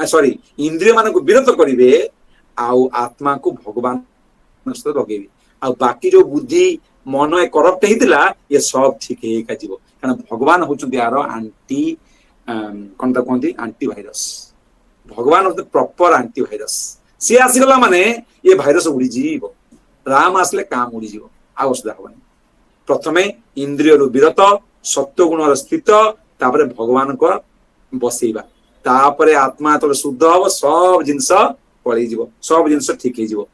सॉरी इंद्रिय मान को विरत करिवे आउ आत्मा को भगवान सहित लगेबे आ बाकी जो बुद्धि मन ए करप्ट हेतिला ये सब ठीक हेका जीवो कारण भगवान होचंती यार एंटी कोनता कोंती एंटी वायरस भगवान होते प्रॉपर एंटी वायरस सी आसीगला माने ये भाइरस उड़ी जीवो राम आसले काम उड़ी जीवो आ असुविधा होबनी प्रथमे इंद्रिय रु विरत सत्व गुण स्थित तापरे भगवान को बसेइबा तापरे आत्मा तो शुद्ध हो सब जिंस पळी जीवो सब जिंस ठीक हे जीवो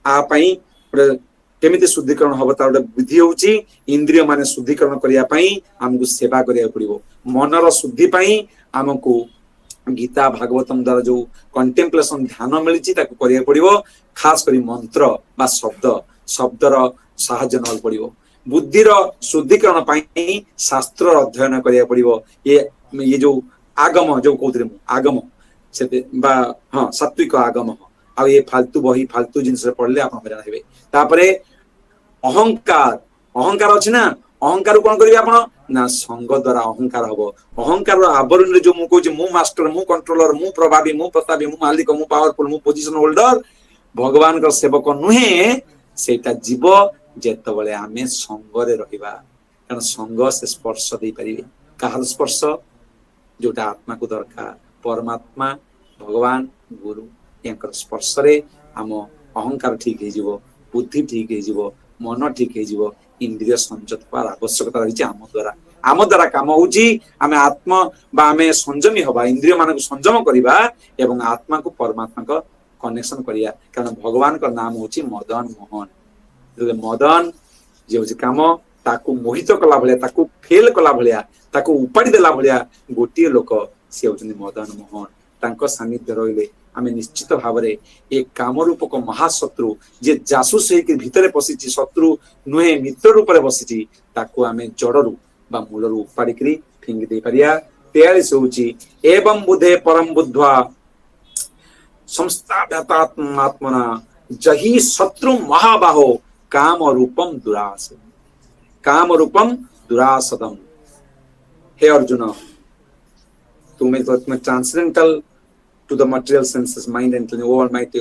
आ पई केमिति शुद्धिकरण हब तार विधि होउची इंद्रिय माने शुद्धिकरण करिया पई हमकु सेवा करिया पड़िबो मनर शुद्धि पई हमकु गीता भागवतम द्वारा जो कंटेम्पलेशन ध्यान मिली ताको करिया पड़िबो खास करी मंत्र बा शब्द शब्दर सहाय्य नल पड़िबो बुद्धिर शुद्धिकरण पई शास्त्र अध्ययन करिया पड़िबो ये जो आगम जो कहउतरे आगम से बा हां सात्विक आगम आ ये फालतू बही फालतू जिनस पढ़ले आपण हरान हेबे तापरे अहंकार अहंकार अछि ना अहंकार कोन करिवे आपण ना संग द्वारा अहंकार हबो अहंकार आवरण जो मु कहूची मु मास्टर मु कंट्रोलर मु प्रभावी मु प्रतापी मु मालिक मु पावरफुल मु पोजीशन होल्डर भगवान का सेवक नुहे सेटा जीव जेतबले आमे संग रे रहिबा कारण संग से स्पर्श दे परिबे काहर स्पर्श जोटा आत्मा को दरकार परमात्मा भगवान गुरु यांकर स्पर्श रे हम अहंकार ठीक हे जीवो बुद्धि ठीक हे जीवो मन ठीक हे जीवो इंद्रिय संयत पर आवश्यकता रही आम द्वारा काम होची आमे आत्मा बा आमे संयमी हबा इंद्रिय मान को संयम करिबा एवं आत्मा को परमात्मा को कनेक्शन करिया कारण भगवान का नाम होची मदन मोहन जे मदन जे होची काम ताकू मोहित कला भलिया ताकू फेल कला भलिया ताकू उपाड़ी देला भलिया गोटी लोक से होचनी मदन मोहन तांको सानिध्य रहिले आमे निश्चित भाव रे एक काम रूपक महाशत्रु जे जासूस हे भितरे पसिची शत्रु नुहे मित्र रूप रे बसिची ताकू आमे जड़रू बा मूलरू उपाड़ी करी फिंगी दे परिया 43 होची एवं बुधे परम बुद्ध्वा संस्थाप्यतात्मात्मना जहि शत्रु महाबाहो काम रूपम दुरासदम हे अर्जुन तुम्हें transcendental to the material senses, mind and almighty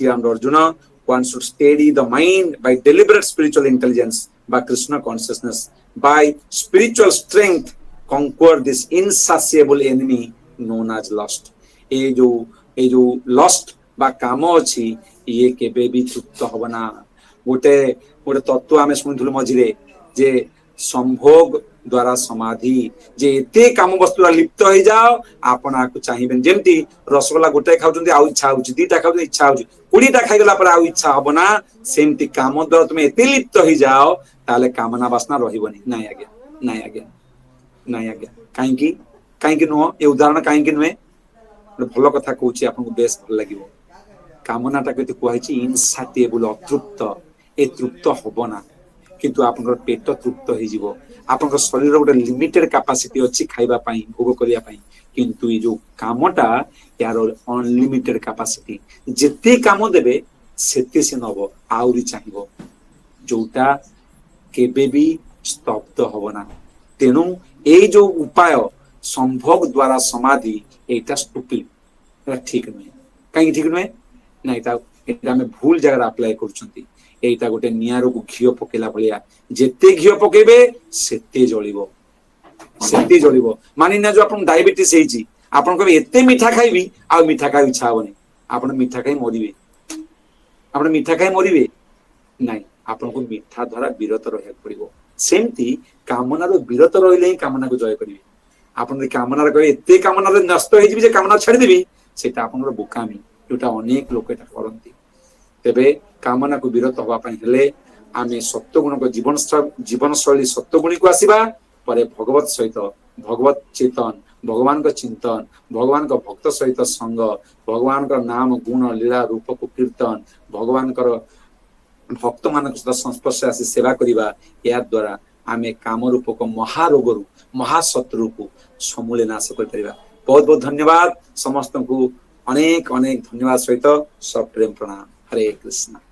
and Arjuna, one should steady the mind by deliberate spiritual intelligence, by Krishna consciousness, by spiritual strength, conquer this insatiable enemy known as lust. ये जो lust बा काम अछि ये केबे भी तृप्त हबना गोटे तत्व आमे सुनिथुलु मझिरे जे संभोग द्वारा समाधि जे एते काम वस्तु लिप्त हो जाओ आपण आकु चाहिबे जेमती रसगोल्ला गोटे खाउचंती आ इच्छा होची दीटा खाउ इच्छा होची 20टा खाइ गला पर आ इच्छा हबना सेमती काम द्वारा तुम एते लिप्त हो जाओ ताले कामना वासना रहिबनी नाही आज्ञा काहेकि नो ए उदाहरण काहेकि नुए भलो कथा कहूची आपन को बेस भल लागिवो कामनाटा कते कहैची इनसाटिएबल अतृप्त ए तृप्त हबना किंतु आपन पेट तृप्त हो जीवो आपन शरीर गोटे लिमिटेड कैपेसिटी अच्छी खाइबा पाई भोग करिया पाई किंतु ये जो कामटा यार अनलिमिटेड कैपेसिटी जेते काम देबे सेते से नबो आउरी चाहिबो जोटा केबे भी स्तब्ध हबना तेनु ए जो उपाय संभोग द्वारा समाधि एटा स्टुपिड एटा ठीक नय काई ठीक नय ना एटा में भूल जगह अप्लाई करछंती एटा गोटे नियारो को घियो पकेला भलिया जेते घियो पकेबे सेते जळिबो मानि ना जो आपन डायबिटीज हेची आपन को एते मीठा खाइबी आ मीठा खाइ इच्छा होने आपन मीठा खाइ मरिबे नाही आपन को मीठा द्वारा विरत रहय पड़िबो सेमती कामना रो विरत रहिले ही कामना को जय करिवे आपन कामना रे कहे एते कामना रे नष्ट हे जिबी जे कामना छाडी देबी सेटा आपन रो बोकामी जोटा अनेक लोक एटा करंती तेबे कामना को विरत हवा पाई हेले आमे सत्वगुण को जीवन शैली सत्वगुणी को आसीबा परे भगवत सहित भगवत चेतन भगवान का चिंतन भगवान का भक्त सहित संग भगवान का नाम गुण लीला रूप को कीर्तन भगवान का भक्त मान संस्पर्श आसी सेवा करिबा या द्वारा आमे काम रूप को महारोगरु महाशत्रु को समूले नाश कर परिबा बहुत बहुत धन्यवाद समस्त को ଅନେକ ଅନେକ ଧନ୍ୟବାଦ ସହିତ ସପ୍ରେମ ପ୍ରଣାମ। ହରେ କୃଷ୍ଣ।